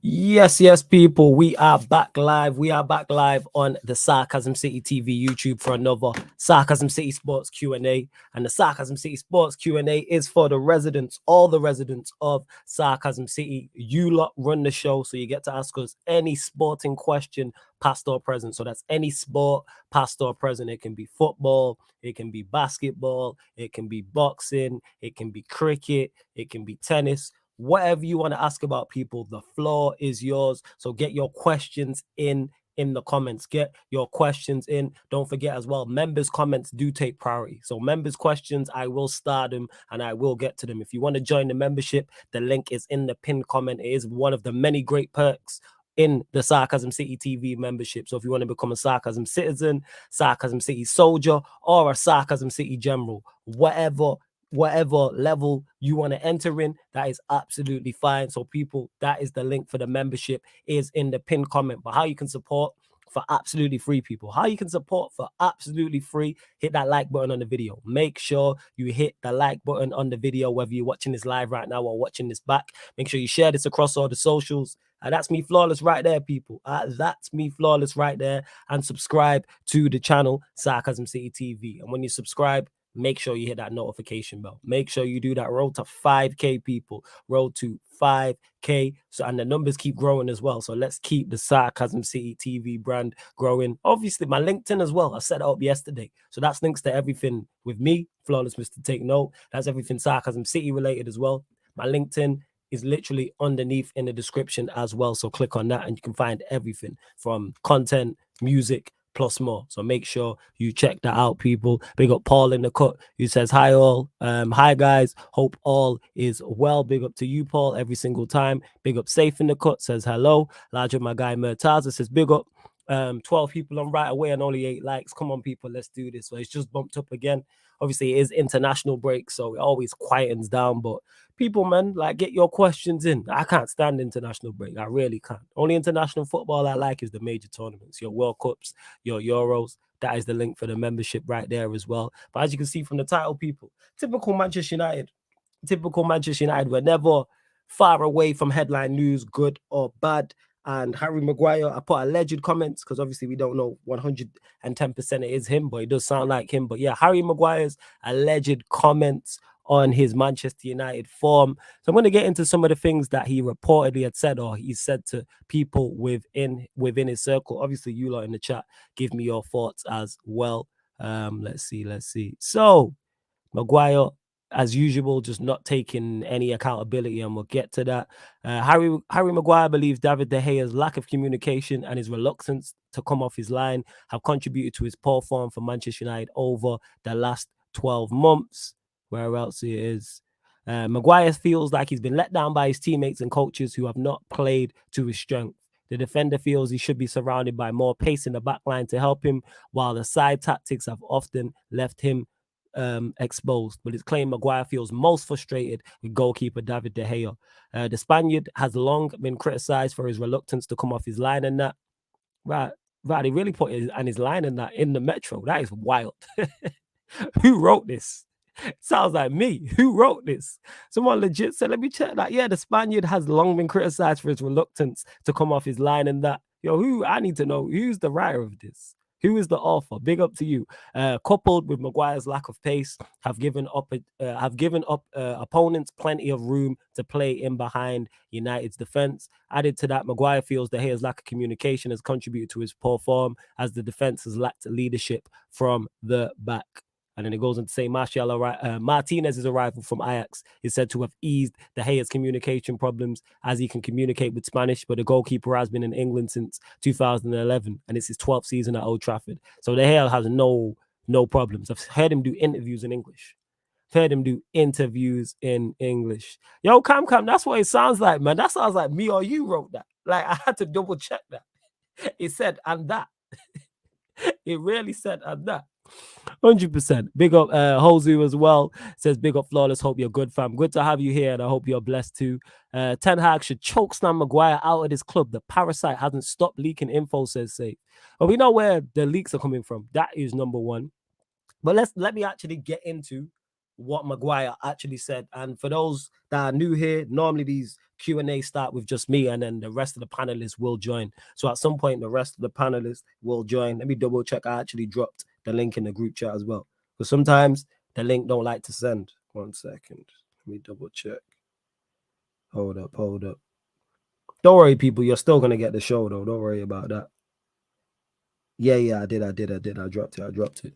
Yes, people. We are back live. We are back live on the Sarcasm City TV YouTube for another Sarcasm City Sports Q&A. And the Sarcasm City Sports Q&A is for the residents, all the residents of Sarcasm City. You lot run the show, so you get to ask us any sporting question, past or present. So that's any sport, past or present. It can be football, it can be basketball, it can be boxing, it can be cricket, it can be tennis. Whatever you want to ask about, people, the floor is yours. So get your questions in the comments. Get your questions in. Don't forget as well, members' comments do take priority. So members' questions, I will start them and I will get to them. If you want to join the membership, the link is in the pinned comment. It is one of the many great perks in the Sarcasm City TV membership. So if you want to become a Sarcasm citizen, Sarcasm City soldier, or a Sarcasm City general, whatever level you want to enter in, that is absolutely fine. So people, that is the link for the membership is in the pinned comment. But how you can support for absolutely free, people, how you can support for absolutely free, hit that like button on the video. Make sure you hit the like button on the video, whether you're watching this live right now or watching this back. Make sure you share this across all the socials. That's me flawless right there, people. That's me flawless right there. And subscribe to the channel Sarcasm City TV. And when you subscribe, make sure you hit that notification bell. Make sure you do that. Road to 5K, people. Road to 5K. So, and the numbers keep growing as well. So let's keep the Sarcasm City TV brand growing. Obviously, my LinkedIn as well. I set it up yesterday. So that's links to everything with me, Flawless Mr. Take Note. That's everything Sarcasm City related as well. My LinkedIn is literally underneath in the description as well. So click on that and you can find everything from content, music, plus more. So make sure you check that out, people. Big up Paul in the cut who says hi all. Hi guys, hope all is well. Big up to you, Paul, every single time. Big up Safe in the cut says hello. Larger my guy Murtaza says big up. 12 people on right away and only 8 likes. Come on, people, let's do this. So it's just bumped up again. Obviously it is international break, so it always quietens down, but people, man, like, get your questions in. I can't stand international break. I really can't. Only international football I like is the major tournaments, your World Cups, your Euros. That is the link for the membership right there as well. But as you can see from the title, people, typical Manchester United. We're never far away from headline news, good or bad. And Harry Maguire, I put alleged comments because obviously we don't know 110% it is him, but it does sound like him. But yeah, Harry Maguire's alleged comments on his Manchester United form. So I'm going to get into some of the things that he reportedly had said or he said to people within his circle. Obviously, you lot in the chat, give me your thoughts as well. Let's see. So Maguire, as usual, just not taking any accountability, and we'll get to that. Harry Maguire believes David De Gea's lack of communication and his reluctance to come off his line have contributed to his poor form for Manchester United over the last 12 months. Where else he is? Maguire feels like he's been let down by his teammates and coaches who have not played to his strength. The defender feels he should be surrounded by more pace in the back line to help him, while the side tactics have often left him exposed. But it's claimed Maguire feels most frustrated with goalkeeper David De Gea. The Spaniard has long been criticised for his reluctance to come off his line and that. Right, he really put his line and that in the Metro. That is wild. Who wrote this? Sounds like me. Who wrote this? Someone legit said, let me check that. Yeah, the Spaniard has long been criticized for his reluctance to come off his line and that. Yo, I need to know who's the writer of this. Who is the author? Big up to you. Coupled with Maguire's lack of pace, have given up opponents plenty of room to play in behind United's defense. Added to that, Maguire feels that his lack of communication has contributed to his poor form as the defense has lacked leadership from the back. And then it goes on to say Martinez's arrival from Ajax is said to have eased De Gea's communication problems as he can communicate with Spanish, but the goalkeeper has been in England since 2011 and it's his 12th season at Old Trafford. So De Gea has no problems. I've heard him do interviews in English. Yo, Cam, that's what it sounds like, man. That sounds like me or you wrote that. Like, I had to double check that. It said, and that. It really said, and that. 100%. Big up Hozu as well. Says big up Flawless. Hope you're good, fam. Good to have you here, and I hope you're blessed too. Ten Hag should choke slam Maguire out of this club. The parasite hasn't stopped leaking info, says Safe. But we know where the leaks are coming from. That is number one. But let me actually get into what Maguire actually said. And for those that are new here, normally these Q&A start with just me, and then the rest of the panelists will join. So at some point, the rest of the panelists will join. Let me double check. I actually dropped the link in the group chat as well, because sometimes the link don't like to send. 1 second. Let me double check. Hold up. Don't worry, people. You're still going to get the show, though. Don't worry about that. Yeah, I did. I dropped it.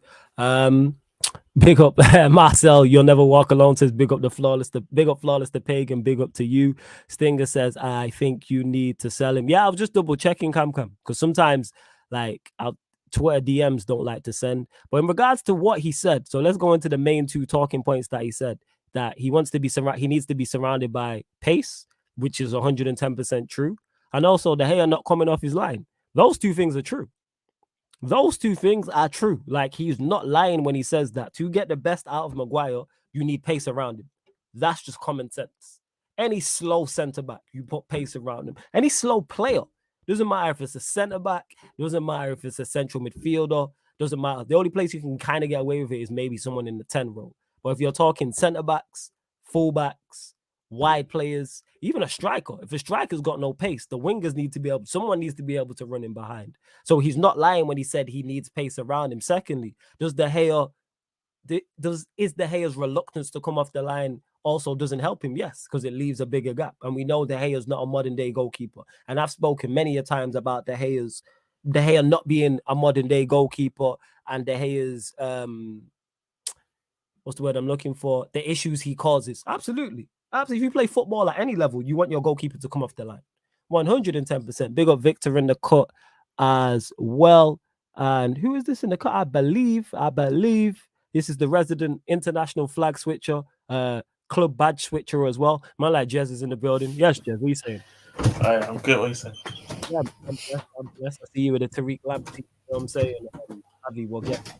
Big up Marcel, you'll never walk alone, says big up Flawless the Pagan, big up to you. Stinger says, I think you need to sell him. Yeah, I was just double checking, Cam, because sometimes like our Twitter DMs don't like to send. But in regards to what he said, so let's go into the main 2 talking points that he said. That he wants to be he needs to be surrounded by pace, which is 110% true, and also the hair not coming off his line. Those 2 things are true. Those 2 things are true. Like, he's not lying when he says that. To get the best out of Maguire, you need pace around him. That's just common sense. Any slow centre-back, you put pace around him. Any slow player, doesn't matter if it's a centre-back, doesn't matter if it's a central midfielder, doesn't matter. The only place you can kind of get away with it is maybe someone in the 10 role. But if you're talking centre-backs, full-backs, wide players, even a striker. If a striker's got no pace, the wingers need to be able, someone needs to be able to run him behind. So he's not lying when he said he needs pace around him. Secondly, is De Gea's reluctance to come off the line also doesn't help him? Yes, because it leaves a bigger gap. And we know De Gea's not a modern day goalkeeper. And I've spoken many a times about De Gea not being a modern day goalkeeper, and De Gea's what's the word I'm looking for? The issues he causes. Absolutely. If you play football at any level, you want your goalkeeper to come off the line. 110%. Big up Victor in the cut as well. And who is this in the cut? I believe this is the resident international flag switcher, club badge switcher as well. Man, like Jez is in the building. Yes, Jez, what are you saying? I'm good. What are you saying? Yeah, I'm blessed. I see you with a Tariq Lamptey. You know what I'm saying? Avi will get.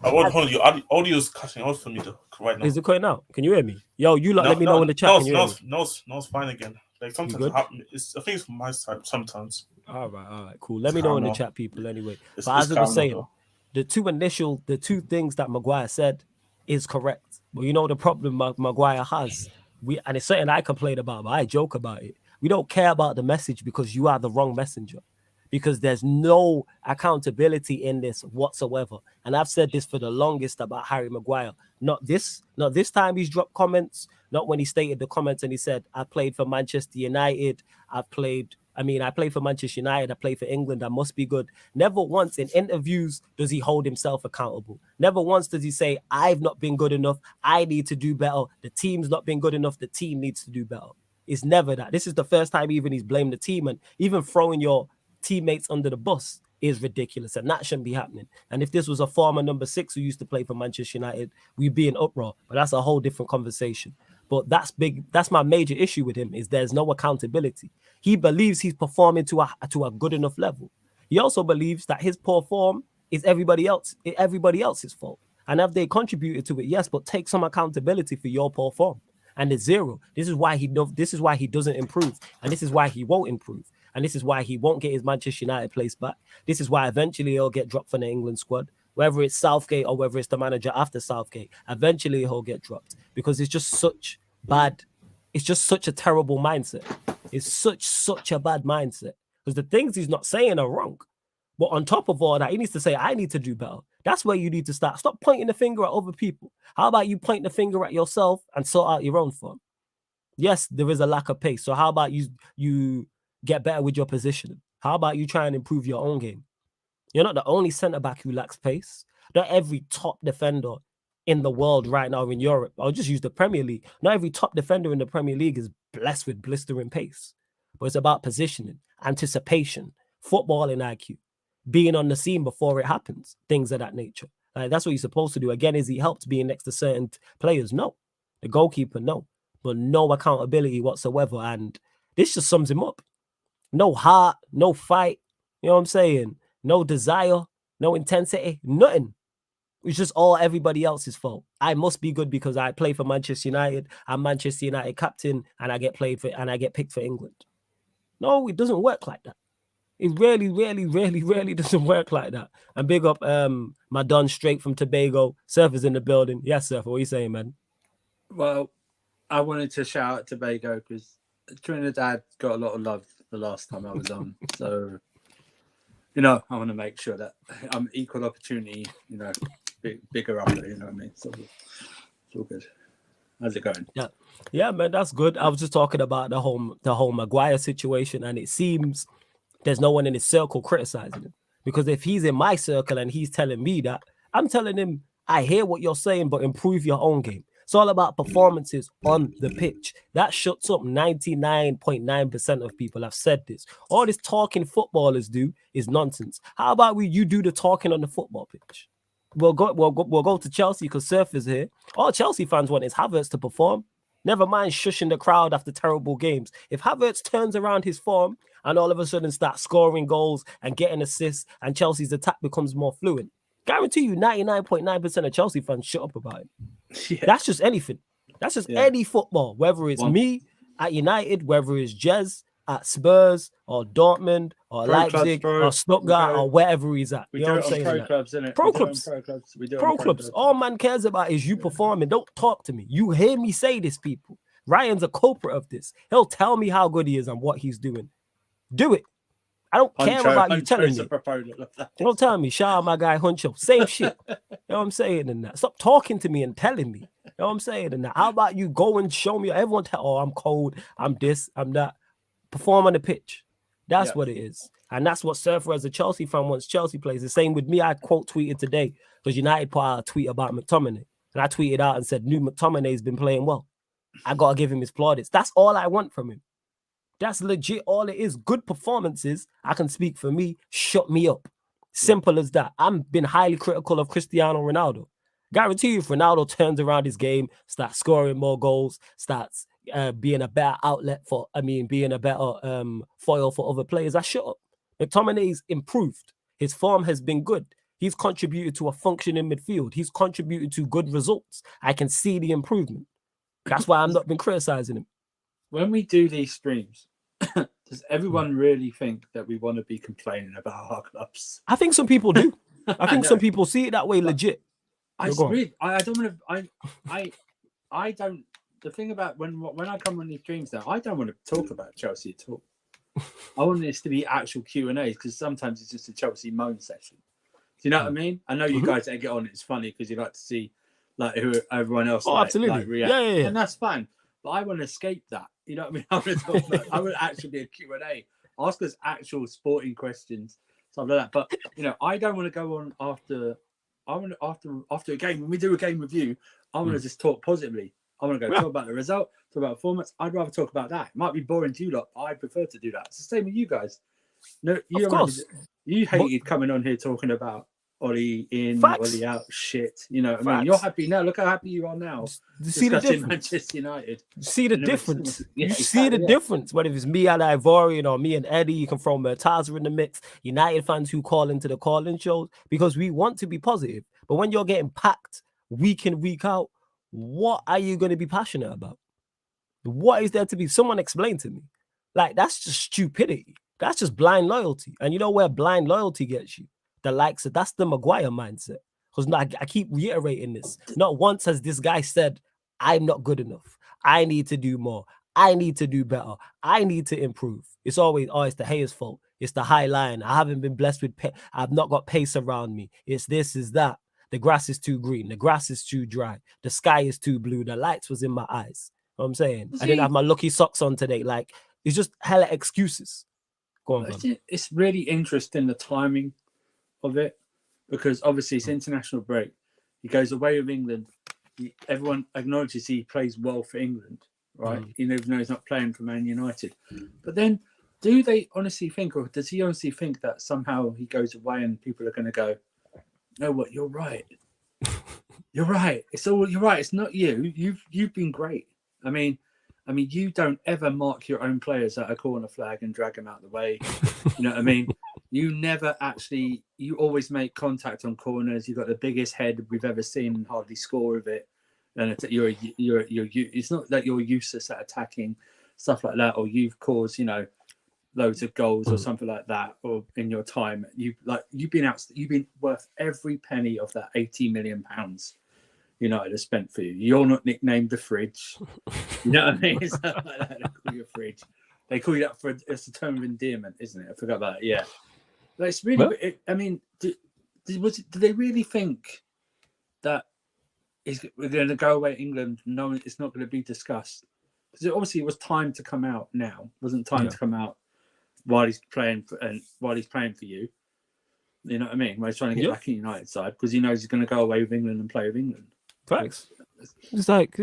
I won't hold you. Audio is cutting out for me though right now. Is it cutting out? Can you hear me? Yo, you lot, let me know in the chat. No, it's fine again. Like sometimes it happens. I think it's from my side sometimes. All right, cool. Let me know in the chat, people. Anyway, but as I was saying, the two things that Maguire said is correct. But you know the problem Maguire has, and it's something I complain about, but I joke about it. We don't care about the message because you are the wrong messenger. Because there's no accountability in this whatsoever. And I've said this for the longest about Harry Maguire. Not this time he's dropped comments, not when he stated the comments and he said, I played for Manchester United, I played for Manchester United, I played for England, I must be good. Never once in interviews does he hold himself accountable. Never once does he say, I've not been good enough, I need to do better, the team's not been good enough, the team needs to do better. It's never that. This is the first time even he's blamed the team, and even throwing your teammates under the bus is ridiculous, and that shouldn't be happening. And if this was a former number 6 who used to play for Manchester United, we'd be in uproar, but that's a whole different conversation. But that's my major issue with him, is there's no accountability. He believes he's performing to a good enough level. He also believes that his poor form is everybody else's fault. And have they contributed to it? Yes, but take some accountability for your poor form. And it's zero. This is why he doesn't improve, and this is why he won't improve. And this is why he won't get his Manchester United place back. This is why eventually he'll get dropped from the England squad, whether it's Southgate or whether it's the manager after Southgate. Eventually he'll get dropped because it's just such a terrible mindset. It's such a bad mindset because the things he's not saying are wrong. But on top of all that, he needs to say, I need to do better. That's where you need to start. Stop pointing the finger at other people. How about you point the finger at yourself and sort out your own form? Yes, there is a lack of pace. So how about you get better with your positioning? How about you try and improve your own game? You're not the only centre-back who lacks pace. Not every top defender in the world right now in Europe, I'll just use the Premier League. Not every top defender in the Premier League is blessed with blistering pace. But it's about positioning, anticipation, footballing IQ, being on the scene before it happens, things of that nature. Like, that's what he's supposed to do. Again, is he helped being next to certain players? No. The goalkeeper, no. But no accountability whatsoever. And this just sums him up. No heart, no fight, you know what I'm saying? No desire, no intensity, nothing. It's just all everybody else's fault. I must be good because I play for Manchester United. I'm Manchester United captain, and I get picked for England. No, it doesn't work like that. It really doesn't work like that. And big up my Don straight from Tobago. Surfer's in the building. Yes, Surfer, what are you saying, man? Well, I wanted to shout out Tobago because Trinidad got a lot of love the last time I was on. So, I want to make sure that I'm equal opportunity, bigger up there, you know what I mean? So it's all good. How's it going? Yeah, man, that's good. I was just talking about the whole Maguire situation, and it seems there's no one in his circle criticizing him. Because if he's in my circle and he's telling me that, I'm telling him, I hear what you're saying, but improve your own game. It's all about performances on the pitch. That shuts up 99.9% of people. I've said this. All this talking footballers do is nonsense. How about you do the talking on the football pitch? We'll go to Chelsea because Surf is here. All Chelsea fans want is Havertz to perform. Never mind shushing the crowd after terrible games. If Havertz turns around his form and all of a sudden starts scoring goals and getting assists and Chelsea's attack becomes more fluent, guarantee you 99.9% of Chelsea fans shut up about it. Yeah. That's just anything. That's just any football, whether it's me at United, whether it's Jez at Spurs or Dortmund or Leipzig or Stuttgart or wherever he's at. You know what I'm saying? Pro clubs, innit? Pro clubs. All man cares about is you performing. Don't talk to me. You hear me say this, people. Ryan's a culprit of this. He'll tell me how good he is and what he's doing. Do it. I don't care about you telling me. Don't tell me. Shout out my guy Huncho. Same shit. You know what I'm saying in that? Stop talking to me and telling me. You know what I'm saying in that? How about you go and show me? Everyone tell, I'm cold. I'm this. I'm that. Perform on the pitch. That's what it is. And that's what Surfer as a Chelsea fan wants Chelsea plays. The same with me. I quote tweeted today because United put out a tweet about McTominay. And I tweeted out and said, new McTominay's been playing well. I got to give him his plaudits. That's all I want from him. That's legit all it is. Good performances. I can speak for me. Shut me up. Simple as that. I've been highly critical of Cristiano Ronaldo. Guarantee you if Ronaldo turns around his game, starts scoring more goals, starts being a better being a better foil for other players, I shut up. McTominay's improved. His form has been good. He's contributed to a functioning midfield. He's contributed to good results. I can see the improvement. That's why I've not been criticizing him. When we do these streams, does everyone really think that we want to be complaining about our clubs? I think some people do. I think some people see it that way, legit. I don't want to. I don't. The thing about when I come on these streams now, I don't want to talk about Chelsea at all. I want this to be actual Q&As because sometimes it's just a Chelsea moan session. Do you know what I mean? I know you guys that get on. It's funny because you like to see like who everyone else absolutely react. Yeah, and that's fine. But I want to escape that. You know what I mean? I want to talk about. I want to actually be a Q&A. Ask us actual sporting questions, stuff like that. But I don't want to go on after. I want after a game when we do a game review. I want to just talk positively. I want to go talk about the result, talk about performance. I'd rather talk about that. It might be boring to you lot, but I prefer to do that. It's the same with you guys. No, of course. You hated coming on here talking about Ollie in, Ollie out, shit. You know what I mean? You're happy now. Look how happy you are now. See the difference. Manchester United. See the difference. You see the difference. Whether it's me and Ivorian or me and Eddie, you can throw Murtaza in the mix. United fans who call into the call-in shows because we want to be positive. But when you're getting packed week in, week out, what are you going to be passionate about? What is there to be? Someone explain to me. Like, that's just stupidity. That's just blind loyalty. And you know where blind loyalty gets you? The likes of, that's the Maguire mindset. Because I keep reiterating this. Not once has this guy said, I'm not good enough. I need to do more. I need to do better. I need to improve. It's always, it's the haters' fault. It's the high line. I haven't been blessed with I've not got pace around me. It's this, is that. The grass is too green. The grass is too dry. The sky is too blue. The lights was in my eyes. You know what I'm saying? I didn't have my lucky socks on today. Like, it's just hella excuses. Go on, man. It's really interesting, the timing of it, because obviously it's international break. He goes away with England. Everyone acknowledges he plays well for England, right? Even though he's not playing for Man United. But then, do they honestly think, or does he honestly think that somehow he goes away and people are going to go, no, what? You're right. You're right. You're right. It's not you. You've been great. I mean, you don't ever mark your own players at a corner flag and drag them out of the way. You know what I mean? You never actually. You always make contact on corners. You've got the biggest head we've ever seen and hardly score with it. And you're. It's not that you're useless at attacking stuff like that, or you've caused loads of goals or something like that, or in your time, you've been worth every penny of that £80 million United have spent for you. You're not nicknamed the fridge. You know what I mean? It's like that. They call you a fridge. They call you that for it's a term of endearment, isn't it? I forgot about it. Yeah, but it's really. I mean, did they really think that we're going to go away to England? No, it's not going to be discussed, because obviously it was time to come out. Now it wasn't time to come out while he's playing for you. You know what I mean? When he's trying to get back in United side, because he knows he's going to go away with England and play with England. Facts. It's like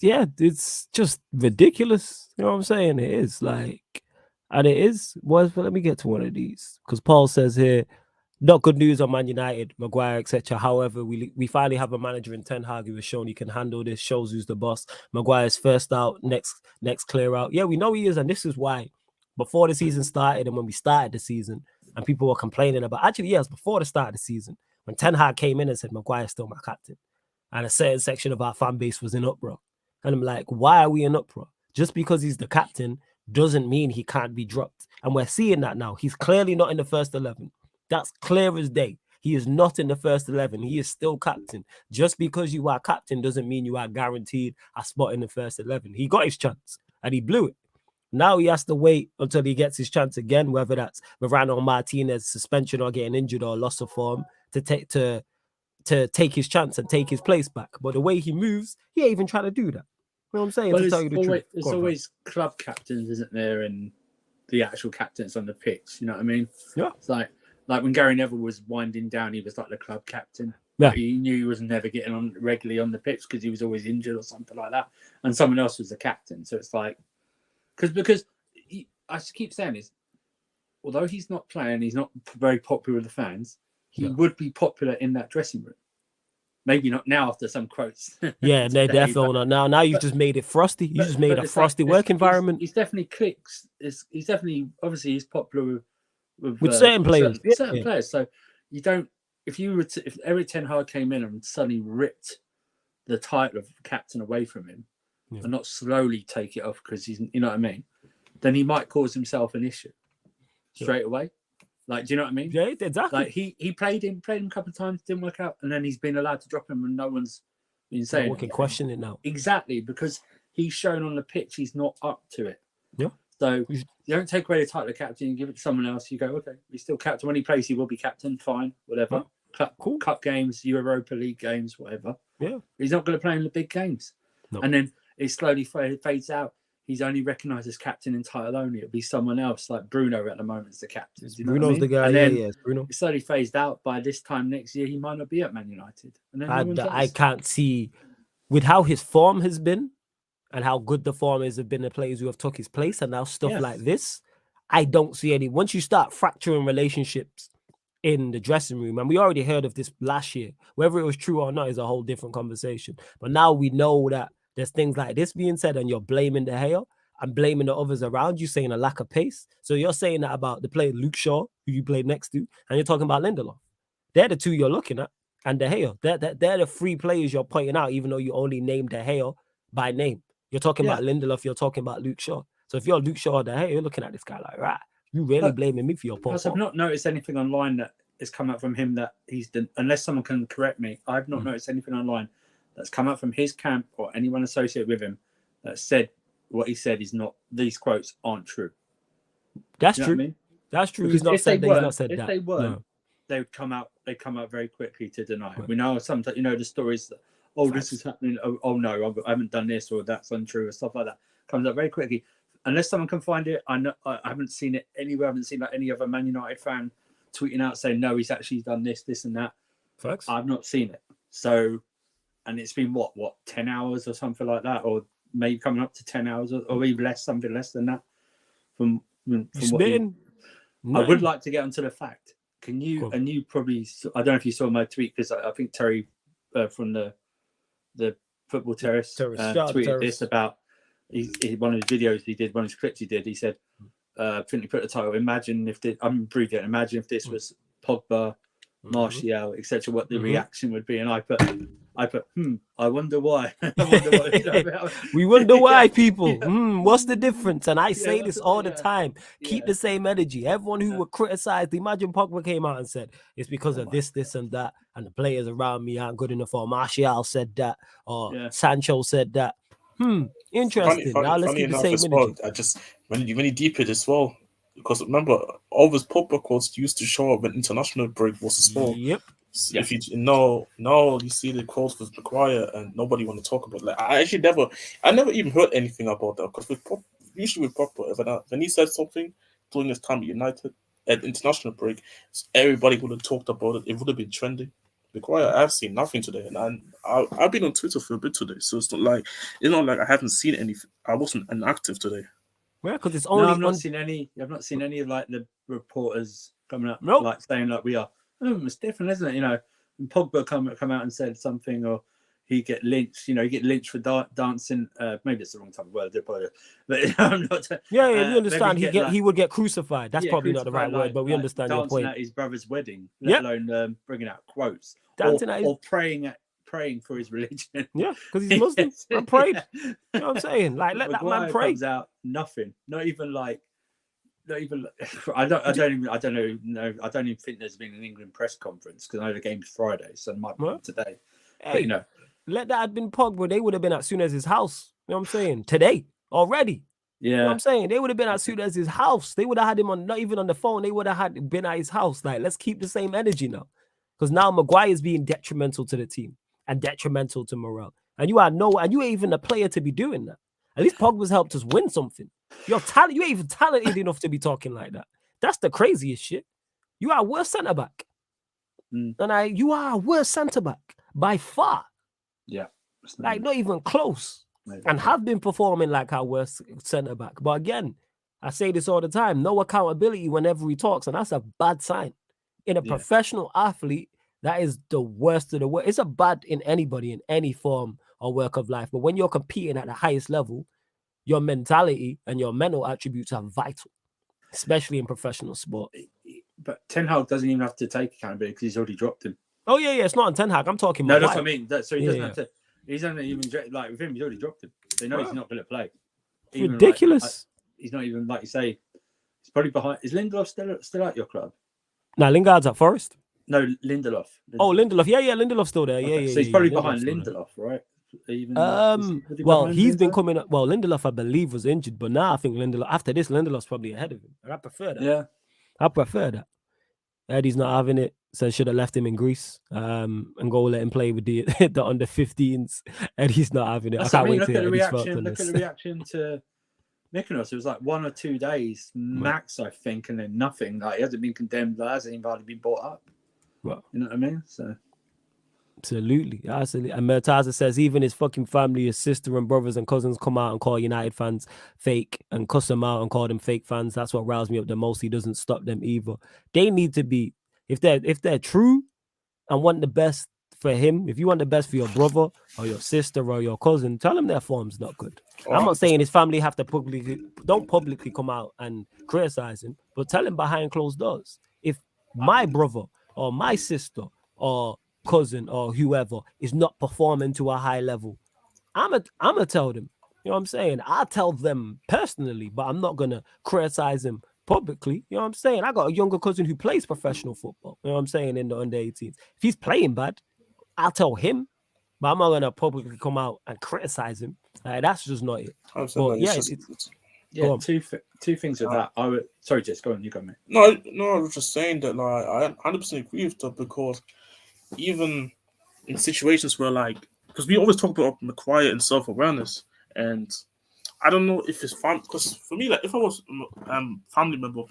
it's just ridiculous. You know what I'm saying? It is like, and it is. But let me get to one of these, because Paul says here, not good news on Man United, Maguire, etc. However, we finally have a manager in Ten Hag who has shown he can handle this. Shows who's the boss. Maguire's first out, next clear out. Yeah, we know he is, and this is why. Before the season started, and when we started the season, and people were complaining about, actually, yes, before the start of the season, when Ten Hag came in and said Maguire's still my captain, and a certain section of our fan base was in uproar. And I'm like, why are we in uproar? Just because he's the captain doesn't mean he can't be dropped. And we're seeing that now. He's clearly not in the first 11. That's clear as day. He is not in the first 11. He is still captain. Just because you are captain doesn't mean you are guaranteed a spot in the first 11. He got his chance and he blew it. Now he has to wait until he gets his chance again, whether that's Varane Martinez suspension or getting injured or loss of form, to take his chance and take his place back. But the way he moves, he ain't even trying to do that. You know what I'm saying? Well, to tell you the truth. There's always club captains, isn't there, and the actual captains on the pitch. You know what I mean? Yeah. It's like when Gary Neville was winding down, he was like the club captain. Yeah. He knew he was never getting on regularly on the pitch because he was always injured or something like that. And someone else was the captain. So it's like, because I keep saying this, although he's not playing, he's not very popular with the fans, he would be popular in that dressing room. Maybe not now after some quotes. Yeah, they're definitely not. Now you've just made it frosty. You just made a frosty work environment. He's definitely clicks. He's definitely, obviously, he's popular with certain players. Certain players. So you don't, if Eric Ten Hag came in and suddenly ripped the title of captain away from him and not slowly take it off because he's, you know what I mean, then he might cause himself an issue straight away. Like, do you know what I mean? Yeah, exactly. Like he played him a couple of times, didn't work out, and then he's been allowed to drop him, and no one's been saying. No one can question it now. Exactly, because he's shown on the pitch he's not up to it. Yeah. So you don't take away the title of captain, you give it to someone else. You go, okay, he's still captain. When he plays, he will be captain. Fine, whatever. Cup games, Europa League games, whatever. Yeah. He's not going to play in the big games. No. And then it slowly fades out. He's only recognised as captain in title only. It'll be someone else, like Bruno at the moment is the captain. You know Bruno's the guy. And then it's Bruno. It's slowly phased out. By this time next year, he might not be at Man United. And then I can't see, with how his form has been and how good the form is, have been the players who have took his place, and now stuff like this, I don't see any. Once you start fracturing relationships in the dressing room, and we already heard of this last year, whether it was true or not is a whole different conversation. But now we know that there's things like this being said, and you're blaming De Gea and blaming the others around you, saying a lack of pace. So you're saying that about the player Luke Shaw, who you played next to, and you're talking about Lindelof. They're the two you're looking at, and De Gea. They're the three players you're pointing out, even though you only named De Gea by name. You're talking about Lindelof, you're talking about Luke Shaw. So if you're Luke Shaw or De Gea, you're looking at this guy like, right, you really blaming me for your poor form. I've not noticed anything online that has come out from him that he's done, unless someone can correct me. I've not noticed anything online that's come out from his camp or anyone associated with him that said what he said is not, these quotes aren't true. That's true. I mean? That's true. He's not said that. He's not said that. If they weren't, they would come out. They come out very quickly to deny. Right. We know sometimes, you know, the stories that, this is happening. Oh no, I haven't done this, or that's untrue, or stuff like that. Comes up very quickly. Unless someone can find it, I haven't seen it anywhere. I haven't seen like any other Man United fan tweeting out saying, no, he's actually done this and that. Facts. I've not seen it. So, and it's been what 10 hours or something like that, or maybe coming up to 10 hours or even less, something less than that. From what I would like to get onto the fact. Can you, and you probably, I don't know if you saw my tweet, because I think Terry from the Football Terrace tweeted this about one of his videos he did, one of his clips he did. He said, I think he put the title, imagine if this was Pogba, Martial, etc., what the reaction would be. And I I put, I wonder why. I wonder why. We wonder why, people. Yeah. What's the difference? And I say this all the yeah. time. Keep the same energy. Everyone who would criticize, imagine Pogba came out and said, it's because of this, and that, and the players around me aren't good enough, or Martial said that, or Sancho said that. Interesting. Now let's keep the same energy. I just when you deep it as well, because remember, all those Pogba quotes used to show up when international break was a sport. Yep. If you know, you see the quotes with Maguire, and nobody want to talk about. Like, I never even heard anything about that, because usually with Pogba, when he said something during his time at United at international break, everybody would have talked about it. It would have been trending. Maguire, I've seen nothing today, and I've been on Twitter for a bit today, so it's not like I haven't seen anything. I wasn't inactive today. Yeah, because it's only. No, I've not seen any of like the reporters coming up, like saying like we are. It's different, isn't it? You know, and Pogba come out and said something, or he get lynched. You know, he get lynched for dancing. Maybe it's the wrong type of word, but I'm not. We understand. He would get crucified. That's probably not the right word, but we understand your point. Dancing at his brother's wedding, let alone bringing out quotes, or praying for his religion. Yeah, because he's Muslim. I prayed. You know what I'm saying? Like, let that man pray. Comes out nothing. Not even. I don't even think there's been an England press conference, because I know the game's Friday, so it might be today. Hey, but you know, let that have been Pogba, they would have been at Sounez's house. You know what I'm saying? Today already. Yeah. You know what I'm saying? They would have been at Sounez's house. They would have had him on, not even on the phone. They would have been at his house. Like, let's keep the same energy now, because now Maguire is being detrimental to the team and detrimental to morale. And you ain't even a player to be doing that. At least Pogba's helped us win something. You ain't even talented enough to be talking like that. That's the craziest shit. You are a worse centre back. And you are a worse centre back by far. Yeah. Like, not even close. Maybe. And have been performing like our worst centre back. But again, I say this all the time, no accountability whenever he talks, and that's a bad sign. In a professional athlete, that is the worst of the worst. It's a bad in anybody, in any form or work of life. But when you're competing at the highest level, your mentality and your mental attributes are vital, especially in professional sport. But Ten Hag doesn't even have to take accountability, because he's already dropped him. Oh, yeah, it's not on Ten Hag. I'm talking about. No, that's what I mean. So he doesn't have to. He's only even, like, with him, he's already dropped him. They know he's not going to play. Even, ridiculous. He's not even, like you say, he's probably behind. Is Lindelof still at your club? No, Lingard's at Forest. No, Lindelof. Oh, Lindelof. Yeah, Lindelof's still there. Okay. Yeah. So he's probably behind Lindelof, right? He's been coming up. Well, Lindelof, I believe, was injured, but now I think after this, Lindelof's probably ahead of him. I prefer that. Yeah, I prefer that. Eddie's not having it, so should have left him in Greece and go let him play with the under 15s. Eddie's not having it. I can't wait to hear Eddie's thoughts on this. Look at the reaction to Mykonos. It was like 1 or 2 days max, I think, and then nothing. Like, he hasn't been condemned. Like, hasn't even hardly been brought up. Well, you know what I mean? So. Absolutely. And Murtaza says even his fucking family, his sister and brothers and cousins come out and call United fans fake and cuss them out and call them fake fans. That's what riles me up the most. He doesn't stop them either. They need to be, if they're true and want the best for him, if you want the best for your brother or your sister or your cousin, tell them their form's not good. I'm not saying his family have to don't publicly come out and criticize him, but tell him behind closed doors. If my brother or my sister or cousin or whoever is not performing to a high level, I'm a tell them. You know what I'm saying? I'll tell them personally, but I'm not gonna criticize him publicly. You know what I'm saying? I got a younger cousin who plays professional football. You know what I'm saying? In the under 18s. If he's playing bad, I'll tell him, but I'm not gonna publicly come out and criticize him. That's just not it. But yeah, two things with that. Sorry, Jess, go on. You got me. No, I was just saying that, like, I 100% agree with that, because even in situations where, like, because we always talk about Maguire and self-awareness, and I don't know if it's fun, because for me, like, if I was family member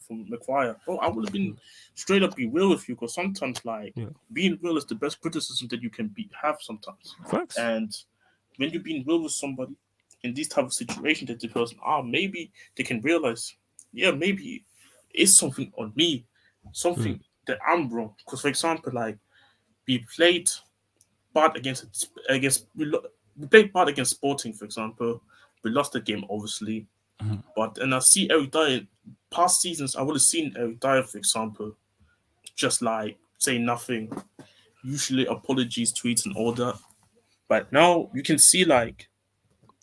from Maguire, I would have been straight up be real with you, because sometimes, like, being real is the best criticism that you can have sometimes. Thanks. And when you're being real with somebody in these type of situations, that the person, maybe they can realize, maybe it's something on me, something that I'm wrong. Because, for example, like, we played bad against Sporting, for example. We lost the game, obviously. But and I see Eric Dyer, past seasons, I would have seen Eric Dyer, for example, just like say nothing, usually apologies, tweets, and all that. But now you can see like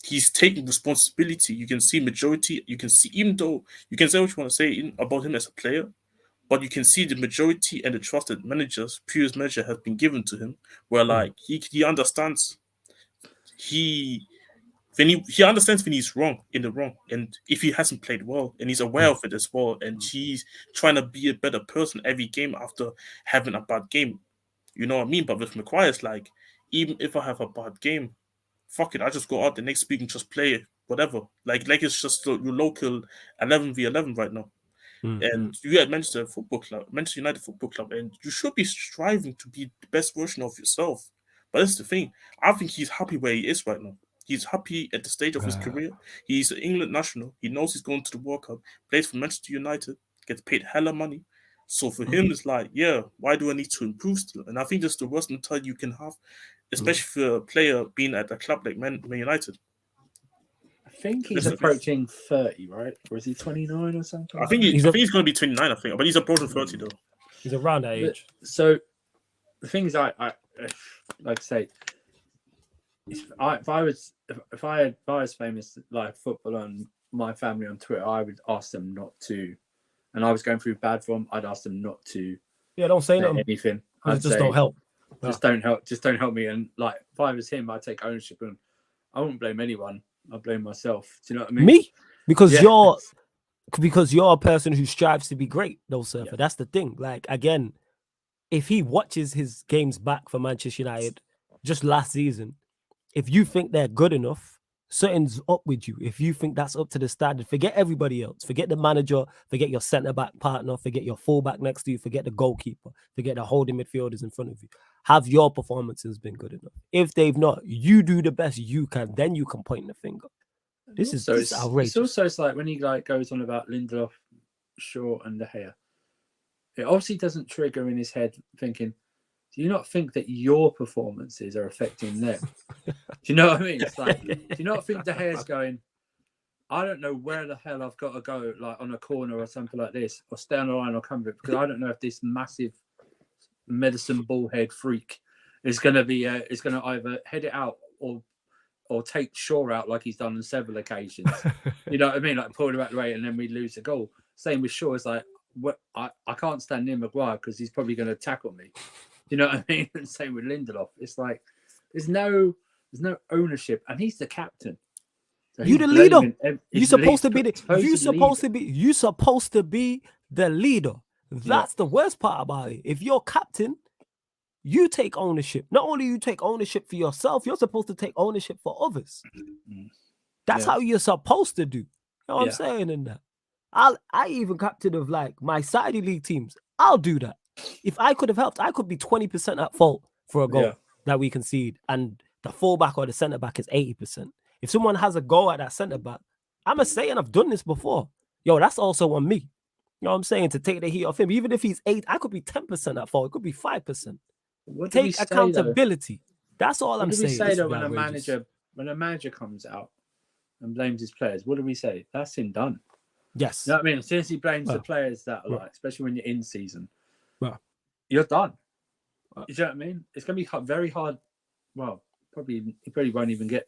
he's taking responsibility. You can see majority. You can see, even though you can say what you want to say about him as a player, but you can see the majority and the trusted managers, previous manager has been given to him, where like he understands he he understands when he's wrong in the wrong, and if he hasn't played well, and he's aware of it as well, and he's trying to be a better person every game after having a bad game. You know what I mean? But with Maguire, it's like, even if I have a bad game, fuck it, I just go out the next week and just play whatever. Like it's just your local 11v11 right now. And you had Manchester United Football Club, and you should be striving to be the best version of yourself. But that's the thing. I think he's happy where he is right now. He's happy at the stage of his career. He's an England national. He knows he's going to the World Cup, plays for Manchester United, gets paid hella money. So for him, it's like, yeah, why do I need to improve still? And I think that's the worst mentality you can have, especially for a player being at a club like Man United. I think he's approaching 30, right? Or is he 29 or something? I think he's going to be 29, I think. But he's approaching 30, though. He's around that age. So the thing is, I like I say, if I was famous like football on my family on Twitter, I would ask them not to. And I was going through bad form, I'd ask them not to. Yeah, don't say anything. Just don't help. Just don't help. Just don't help me. And like, if I was him, I'd take ownership, and I wouldn't blame anyone. I blame myself. Do you know what I mean? Me? Because you're a person who strives to be great, though, Surfer. Yeah. That's the thing. Like, again, if he watches his games back for Manchester United just last season, if you think they're good enough, something's up with you. If you think that's up to the standard, forget everybody else. Forget the manager, forget your centre-back partner, forget your full-back next to you, forget the goalkeeper, forget the holding midfielders in front of you. Have your performances been good enough? If they've not, you do the best you can, then you can point the finger. This is outrageous. It's like when he like goes on about Lindelof, Shaw, and De Gea. It obviously doesn't trigger in his head thinking, do you not think that your performances are affecting them? Do you know what I mean? It's like, do you not think De Gea's going, I don't know where the hell I've got to go, like on a corner or something like this, or stay on the line or come with it, because I don't know if this massive medicine ballhead freak is going to be, is going to either head it out or take Shaw out like he's done on several occasions. You know what I mean? Like pull it back the way and then we lose the goal. Same with Shaw. It's like, I can't stand near Maguire because he's probably going to tackle me. You know what I mean? And same with Lindelof. It's like there's no ownership, and he's the captain. So you the leader. You're supposed to be the leader. That's the worst part about it. If you're captain, you take ownership. Not only you take ownership for yourself, you're supposed to take ownership for others. That's how you're supposed to do. You know what I'm saying in that? I even captain of like my Saudi league teams. I'll do that. If I could have helped, I could be 20% at fault for a goal that we concede, and the fullback or the centre back is 80%. If someone has a goal at that centre back, I'm a saying I've done this before. Yo, that's also on me. You know what I'm saying? To take the heat off him, even if he's 8, I could be 10% at fault. It could be 5%. Take accountability. That's all I'm saying. What do we say though when a manager comes out and blames his players? What do we say? That's him done. Yes. You know what I mean? As soon as he blames the players that are like, especially when you're in season, you're done. You know what I mean? It's going to be very hard. Well, he probably won't even get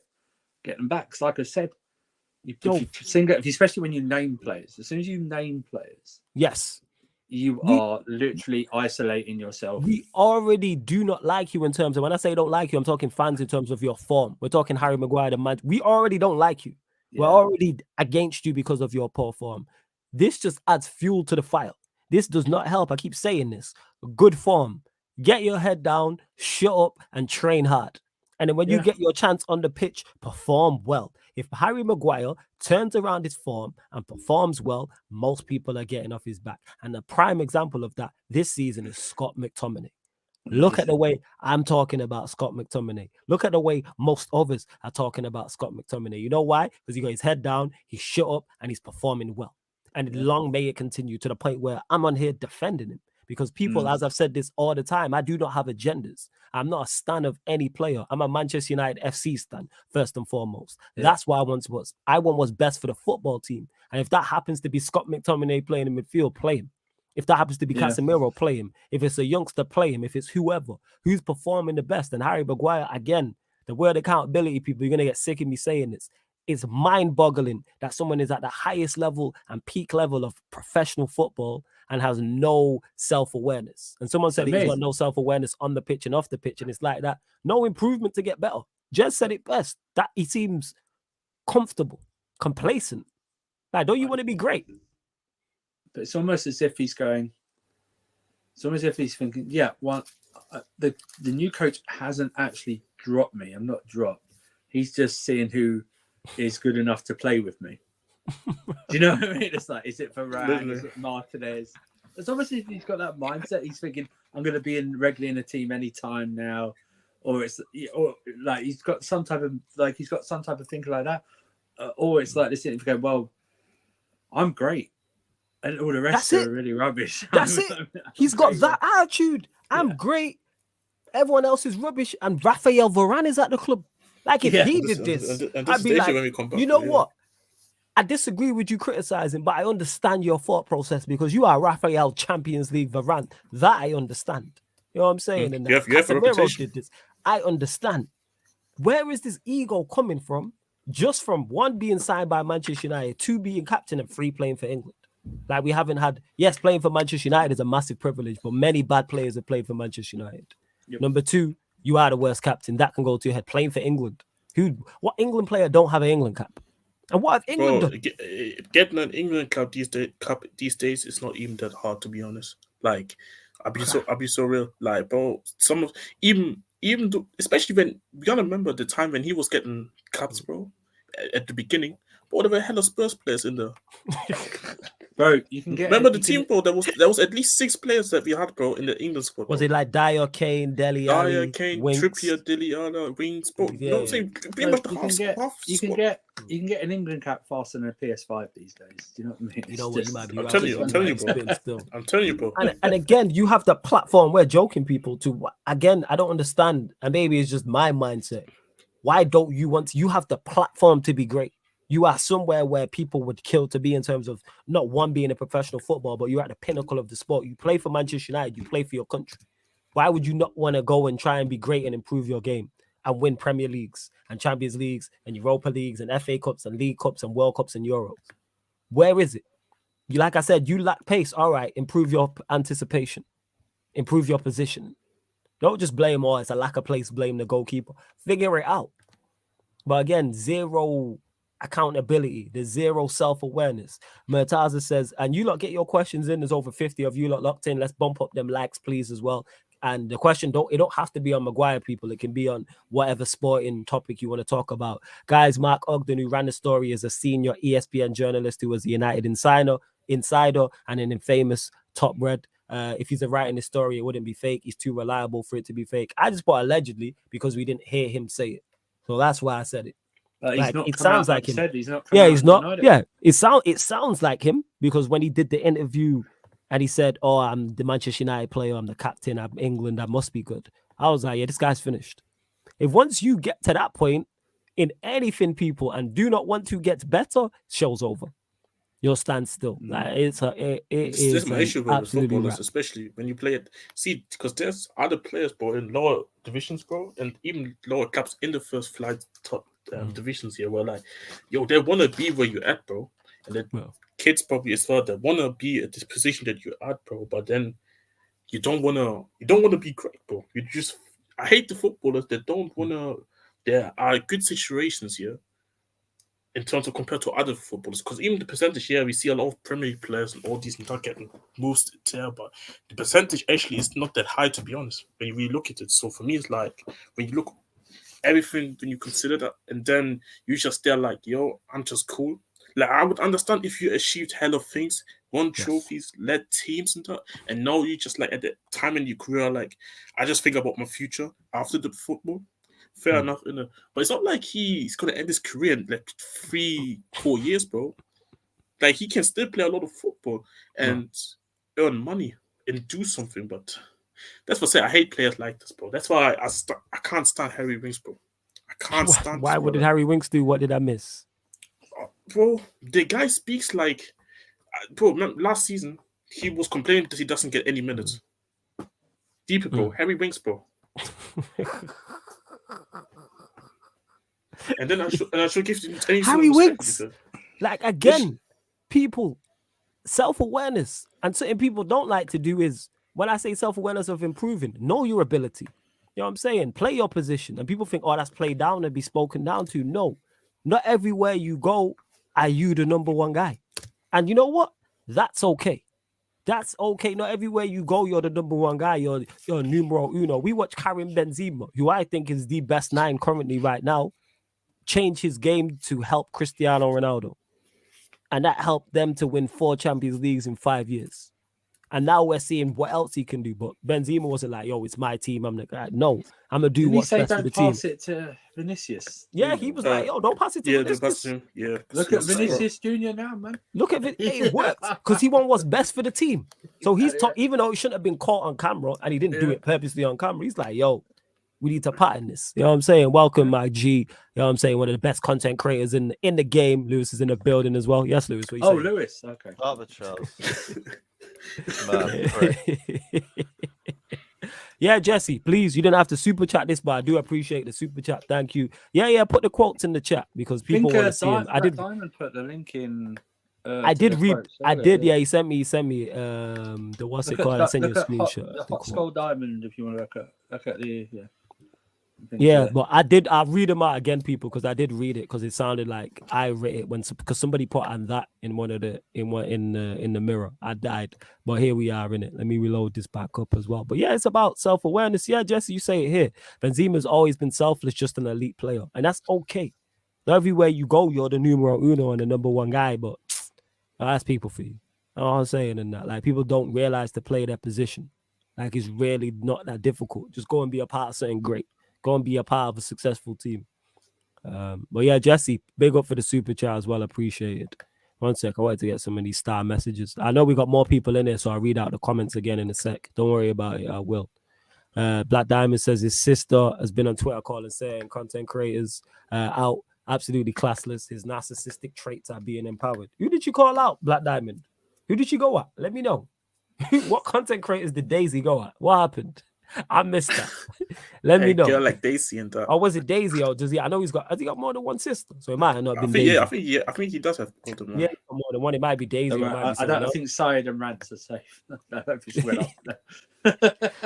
them back. Because like I said, especially when you name players. As soon as you name players, you are literally isolating yourself. We already do not like you in terms of, when I say don't like you, I'm talking fans in terms of your form. We're talking Harry Maguire, the man. We already don't like you. Yeah. We're already against you because of your poor form. This just adds fuel to the fire. This does not help. I keep saying this. Good form. Get your head down, shut up, and train hard. And then when you get your chance on the pitch, perform well. If Harry Maguire turns around his form and performs well, most people are getting off his back. And the prime example of that this season is Scott McTominay. Look at the way I'm talking about Scott McTominay. Look at the way most others are talking about Scott McTominay. You know why? Because he got his head down, he's shut up, and he's performing well. And long may it continue to the point where I'm on here defending him. Because people, as I've said this all the time, I do not have agendas. I'm not a stan of any player. I'm a Manchester United FC stan, first and foremost. That's why I want what's best for the football team. And if that happens to be Scott McTominay playing in midfield, play him. If that happens to be Yeah. Casemiro, play him. If it's a youngster, play him. If it's whoever, who's performing the best. And Harry Maguire, again, the word accountability, people, you're going to get sick of me saying this. It's mind-boggling that someone is at the highest level and peak level of professional football and has no self-awareness. And someone said he's got no self-awareness on the pitch and off the pitch. And it's like that. No improvement to get better. Jez said it best. That he seems comfortable, complacent. Like, don't you want to be great? But it's almost as if he's going. It's almost as if he's thinking, yeah, well, the new coach hasn't actually dropped me. I'm not dropped. He's just seeing who is good enough to play with me. Do you know what I mean? It's like, is it Varane? Is it Martinez? It's obviously if he's got that mindset. He's thinking, I'm going to be regularly in a team anytime now, or like he's got some type of thinking like that, or it's like this thing going, well, I'm great. And all the rest are really rubbish. That's it. He's got that attitude. I'm great. Everyone else is rubbish. And Raphael Varane is at the club. Like, if he did this, I'd be like, you know what? I disagree with you criticizing, but I understand your thought process because you are Raphael Champions League Varane. That I understand. You know what I'm saying? And Casemiro did this. I understand. Where is this ego coming from? Just from 1 being signed by Manchester United, 2 being captain, and 3 playing for England. Like, we haven't had, yes, playing for Manchester United is a massive privilege, but many bad players have played for Manchester United. Yep. Number 2, you are the worst captain. That can go to your head. Playing for England. What England player don't have an England cap? And what have England done? Getting an England cap these days is not even that hard, to be honest. Like, I'll be so real. Like, bro, some of even though, especially when we gotta remember the time when he was getting caps, bro, at the beginning. But what the hell are Spurs players in there? Bro, you can get. Remember the team, bro? There was at least 6 players that we had, bro, in the England squad. Was it like Dyer, Kane, Dele Alli, Kane, Trippier, Dele Alli, Wings, bro? Yeah. You know what I'm saying? Pretty much the half. You can get an England cap faster than a PS5 these days. Do you know what I mean? You know what you might be. I'm telling you, bro. And again, you have the platform. We're joking people to. Again, I don't understand, and maybe it's just my mindset. Why don't you want? You have the platform to be great. You are somewhere where people would kill to be in terms of not one being a professional football, but you're at the pinnacle of the sport. You play for Manchester United, you play for your country. Why would you not want to go and try and be great and improve your game and win Premier Leagues and Champions Leagues and Europa Leagues and FA Cups and League Cups and World Cups and Euros? Where is it? You, like I said, you lack pace. All right, improve your anticipation. Improve your position. Don't just blame, it's a lack of pace, blame the goalkeeper. Figure it out. But again, zero accountability, there's zero self-awareness. Murtaza says, and you lot get your questions in. There's over 50 of you lot locked in. Let's bump up them likes, please, as well. And the question don't have to be on Maguire, people. It can be on whatever sporting topic you want to talk about. Guys, Mark Ogden, who ran the story, is a senior ESPN journalist who was the United insider and an infamous top red. If he's writing this story, it wouldn't be fake. He's too reliable for it to be fake. I just put allegedly because we didn't hear him say it. So that's why I said it. It sounds like him. He's not. Yeah, it sounds like him because when he did the interview and he said, "Oh, I'm the Manchester United player. I'm the captain. I'm England. I must be good." I was like, "Yeah, this guy's finished." If once you get to that point in anything, people, and do not want to get better, show's over. You'll stand still. Like it's my issue with footballers, especially when you play it. See, because there's other players, bro, in lower divisions, bro, and even lower clubs in the first flight top divisions here, where like, yo, they want to be where you're at, bro, and the kids probably as well, they want to be at this position that you're at, bro, but then you don't want to be great, bro. I hate the footballers that don't want to. There are good situations here in terms of compared to other footballers, because even the percentage here, we see a lot of Premier League players and all these not getting moves there, but the percentage actually is not that high, to be honest, when you really look at it. So for me, it's like when you look everything, when you consider that, and then you just there like, yo, I'm just cool. Like, I would understand if you achieved hell of things, won trophies, led teams and that, and now you just like at the time in your career, like, I just think about my future after the football. Fair enough, but it's not like he's gonna end his career in like 3-4 years, bro. Like, he can still play a lot of football and earn money and do something. But that's what I say. I hate players like this, bro. That's why I can't stand Harry Winks, bro. I can't stand. Why? What did Harry Winks do? What did I miss? Bro, the guy speaks like, bro. Last season he was complaining that he doesn't get any minutes. Deeper, bro. Harry Winks, bro. And then I should give him any Harry sort of respect, Winks. to be fair. Like again, people self-awareness, and certain people don't like to do is when I say self-awareness of improving, know your ability. You know what I'm saying? Play your position. And people think, oh, that's played down and be spoken down to. No, not everywhere you go are you the number one guy. And you know what? That's okay. That's okay. Not everywhere you go, you're the number one guy. You're numero uno. We watch Karim Benzema, who I think is the best 9 currently right now, change his game to help Cristiano Ronaldo. And that helped them to win 4 Champions Leagues in 5 years. And now we're seeing what else he can do. But Benzema wasn't like, yo, it's my team. I'm the guy. No, I'm going to do what's best for the team. Pass it to Vinicius. Yeah, he was like, yo, don't pass it to Vinicius. Pass him. Yeah. Look at Vinicius Junior now, man. Look at it. It worked because he won what's best for the team. So he's even though he shouldn't have been caught on camera and he didn't do it purposely on camera, he's like, yo, we need to pattern this. You know what I'm saying? Welcome, my G. You know what I'm saying? One of the best content creators in the game. Lewis is in the building as well. Yes, Lewis. What you saying? Lewis. Okay. Father Charles. Yeah, Jesse, please. You didn't have to super chat this, but I do appreciate the super chat. Thank you. Yeah. Put the quotes in the chat because people want to see them. I did. Diamond put the link in. I did read. I did. Yeah, he sent me. The what's it called? I sent you a screenshot. The Hot Skull Diamond, if you want to look at the but I read them out again, people, because I did read it because it sounded like I read it because somebody put on that in one of the in the mirror. I died, but here we are in it. Let me reload this back up as well. But yeah, it's about self-awareness. Yeah, Jesse, you say it here. Benzema's always been selfless, just an elite player, and that's okay. Not everywhere you go, you're the numero uno and the number one guy, but that's people for you. All I'm saying in that, like, people don't realize to play their position. Like, it's really not that difficult. Just go and be a part of something great. Go and be a part of a successful team. But yeah, Jesse, big up for the super chat as well. Appreciate it. One sec. I wanted to get some of these star messages. I know we got more people in there, so I'll read out the comments again in a sec. Don't worry about it. I will. Black Diamond says his sister has been on Twitter calling saying content creators out. Absolutely classless. His narcissistic traits are being empowered. Who did you call out, Black Diamond? Who did you go at? Let me know. What content creators did Daisy go at? What happened? I missed that. Let me know. Girl like Daisy and that. Or was it Daisy? Or does he? I know has he got more than one sister, so it might have not been Daisy. I think he does have more than one. Yeah, more than one. It might be Daisy. I don't think Syed and Rance are safe.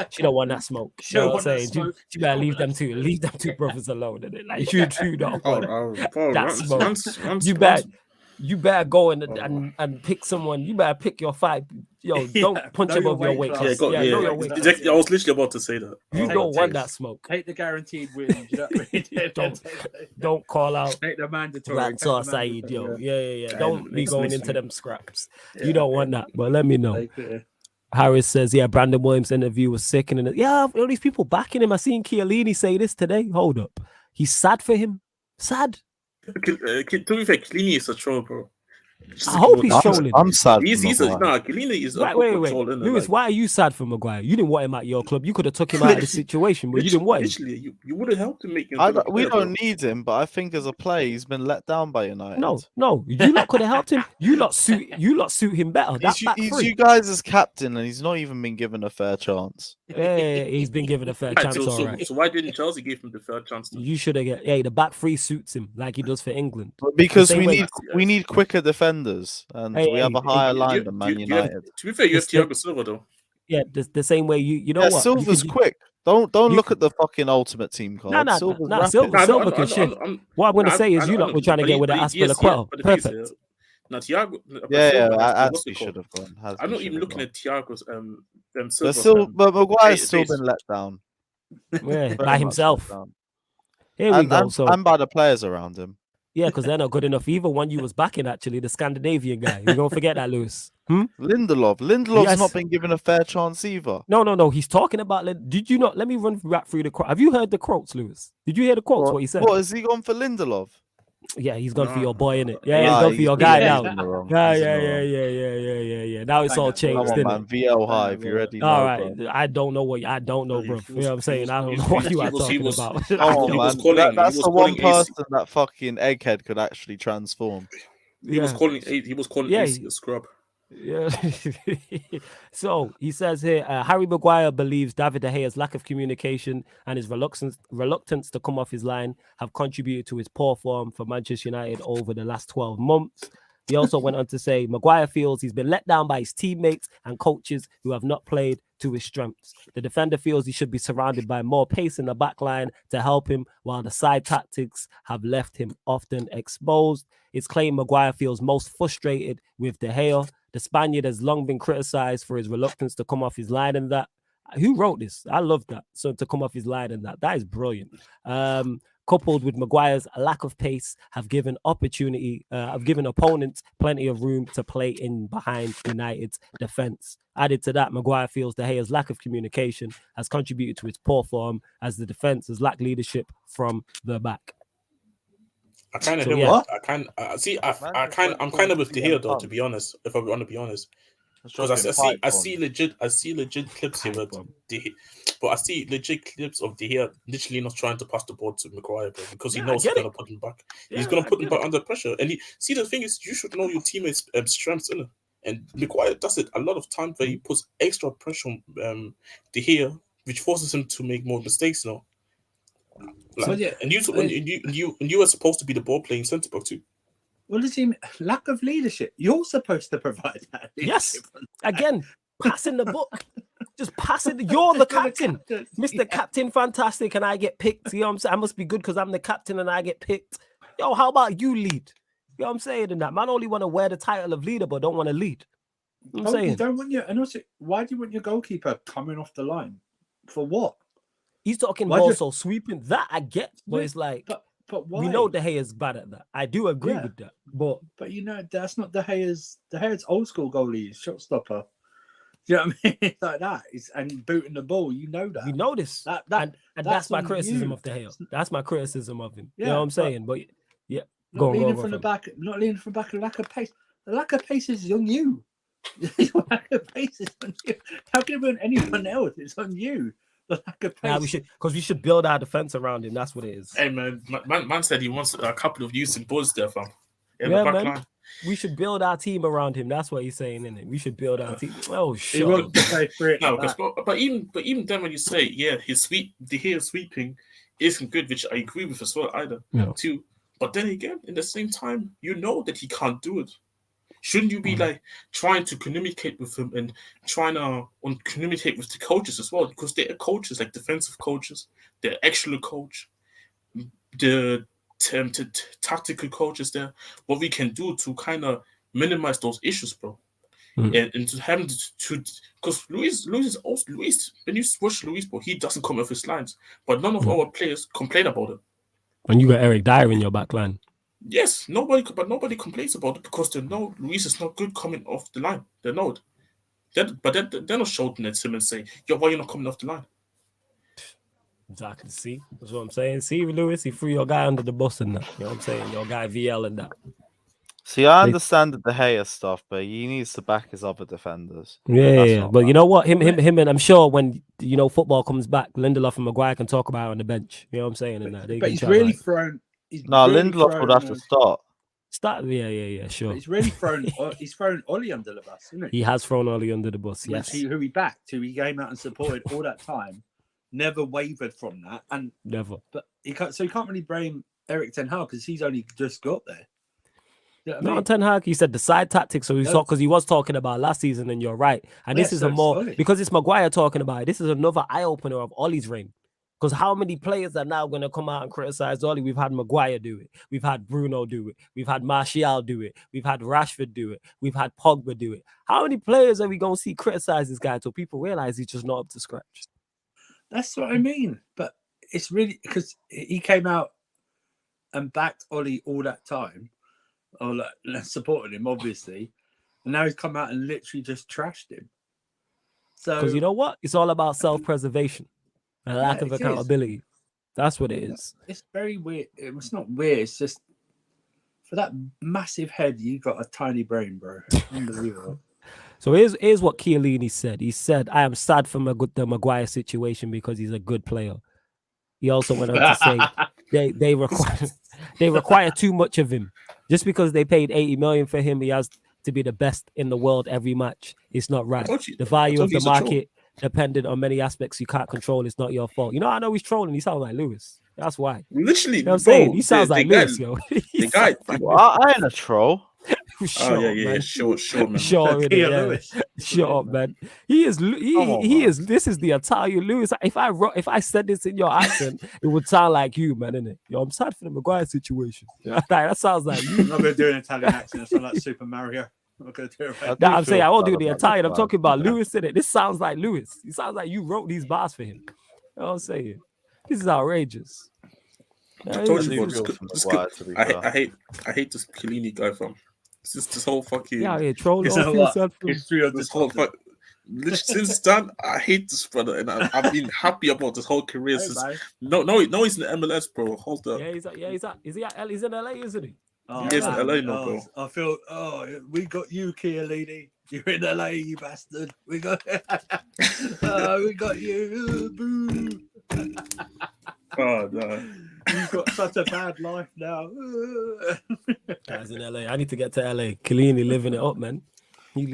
She don't want that smoke. She don't want that smoke. She better leave them two. Leave them two brothers alone. Like you two don't want that smoke. You better go and pick someone. You better pick your fight. Yo, don't punch above your weight class. Know your weight class. Exactly. I was literally about to say that. You don't want that smoke. Take the guaranteed win. Don't call out. Take the mandatory. Rats or Saeed, yo. Yeah. Don't be going into them scraps. You don't want that. But let me know. Harris says, yeah, Brandon Williams' interview was sickening. Yeah, all these people backing him. I seen Chiellini say this today. Hold up. He's sad for him. Sad. To be fair, Chiellini is a troll, bro. I hope he's trolling. I'm sad. Chiellini is wait. Lewis, why are you sad for Maguire? You didn't want him at your club. You could have took him out of the situation, but you didn't want him. Literally, you would have helped him make him. We don't need him, but I think as a player, he's been let down by United. No, you lot could have helped him. You lot suit him better. He's you guys as captain, and he's not even been given a fair chance. Yeah, he's been given a fair chance. So why didn't Chelsea give him the fair chance? You should have get. The back three suits him like he does for England. Because we need quicker defenders, and we have a higher line than Man United. To be fair, you have Thiago Silva though. Yeah, the same way you know what. Silva's quick. Don't look at the fucking ultimate team card. Silva can shit. What I'm going to say is you lot were trying to get with the Aspilicueta. Perfect. Now Thiago. I actually should have gone. I'm not even looking at Thiago's but Maguire's still been let down. Yeah, by himself. Here we go. And by the players around him. Yeah, because they're not good enough. Even one you was backing, actually, the Scandinavian guy. You don't forget that, Lewis. Lindelof's not been given a fair chance either. No. He's talking about. Did you not? Let me rap through the quote. Have you heard the quotes, Lewis? Did you hear the quotes? What he said? What has he gone for Lindelof? Yeah, he's gone for your boy, innit? Yeah, he's gone for your guy now. Yeah. Now it's all changed, Come on, man. VL high if you're ready. All right. Bro. I don't know, bro. You know what I'm saying? I don't know what you are talking about. Oh, man. That's the one person that fucking egghead could actually transform. He was calling AC a scrub. Yeah. So he says here, Harry Maguire believes David De Gea's lack of communication and his reluctance to come off his line have contributed to his poor form for Manchester United over the last 12 months. He also went on to say Maguire feels he's been let down by his teammates and coaches who have not played to his strengths. The defender feels he should be surrounded by more pace in the back line to help him, while the side tactics have left him often exposed. It's claimed Maguire feels most frustrated with De Gea. The Spaniard has long been criticised for his reluctance to come off his line and that. Who wrote this? I love that. So to come off his line and that is brilliant. Coupled with Maguire's lack of pace, have given opponents plenty of room to play in behind United's defence. Added to that, Maguire feels De Gea's lack of communication has contributed to its poor form as the defence has lacked leadership from the back. I kind of So, hear yeah. what I'm kind of with De Gea though, to be honest. If I want to be honest, because I see legit clips here of De Gea, but I see legit clips of De Gea literally not trying to pass the ball to Maguire, bro, because he knows he's gonna put him back. He's gonna put him back under pressure, and the thing is, you should know your teammates' strengths, innit? And Maguire does it a lot of times where he puts extra pressure on De Gea, which forces him to make more mistakes now. And you are supposed to be the ball playing centre back too. What does he mean? Lack of leadership. You're supposed to provide that. Yes. Again, passing the book. Just passing. You're the captain. Mr. Captain Fantastic, and I get picked. You know what I'm saying? I must be good because I'm the captain and I get picked. Yo, how about you lead? You know what I'm saying? In that man only want to wear the title of leader, but don't want to lead. You know what I'm saying? You don't want and also, why do you want your goalkeeper coming off the line? For what? He's talking also sweeping. That I get, but it's like, but why? We know De Gea is bad at that. I do agree with that. But you know, that's not De Gea's old school goalie, shot stopper. Do you know what I mean? Like that. And booting the ball. You know that. We know this. And that's my criticism of De Gea. That's my criticism of him. You know what I'm saying? But yeah. Not leaning from the back, a lack of pace. The lack of pace is on you. The lack of pace is on you. How can it be on anyone else? It's on you. The lack of pace. We should build our defense around him. That's what it is. Hey man said he wants a couple of Usain Bolts there, fam. The back line. We should build our team around him. That's what he's saying, isn't it? We should build our team. Oh, sure. But even then, when you say De Gea sweeping isn't good, which I agree with as well either. Yeah. Too. But then again, in the same time, you know that he can't do it. Shouldn't you be like trying to communicate with him and trying to communicate with the coaches as well? Because they're coaches, like defensive coaches, they're actual coach, the tactical coaches there. What we can do to kind of minimize those issues, bro, and to have him to because Luis is also Luis. When you watch Luis, bro, he doesn't come off his lines, but none of our players complain about it. When you got Eric Dyer in your back line. Yes, nobody complains about it because they know Luis is not good coming off the line. They know it. But they're not shouting at him and saying, "Yo, why are you not coming off the line?" Exactly. See, that's what I'm saying. See, Luis, he threw your guy under the bus and that. You know what I'm saying? Your guy VL and that. See, I understand the De Gea stuff, but he needs to back his other defenders. Yeah. But you know what? Him, and I'm sure when football comes back, Lindelof and Maguire can talk about it on the bench. You know what I'm saying? And that. But he's really thrown. Lindelof would have to start. Yeah, sure. But he's really thrown. He's thrown Ollie under the bus, isn't he? He has thrown Ollie under the bus. Yes. Who he backed, who he came out and supported all that time, never wavered from that, and never. But he can't really blame Eric Ten Hag because he's only just got there. You know what I mean? Ten Hag, he said the side tactics. So because he was talking about last season, and you're right. And this is because it's Maguire talking about it. This is another eye opener of Ollie's reign. Because how many players are now going to come out and criticize Ollie? We've had Maguire do it. We've had Bruno do it. We've had Martial do it. We've had Rashford do it. We've had Pogba do it. How many players are we going to see criticize this guy until people realize he's just not up to scratch? That's what I mean. But it's really because he came out and backed Ollie all that time, or supported him, obviously. And now he's come out and literally just trashed him. So because you know what? It's all about self-preservation. A lack of accountability. That's what it is. It's very weird. It's not weird. It's just for that massive head, you got a tiny brain, bro. Unbelievable. So here's what Chiellini said. He said, "I am sad for the Maguire situation because he's a good player." He also went on to say they require too much of him. Just because they paid 80 million for him, he has to be the best in the world every match. It's not right. told you- The value I of told you the he's a troll. market dependent on many aspects you can't control. It's not your fault. You know, I know he's trolling. He sounds like Lewis. That's why. Literally, You know what I'm bro, saying? He sounds like guy, Lewis, yo. He the guy. sounds like Well, I ain't a troll. Sure, Yeah, man. sure, man. Sure, innit, Kia yeah. Lewis. Shut up, man. He is. He is. This is the Italian Lewis. If I said this in your accent, it would sound like you, man, innit? Yo, I'm sad for the Maguire situation. That sounds like you. I'm not going to do an Italian accent. I sound like Super Mario. I'm not going to do it right. Nah, I'm saying I won't do the about Italian. I'm Maguire. talking about Lewis in it. This sounds like Lewis. He sounds like you wrote these bars for him. You know what I'm saying? This is outrageous. I told you, bro. Feel for This Maguire, to be fair. I hate this Chiellini guy, fam. This whole fucking. Yeah, yeah, trolling. It's all not feel what? sad for him. History of This this whole fuck. Since then, I hate this brother, and I've been happy about this whole career since. No, he's in the MLS, bro. Hold up. Yeah, he's in LA, isn't he? Oh, Yes, man. LA, no, bro. I feel. Oh, we got you, Chiellini. You're in LA, you bastard. We got. We got you. Boo. Oh no. You've got such a bad life now. Guys in LA. I need to get to LA. Chiellini living it up, man. He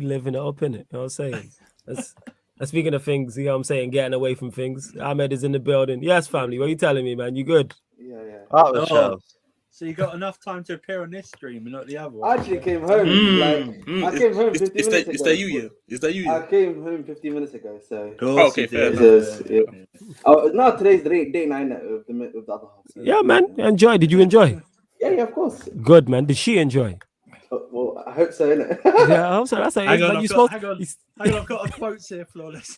living it up, in it. You know what I'm saying? That's speaking of things, you know what I'm saying, getting away from things. Ahmed is in the building. Yes, family. What are you telling me, man? You good? Yeah. Out the Oh. shelves. So you got enough time to appear on this stream and not the other I one? actually came home. I came home 15 minutes ago. Is that you, yeah? Is that you? I came home 15 minutes ago, so. Okay, fair enough. Yeah. Oh, no, today's the day 9 with the other half. So. Yeah, man. Enjoy. Did you enjoy? Yeah, of course. Good, man. Did she enjoy? Well, I hope so, innit? Yeah, I hope so. That's Hang on, you hang on, I've got a quote here, Flawless.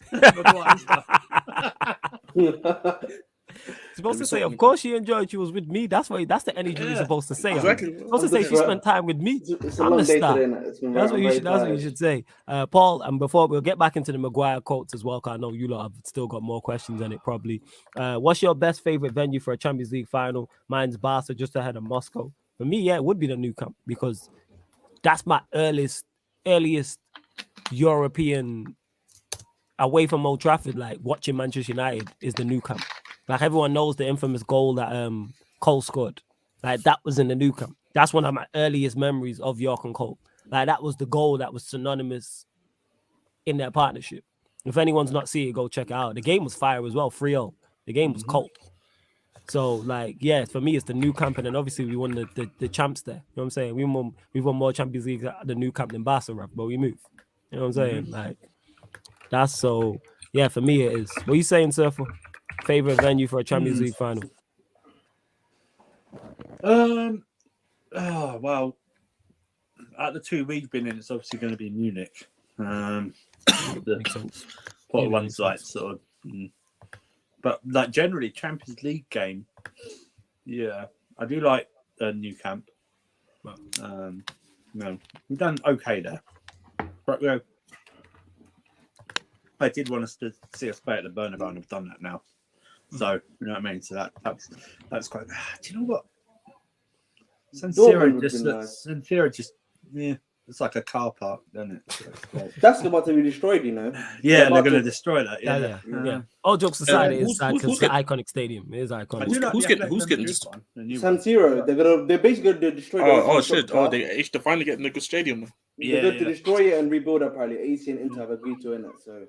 Supposed to say, of course she enjoyed. She was with me. That's the energy you're supposed to say. Exactly. You're supposed to say she spent time with me. It's a I'm long the day star. today, innit? It's been That's what you very should. That's what you tired. should say, Paul. And before we'll get back into the Maguire quotes as well, because I know you lot have still got more questions on it. Probably. What's your best favorite venue for a Champions League final? Mine's Barca, just ahead of Moscow. For me, yeah, it would be the Nou Camp because that's my earliest European away from Old Trafford. Like watching Manchester United is the Nou Camp. Like everyone knows the infamous goal that Cole scored. Like that was in the Nou Camp. That's one of my earliest memories of York and Cole. Like that was the goal that was synonymous in their partnership. If anyone's not seen it, go check it out. The game was fire as well, 3-0. The game was cold. So like, yeah, for me it's the Nou Camp, and then obviously we won the champs there. You know what I'm saying? We won more Champions League at the Nou Camp than Barca, but we moved. You know what I'm saying? Like that's so. Yeah, for me it is. What are you saying, Surfer? Favorite venue for a Champions League final? Oh well, at the two we've been in, it's obviously going to be Munich. Makes sense. What one's like sort of, but like generally Champions League game. Yeah, I do like Nou Camp. No, we've done okay there, but I did want us to see us play at the Bernabeu, and I've done that now. So you know what I mean. So that's quite. Do you know what? San Siro just yeah. It's like a car park, doesn't it? That's about to be destroyed, you know. Yeah, they're going to destroy that. Yeah. All jokes aside, it is sad because it's an iconic stadium. It is iconic. Who's getting this one? San Siro. They're basically going to destroy. Oh shit! Oh, they're finally getting a good stadium. They're going to destroy it and rebuild it. Apparently, AC and Inter have agreed to it. So.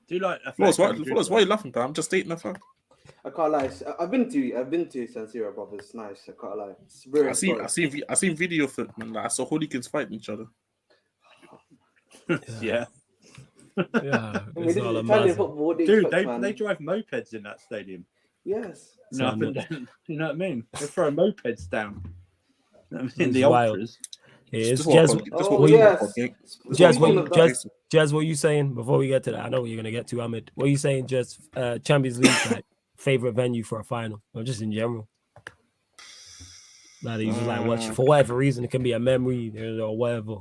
Do you like? Flawless, why are you laughing, pal? I'm just stating the fact. I can't lie. I've been to San Siro, brother. It's nice. I can't lie. It's very I seen video of it, man. Like, I saw hooligans fighting each other. Yeah. Yeah, I mean, this is Italian football. What do you Dude, expect, they drive mopeds in that stadium. Yes. No, up and down. You know what I mean? They throw mopeds down. I mean, It's the wild. ultras. It is. Jez, what are you saying before we get to that? I know what you're gonna get to, Ahmed. What are you saying, Jez? Champions League, like favorite venue for a final, or just in general? That you just like watch for whatever reason. It can be a memory or whatever,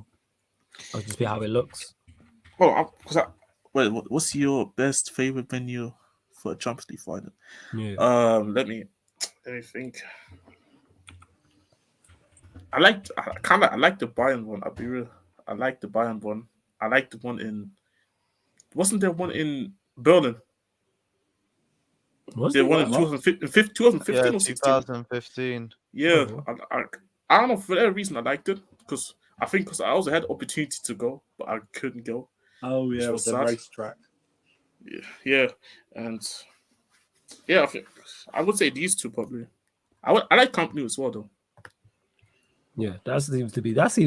or just be how it looks. What's your best favorite venue for a Champions League final? Yeah. Let me think. I like the Bayern one. I'll be real. I like the Bayern one. I like the one in. Wasn't there one in Berlin? Was there there one in 2015 Yeah, or 16? 2015. Yeah, I don't know, for whatever reason I liked it because I think because I also had opportunity to go, but I couldn't go. Oh yeah, was with the sad. racetrack. Yeah, and yeah, I would say these two probably. I like Camp Nou as well though. Yeah, that seems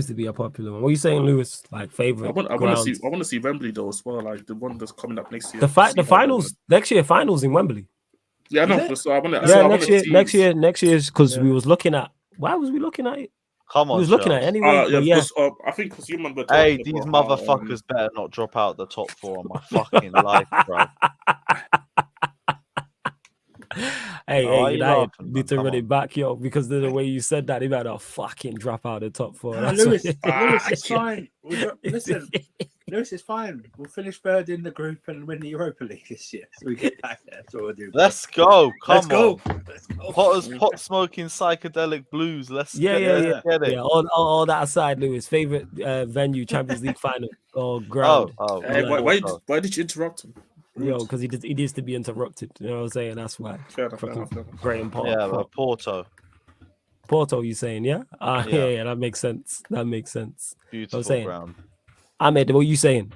to be a popular one. What are you saying, Lewis? Like favorite? I want to see Wembley though as well, like the one that's coming up next year. The finals next year. Finals in Wembley. Yeah, no. So I want to. Yeah, next year is because we was looking at. Why was we looking at it? Come on, we was looking at it anyway. Yeah, because I think because you remember. Hey, these motherfuckers better not drop out the top 4 on my fucking life, bro. Hey, United need to run it back, yo, because of the way you said that, they better fucking drop out the top 4. Lewis, it's fine. Listen, Lewis, it's fine. We'll finish third in the group and win the Europa League this year. So we get back there. That's what we'll do. Let's go. Let's go. Hot smoking psychedelic blues. Let's get it. Yeah, all that aside, Lewis, favorite venue, Champions League final or ground. Hey, why did you interrupt him? Yo, because he needs to be interrupted. You know what I'm saying? That's why. Fair enough. Graham Potter. Yeah, but Porto. Porto, you saying? Yeah? Yeah, that makes sense. Beautiful ground. Ahmed, what are you saying?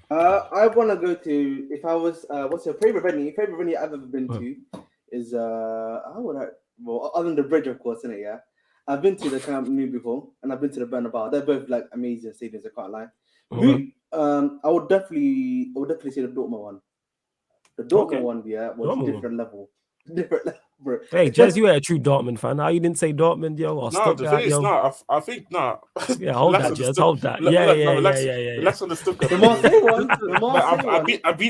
I want to go to, if I was, what's your favorite venue? Favorite venue I've ever been to is, well, other than the bridge, of course, innit, yeah? I've been to the Camp Nou before, and I've been to the Bernabeu. They're both, like, amazing stadiums, I can't lie. I would definitely say the Dortmund one. The Dortmund one, yeah, was a different level. Bro. Hey, Jez, you are a true Dortmund fan. How you didn't say Dortmund, yo? Or no, the thing is, I think no. Yeah, hold that, Jez. Hold that. Yeah. Relax on the Stuttgart. The Marseille one.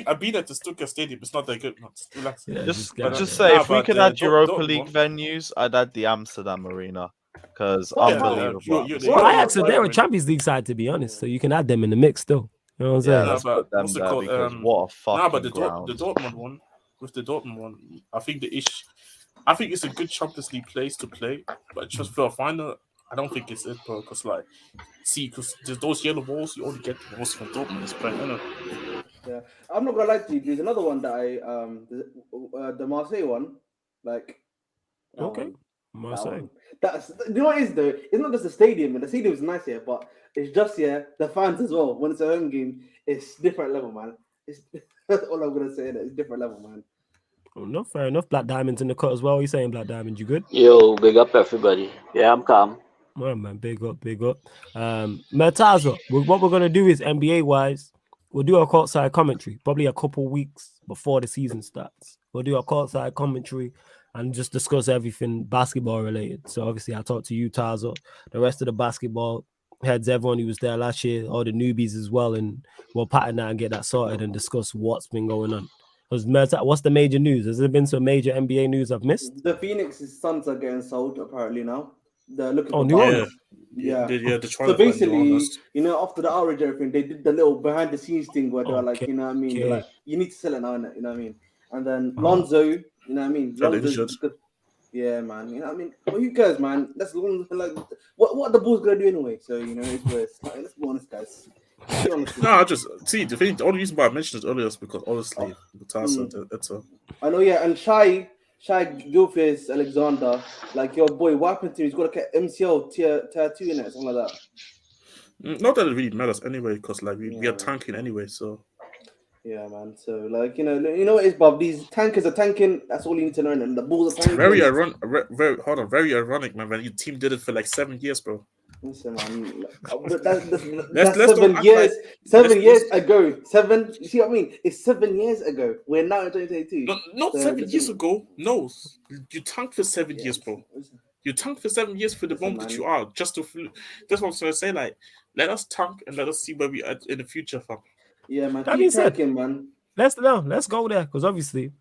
I've been at the Stuttgart Stadium. It's not that good. Relax. Yeah, just say if we could add Europa League venues, I'd add the Amsterdam Arena. Because unbelievable. Well, Ajax, they're a Champions League side, to be honest. So you can add them in the mix still. You know what I'm saying? Let's put them there because what a fucking ground. The Dortmund one, with the Dortmund one, I think it's a good Champions League place to play, but just for a final, I don't think it's it, bro. Because because there's those yellow balls, you only get the balls from Dortmund is playing, you know? Yeah, I'm not gonna lie to you. There's another one that the Marseille one, like. Okay. Marseille. That's, you know what it is though? It's not just the stadium, and the stadium is nice here, but it's just the fans as well. When it's a home game, it's different level, man. That's all I'm gonna say. It's different level, man. Oh, no, fair enough. Black Diamond's in the cut as well. What are you saying, Black Diamond? You good? Yo, big up everybody. Yeah, I'm calm. Well, man, big up. Mertaza, what we're gonna do is NBA wise, we'll do a courtside commentary, probably a couple weeks before the season starts. We'll do a courtside commentary and just discuss everything basketball related. So obviously I talked to you, Tazo, the rest of the basketball heads, everyone who was there last year, all the newbies as well, and we'll pattern that and get that sorted and discuss what's been going on. What's the major news? Has there been some major NBA news I've missed? The Phoenix Suns are getting sold apparently now. They're looking for New Orleans. Yeah. So basically, after the outrage and everything, they did the little behind the scenes thing where they're like, you know what I mean? They're like, you need to sell it now, you know what I mean? And then Lonzo, you know what I mean? Yeah, man. You know what I mean? Well, who cares, man? That's like what the Bulls gonna do anyway. So it's like, let's be honest, guys. No, I just see the only reason why I mentioned it earlier is because honestly, I know, yeah, and Shai Gilgeous Alexander, like your boy, what happened to him? He's got a MCL tier 2 in it, something like that. Not that it really matters anyway, because we are tanking anyway, so. Yeah, man. So, you know what it is, Bob? These tankers are tanking. That's all you need to learn. And the Bulls are tanking. Very ironic, man. When your team did it for like 7 years, bro. Listen, man. That's 7 years. 7 years ago. You see what I mean? It's 7 years ago. We're now in 2022. Not 7 years ago. No, you tanked for 7 years, bro. You tanked for 7 years for the moment that you are. That's what I'm trying to say. Like, let us tank and let us see where we are in the future, fam. Yeah, man. Keep tanking, man. Let's go there because obviously,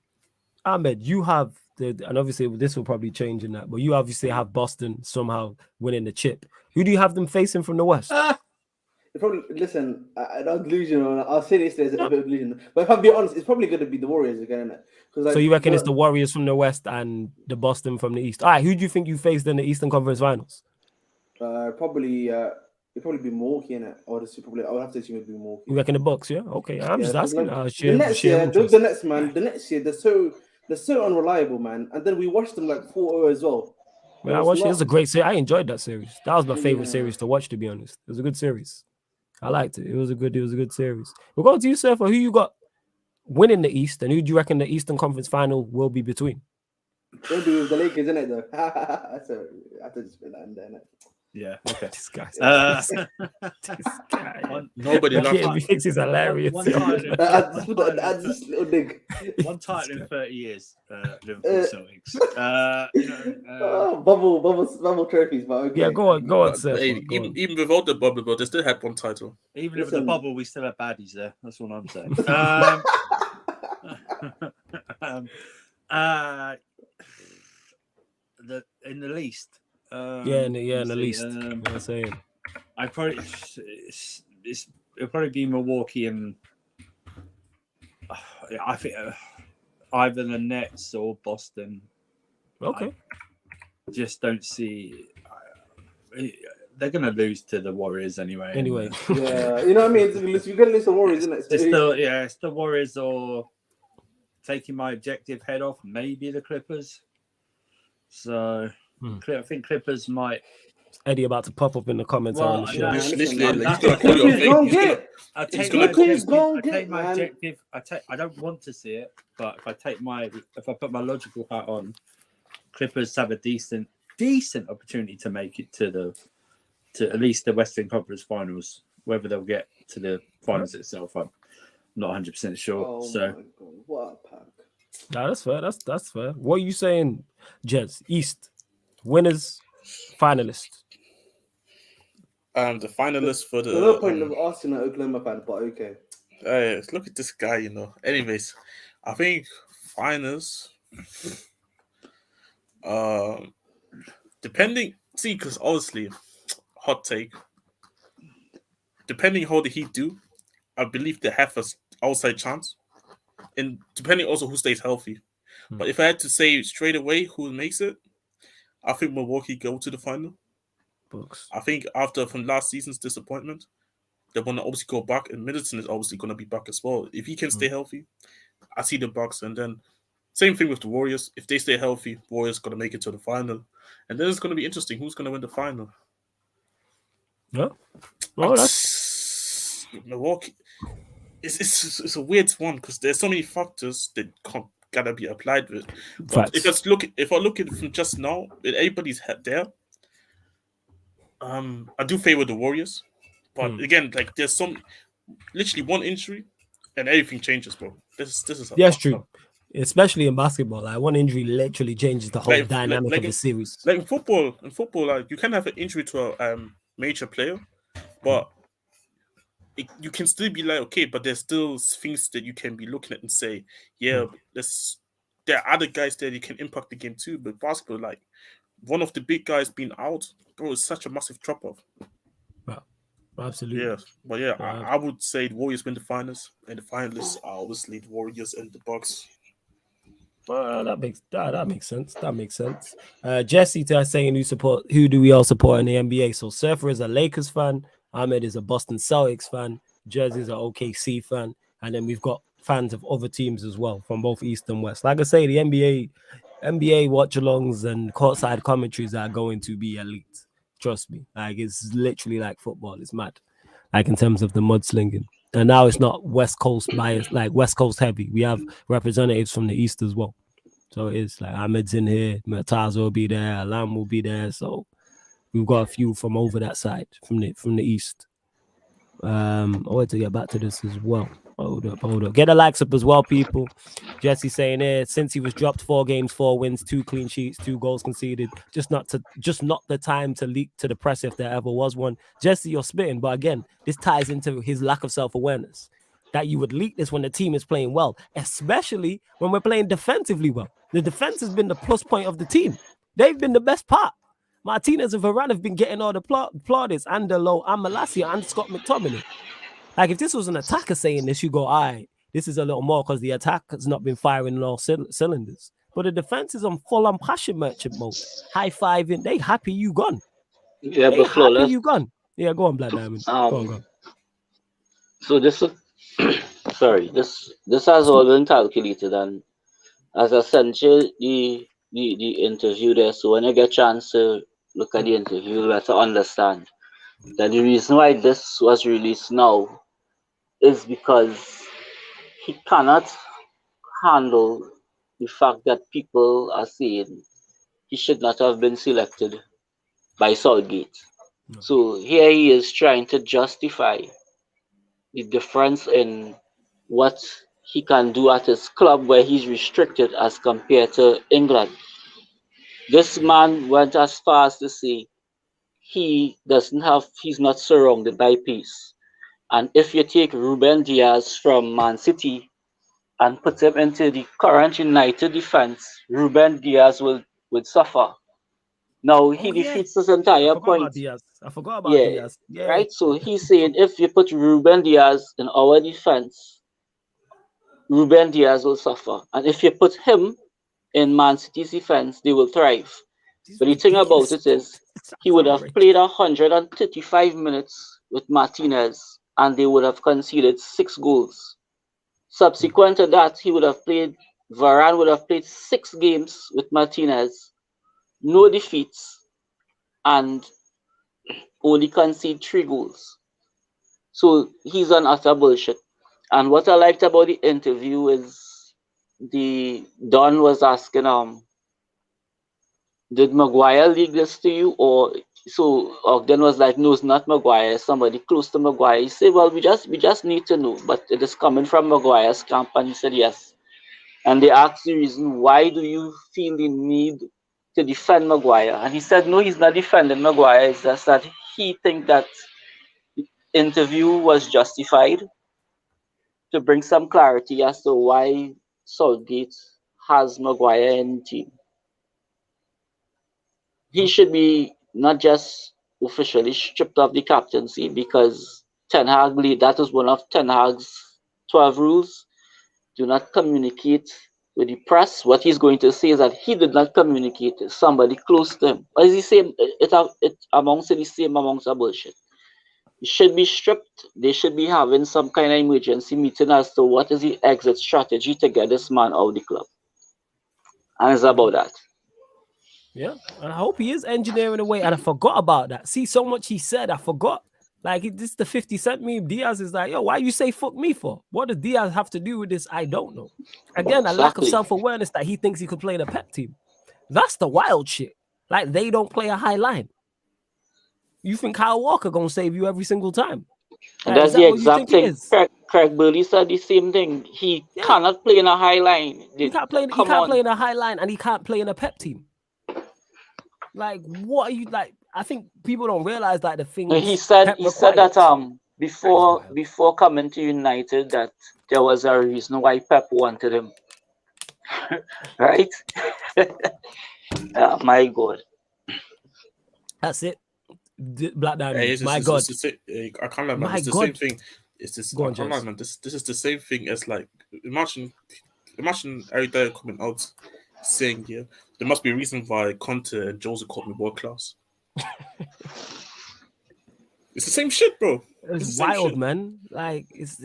Ahmed, you have and obviously this will probably change in that, but you obviously have Boston somehow winning the chip. Who do you have them facing from the West? Probably, listen, I'm delusional. I'll say this, there's a bit of delusion, but if I'm being honest, it's probably going to be the Warriors again, isn't it? So you reckon it's the Warriors from the West and the Boston from the East? All right, who do you think you faced in the Eastern Conference Finals? Probably. It'd probably be Milwaukee, innit? I would have to assume it'd be Milwaukee. You reckon the Bucks, yeah? Okay, I'm just asking. The Nets, man. The Nets, yeah, they're so unreliable, man. And then we watched them like 4-0 as well. When I watched it, it was a great series. I enjoyed that series. That was my favorite series to watch, to be honest. It was a good series. I liked it. It was a good series. We'll go to you, sir, for who you got winning the East, and who do you reckon the Eastern Conference Final will be between? Don't do with the Lakers, isn't it, though? So I have to just put that in there, innit? Yeah. Okay. This guy. This guy. Nobody He laughs. thinks he's hilarious. One title I just little dig. one title in 30 years. Liverpool Celtics. Bubble trophies, but okay. Yeah, go on, sir. Hey, even without the bubble, but they still had one title. Even with the bubble, we still have baddies there. That's what I'm saying. In the least. In the least. I'm saying. It'll probably be Milwaukee and I think either the Nets or Boston. Okay. I just don't see. They're going to lose to the Warriors anyway. Yeah, you know what I mean? You're going to lose the Warriors, isn't it? It's the Warriors or taking my objective head off, maybe the Clippers. So I think Clippers might. Eddie about to pop up in the comments on the show. He's gonna call you a fake. My objective. I don't want to see it, but if I put my logical hat on, Clippers have a decent opportunity to make it to at least the Western Conference Finals. Whether they'll get to the finals itself, I'm not 100% sure. Oh so, my God, what a pack! Nah, that's fair. That's fair. What are you saying, Jets? East winners, finalists. The finalists for the. No point of asking an Oklahoma fan, but okay. Look at this guy, you know. Anyways, I think finals. Depending, because obviously, hot take. Depending how the Heat do, I believe they have an outside chance, and depending also who stays healthy. But if I had to say straight away who makes it, I think Milwaukee go to the final. I think from last season's disappointment, they want to obviously go back, and Middleton is obviously going to be back as well. If he can stay healthy, I see the Bucks, and then same thing with the Warriors. If they stay healthy, Warriors going to make it to the final, and then it's going to be interesting who's going to win the final. Yeah, that's Milwaukee. It's a weird one because there's so many factors that gotta be applied with. But if I look at it from just now, with everybody's head there. I do favor the Warriors, but again, like there's literally one injury, and everything changes, bro. This is that's true, especially in basketball. Like one injury literally changes the whole dynamic of the series. Like in football, like you can have an injury to a major player, but you can still be like, okay, but there's still things that you can be looking at and say, yeah, there are other guys there that can impact the game too. But basketball, like one of the big guys being out, bro, it's such a massive drop off. Wow. Absolutely. Yeah, but yeah, I would say the Warriors win the finals, and the finalists are obviously the Warriors and the Bucks. That makes sense. That makes sense. Jesse saying who do we all support in the NBA? So Surfer is a Lakers fan, Ahmed is a Boston Celtics fan, Jersey's an OKC fan, and then we've got fans of other teams as well from both East and West. Like I say, the NBA watch-alongs and courtside commentaries are going to be elite. Trust me. Like it's literally like football. It's mad. Like in terms of the mudslinging. And now it's not West Coast bias, like West Coast heavy. We have representatives from the East as well. So it's like Ahmed's in here, Murtaza will be there, Alam will be there. So we've got a few from over that side, from the East. I want to get back to this as well. Hold up. Get the likes up as well, people. Jesse saying here, since he was dropped 4 games, 4 wins, 2 clean sheets, 2 goals conceded. Just not the time to leak to the press if there ever was one. Jesse, you're spitting, but again, this ties into his lack of self-awareness. That you would leak this when the team is playing well, especially when we're playing defensively well. The defense has been the plus point of the team. They've been the best part. Martinez and Varane have been getting all the plaudits, and Andelo, and Malacia, and Scott McTominay. Like, if this was an attacker saying this, you go, all right, this is a little more because the attack has not been firing in all cylinders. But the defense is on full-on passion merchant mode. High-fiving. They happy you gone. Yeah, they but Flawless. Happy you gone. Yeah, go on, Black Diamond. Go on. So this has all been calculated, and as essential, the the interview there. So when you get a chance to look at the interview, you better understand that the reason why this was released now is because he cannot handle the fact that people are saying he should not have been selected by Southgate. No. So here he is trying to justify the difference in what he can do at his club where he's restricted as compared to England. This man went as far as to say he's not surrounded by peace. And if you take Ruben Diaz from Man City and put him into the current United defense, Ruben Diaz would suffer. Now he defeats his entire point. I forgot about Yeah, Diaz. Yeah. right. So he's saying if you put Ruben Diaz in our defense, Ruben Diaz will suffer, and if you put him in Man City's defense, they will thrive. But the thing about it is, he would have played 135 minutes with Martinez, and they would have conceded 6 goals. Subsequent to that, Varane would have played 6 games with Martinez, no defeats, and only conceded 3 goals. So he's on utter bullshit. And what I liked about the interview is the Don was asking, did Maguire leak this to you? So Ogden was like, no, it's not Maguire, it's somebody close to Maguire. He said, well, we just need to know, but it is coming from Maguire's camp, and he said yes. And they asked the reason, why do you feel the need to defend Maguire? And he said, no, he's not defending Maguire, it's just that he thinks that the interview was justified to bring some clarity as to why Southgate has Maguire in the team. He should be not just officially stripped of the captaincy because that is one of Ten Hag's 12 rules. Do not communicate with the press. What he's going to say is that he did not communicate to somebody close to him. Or is he saying it amongst the same amongst the bullshit? He should be stripped. They should be having some kind of emergency meeting as to what is the exit strategy to get this man out of the club. And it's about that. Yeah, and I hope he is engineering away. And I forgot about that. See, so much he said, I forgot. Like, this is the 50 Cent meme. Diaz is like, yo, why you say fuck me for? What does Diaz have to do with this? I don't know. Again, a lack of self-awareness that he thinks he could play in a pep team. That's the wild shit. Like, they don't play a high line. You think Kyle Walker gonna save you every single time? And that's the exact thing. Craig Burley said the same thing. He cannot play in a high line. He can't play in a high line, and he can't play in a pep team. Like, what are you like? I think people don't realize that the thing. He said that before coming to United that there was a reason why Pep wanted him. Right? My God. That's it. Black Diamond. My God. I can't lie, man. It's the same thing. It's this. I can't lie, man. This is the same thing as like imagine every day coming out saying, yeah, there must be a reason why Conte and Chelsea called me world class. It's the same shit, bro. It's wild, shit, man. Like it's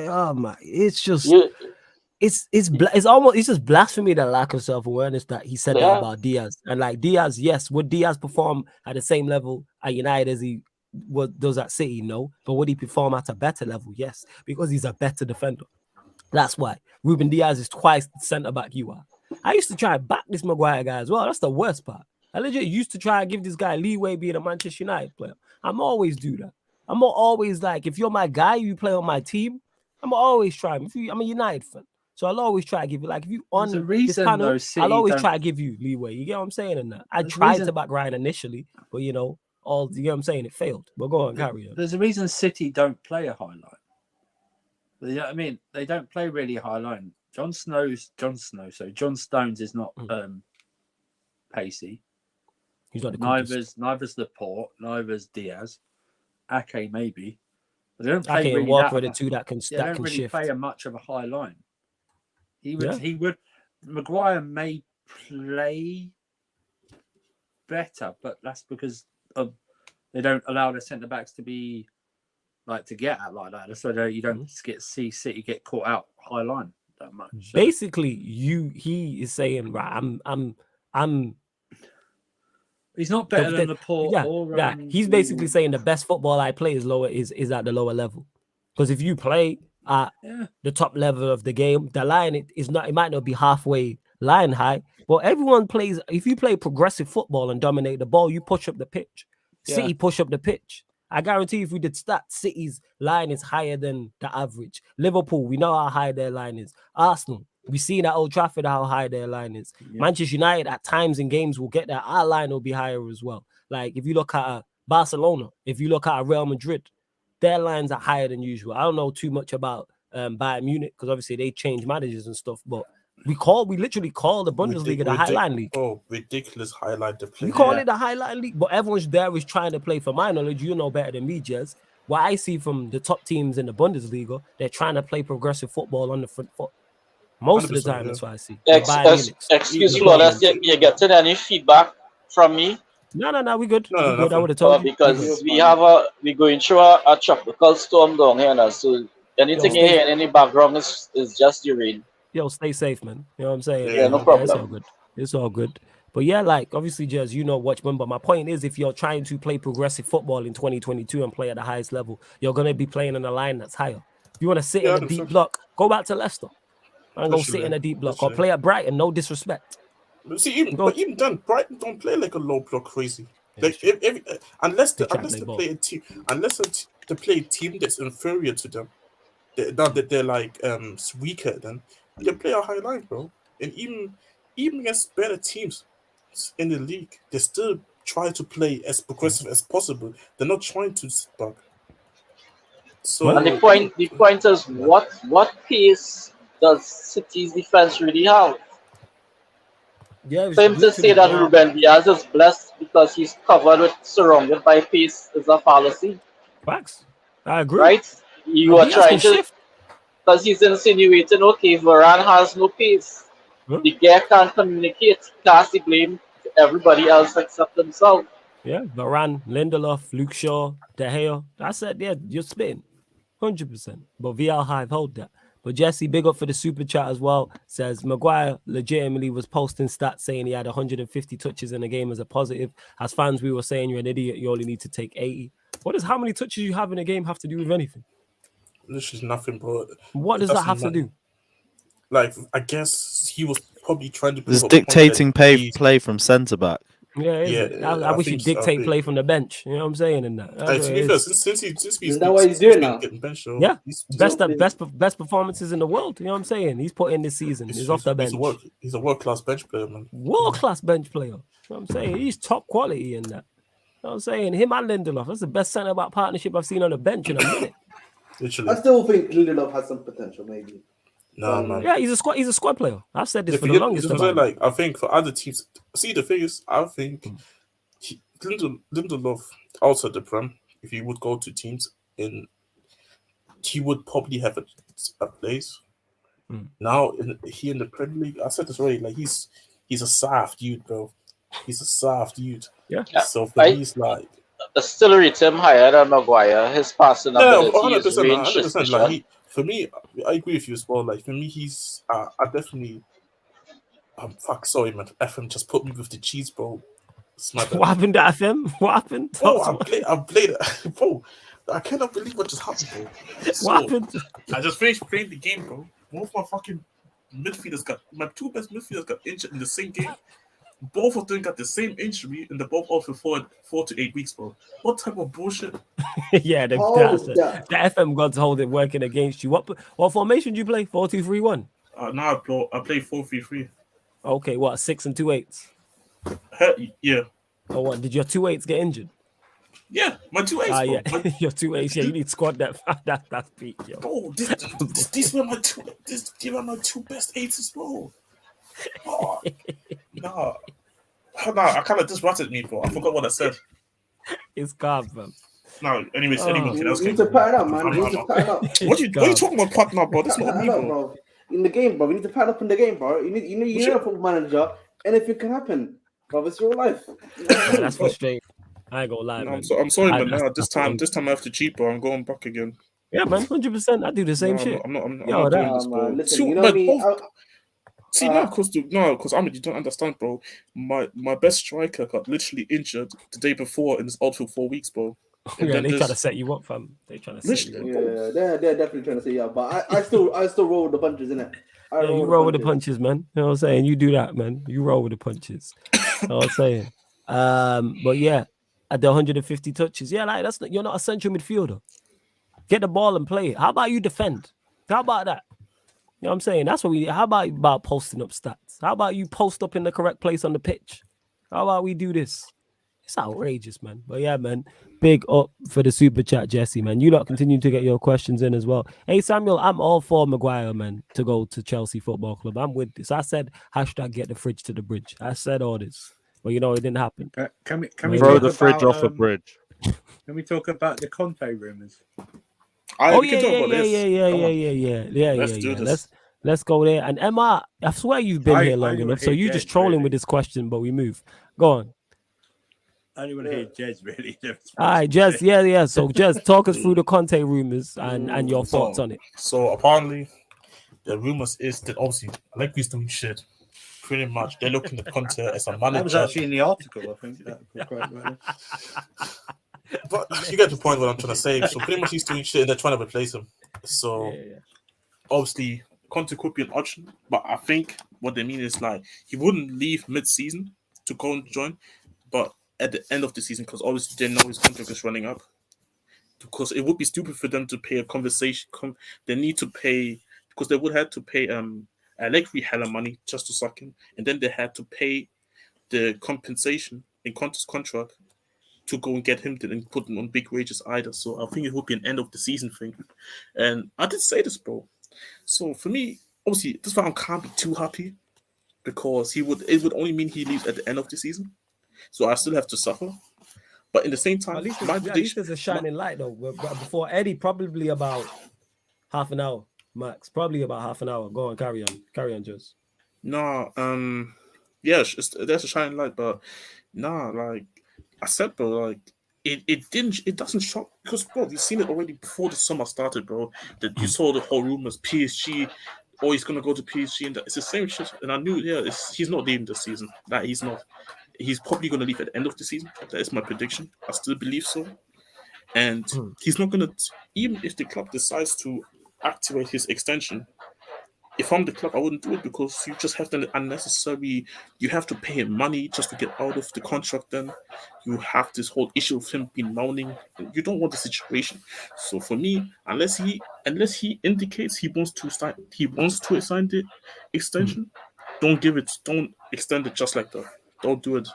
oh my, it's just it's almost just blasphemy, the lack of self-awareness that he said that about Diaz. And like Diaz, yes, would Diaz perform at the same level at United as he does at City? No, but would he perform at a better level? Yes, because he's a better defender. That's why Ruben Diaz is twice the centre back you are. I used to try and back this Maguire guy as well. That's the worst part. I legit used to try and give this guy leeway being a Manchester United player. I'm always do that. I'm always like, if you're my guy, you play on my team, I'm always try. I'm a United fan, so I'll always try to give you, like, if you on this panel, I'll always try to give you leeway. You get what I'm saying? And I tried to back Ryan initially, but you know what I'm saying? It failed. But go on, carry on. There's a reason City don't play a high line. You know what I mean? They don't play really high line. John Stones is not pacey. He's not the neither's Laporte, neither's Diaz. Ake maybe. But they don't play Ake really and Walker are the two that can really shift. Play much of a high line. He would. Maguire may play better, but that's because they don't allow their centre backs to be like to get out like that. So you don't see City get caught out high line. that much. So. Basically, he is saying, right, I'm. He's not better than Laporte. Yeah. He's basically saying the best football I play is at the lower level, because if you play at the top level of the game, the line it might not be halfway line high, but everyone plays. If you play progressive football and dominate the ball, you push up the pitch. City push up the pitch. I guarantee if we did stats, City's line is higher than the average. Liverpool, we know how high their line is. Arsenal, we seen at Old Trafford how high their line is. Yeah. Manchester United at times in games will get there. Our line will be higher as well. Like if you look at Barcelona, if you look at Real Madrid, their lines are higher than usual. I don't know too much about Bayern Munich because obviously they change managers and stuff, but we literally call the Bundesliga the Highline League. Oh, ridiculous highlight to play. We call it the Highline League, but everyone's there is trying to play. For my knowledge, you know better than me, Jez. What I see from the top teams in the Bundesliga, they're trying to play progressive football on the front foot. Most of the time, that's what I see. Excuse me, Flawless, you getting any feedback from me? No, we good. No, we good. I would have told you. Because we're going through a tropical storm down here now, so anything you hear in the background is just your rain. Yo, stay safe, man. You know what I'm saying? Yeah, no problem. It's all good. It's all good. But yeah, like obviously, Jez, you know, Watchman. But my point is, if you're trying to play progressive football in 2022 and play at the highest level, you're gonna be playing in a line that's higher. If you want to sit in a deep block, go back to Leicester and go sit in a deep block, or play at Brighton. No disrespect. See, even then, Brighton don't play like a low block crazy. Like unless they play a team, they play a team that's inferior to them, they're like weaker. Then they play a high line, bro. And even against better teams in the league, they still try to play as progressive as possible. They're not trying to sit back. So and the point is, what pace does City's defense really have? Yeah, for him to say that Ruben Diaz is blessed because he's surrounded by pace is a fallacy. Facts. I agree. Right? You are trying to, because he's insinuating, okay, Varane has no pace. The guy can't communicate, cast the blame to everybody else except himself. Yeah, Varane, Lindelof, Luke Shaw, De Gea. I said, yeah, you're spitting 100%. But VL Hive, hold that. But Jesse, big up for the super chat as well. Says Maguire legitimately was posting stats saying he had 150 touches in a game as a positive. As fans, we were saying you're an idiot. You only need to take 80. What does how many touches you have in a game have to do with anything? This is nothing, bro. What does that have to do? Like, I guess he was probably trying to. It's dictating play from centre back. Yeah. I wish he'd dictate play from the bench. You know what I'm saying? In that. To be fair, since he's that what he's doing now? Bench, so yeah, best performances in the world. You know what I'm saying? He's put in this season. He's off the bench. He's a world-class bench player, man. World-class bench player. You know what I'm saying? He's top quality in that. You know what I'm saying? Him and Lindelof. That's the best centre-back partnership I've seen on the bench in a minute. Literally. I still think Lindelof has some potential, maybe. No, man. Yeah, he's a squad player. I've said this for the longest time. Like, I think for other teams, see the thing is, I think Lindelof outside the Prem, if he would go to teams, he would probably have a place. Now here in the Premier League, I said this already. Like he's a soft dude, bro. He's a soft dude. Yeah. So for me, he's like. I still rate him higher than Maguire. His passing ability is range 100%. Like for me, I agree with you as well. Like for me, he's I definitely. Sorry, man. FM just put me with the cheese, bro. What happened to FM? What happened? Oh, I played it. Bro, I cannot believe what just happened, bro. What happened? I just finished playing the game, bro. Both my fucking midfielders my two best midfielders got injured in the same game. Both of them got the same injury, and they're both out for 4 to 8 weeks, bro. What type of bullshit? Yeah, the FM gods hold it working against you. What formation do you play? 4-2-3-1. Now I play 4-3-3. Okay, what 6 and 2 8s? Yeah. Oh, what? Did your 2 8s get injured? Yeah, my 2 8s. Yeah, your 2 8s. Yeah, you need squad that. That's peak, yo. Bro, these were my two best 8s, bro. Oh, nah, I kind of disrupted me, bro. I forgot what I said. It's calm, man. No, anyways, anyone else. You need to pattern up, man. You need to pattern up. What are you talking about, pattern up, bro? That's not me, bro. In the game, bro. We need to pattern up in the game, bro. You're a football manager. Anything can happen, bro. It's your life. Yeah, that's frustrating. I ain't gonna lie, man. I'm sorry, but now this time I have to cheat, bro. I'm going back again. Yeah, man, 100%. I do the same shit. I'm not Yo, doing this, bro. Listen, you know me. Because I mean, you don't understand, bro. My best striker got literally injured the day before in his outfield 4 weeks, bro. And Yeah, then they this, try to set you up, fam. They trying to set you up. Yeah, they're definitely trying to say yeah, but I still roll with the punches, innit? Yeah, you roll with the punches, man. You know what I'm saying? You do that, man. You roll with the punches. You know what I'm saying? But yeah, at the 150 touches, yeah, like you're not a central midfielder. Get the ball and play it. How about you defend? How about that? You know what I'm saying? That's what we. How about posting up stats? How about you post up in the correct place on the pitch? How about we do this? It's outrageous, man. But yeah, man, big up for the super chat, Jesse, man. You lot continue to get your questions in as well. Hey, Samuel, I'm all for Maguire, man, to go to Chelsea Football Club. I'm with this. I said hashtag get the fridge to the bridge. I said all this, but you know it didn't happen. Can we throw talk the fridge about, off a bridge? Can we talk about the Conte rumors? Yeah. Let's go there. And Emma, I swear you've been here long enough, so you just trolling with this question, but we move. Go on. I only want to hear Jez really. All right, Jez, yeah. So Jez, talk us through the Conte rumors and your thoughts on it. So apparently, the rumors is that obviously Allegri's doing shit. Pretty much, they're looking at Conte as a manager. That was actually in the article, I think. But you get the point what I'm trying to say. So pretty much he's doing shit and they're trying to replace him. So obviously Conte could be an option, but I think what they mean is like he wouldn't leave mid-season to go and join, but at the end of the season, because obviously they know his contract is running up. Because it would be stupid for them to pay a compensation. They need to pay because they would have to pay Allegri hella money just to suck him, and then they had to pay the compensation in Conte's contract to go and get him and put him on big wages either. So I think it would be an end of the season thing. And I did say this, bro. So for me, obviously, this one can't be too happy because it would only mean he leaves at the end of the season. So I still have to suffer. But in the same time, at least there's a shining light though. Before Eddie, probably about half an hour, max. Probably about half an hour. Go on, carry on, Jez. No, there's a shining light, but like I said, bro, like it doesn't shock because bro, we've seen it already before the summer started, bro. That you saw the whole rumors, PSG, he's gonna go to PSG, and it's the same shit. And I knew, he's not leaving this season. That he's not. He's probably gonna leave at the end of the season. That is my prediction. I still believe so. And he's not gonna, even if the club decides to activate his extension. If I'm the club, I wouldn't do it because you just have the unnecessary. You have to pay him money just to get out of the contract. Then you have this whole issue of him being moaning. You don't want the situation. So for me, unless he indicates he wants to sign the extension, don't give it. Don't extend it just like that. Don't do it.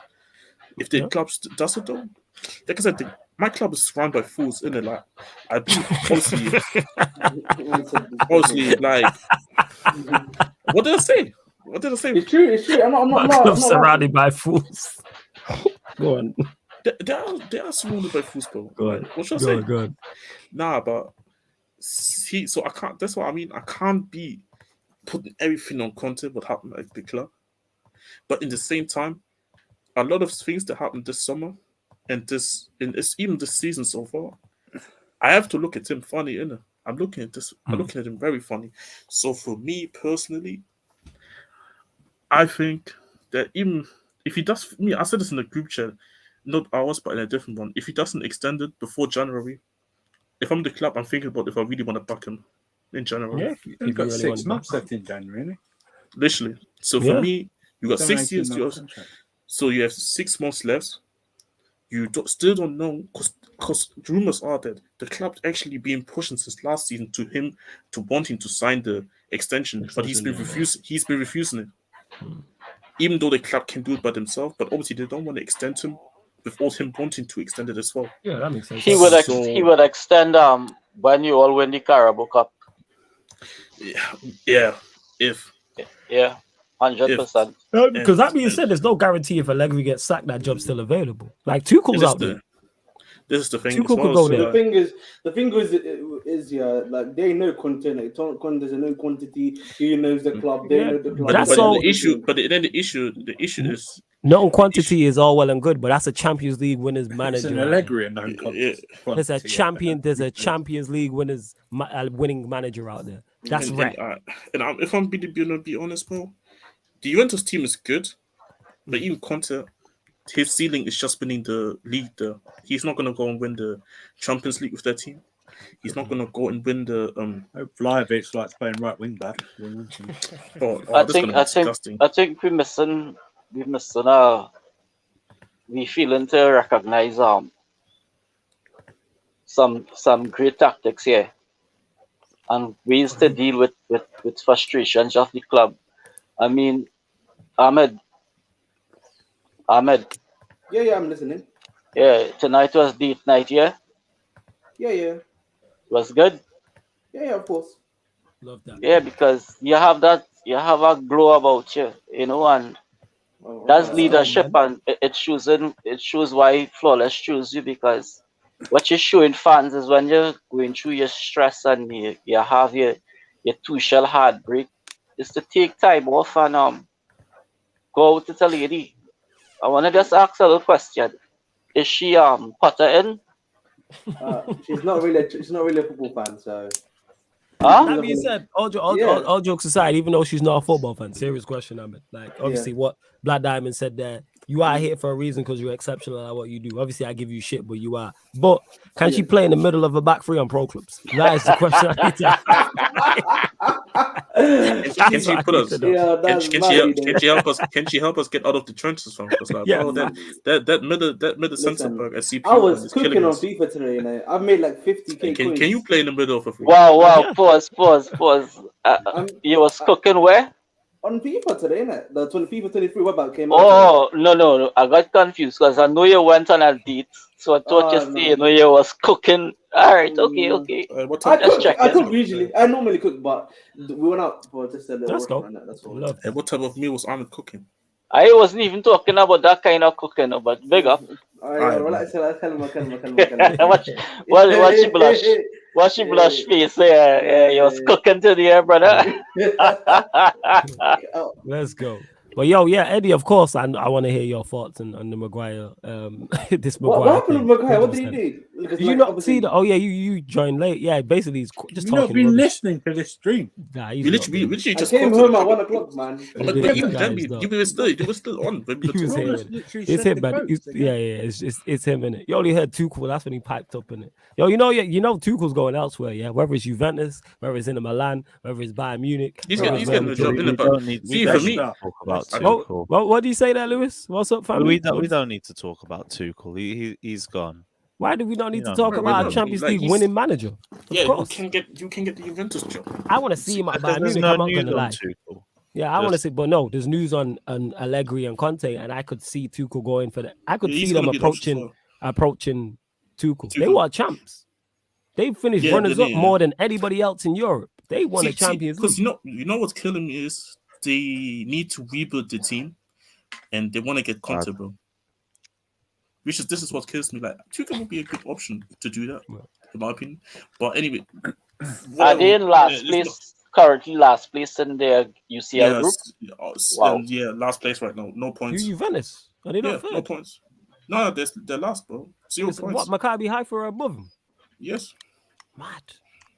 If the club does it though, like I said, my club is run by fools, isn't it? Like I've been honestly, like. What did I say? It's true. I'm not surrounded by fools. Go on. They are surrounded by fools, bro. Go on. What should I say? Go on. Nah, but so I can't. That's what I mean. I can't be putting everything on Conte what happened at the club. But in the same time, a lot of things that happened this summer and even this season so far, I have to look at him funny, innit? I'm looking at this. I'm looking at him very funny. So for me personally, I think that even if he does, I said this in the group chat, not ours, but in a different one. If he doesn't extend it before January, if I'm the club, I'm thinking about if I really want to back him in January. Yeah, you've got 6 months left in January, literally. So for me, you got 6 years. So you have 6 months left. You still don't know because rumors are that the club actually been pushing since last season to wanting to sign the extension, but he's been refusing it. Even though the club can do it by themselves, but obviously they don't want to extend him without him wanting to extend it as well. Yeah, that makes sense. He would extend when you all win the Carabao Cup. Yeah. 100%. Because that being said, there's no guarantee if Allegri gets sacked, that job's still available. Like Tuchel's out there. This is the thing. Tuchel could go there. The thing is, like they know Conte. Like, Conte's a known quantity. He knows the club. They know the club. But the issue is Not on quantity is all well and good, but that's a Champions League winners manager. It's an Allegri and no contest. There's a champion. There's a Champions League winners winning manager out there. That's right. If I'm gonna be honest, bro, the Juventus team is good, but even Conte, his ceiling is just winning the league. He's not gonna go and win the Champions League with their team. He's not gonna go and win the Vlahovic likes playing right wing back. I think we're missing we feeling to recognize some great tactics here and ways to deal with frustrations of the club. I mean, Ahmed. Yeah, I'm listening. Yeah, tonight was date night, yeah? Yeah. Was good? Yeah, of course. Love that. Yeah, because you have a glow about you, and that's leadership, and it shows why Flawless choose you, because what you're showing fans is when you're going through your stress and you have your Tuchel heartbreak, is to take time off and go out to the lady. I want to just ask a little question. Is she Potter in? She's not really a football fan, so. That being said, all jokes aside, even though she's not a football fan, serious question, Ahmed. Like, obviously, what Black Diamond said there, you are here for a reason because you're exceptional at what you do. Obviously, I give you shit, but you are. But can she play in the middle of a back three on pro clubs? That is the question I need to ask. Can she put us? Can she help us? Can she help us get out of the trenches from? Because that middle centre back at CP. I was cooking on FIFA today, I've made like 50k. Can you play in the middle of a free? Wow! Pause. You was cooking where? On FIFA today, innit? The FIFA 23 web app came out. Oh, no. I got confused because I know you went on a date. So I thought you was cooking. All right, okay. I cook usually. I normally cook, but we went out for just a little restaurant. That's all. What type of meal was Ahmed cooking? I wasn't even talking about that kind of cooking, but big up. Relax. Watch your blush face there. You was cooking to the air, brother. Let's go. But Eddie, of course, I want to hear your thoughts on the Maguire. This Maguire. What happened with Maguire? What did he do? Did you not see that? Oh yeah, you joined late. Yeah, basically he's just talking. You've not been listening to this stream. Nah, we literally just came home at 1 o'clock, man. You were still on. It's him, man. It's him in it. You only heard Tuchel. That's when he piped up in it. You know Tuchel's going elsewhere. Yeah, whether it's Juventus, whether it's Inter Milan, whether it's Bayern Munich. He's getting the job in it. See, for me, talk about Tuchel. What do you say there, Lewis? What's up, family? We don't need to talk about Tuchel. He's gone. Why do we not need to talk about a Champions League winning manager? Of course. You can get the Juventus job. I want to see him at Bayern Munich. I'm not gonna lie. Yeah, I want to see, but no, there's news on Allegri and Conte, and I could see Tuchel going for that. I could see them approaching Tuchel. They were champs. They finished runners up more than anybody else in Europe. They won a Champions League. Because you know what's killing me is they need to rebuild the team, and they want to get Conte, bro. This is what kills me. Like, Tuchel would be a good option to do that, in my opinion. But anyway, are they in last place? Currently last place in their UCL group. Wow. Last place right now. No points. Juventus. Are they not third? No points. No, they're last, bro. 0 points. What, Maccabi Haifa are above them? Yes. Mad.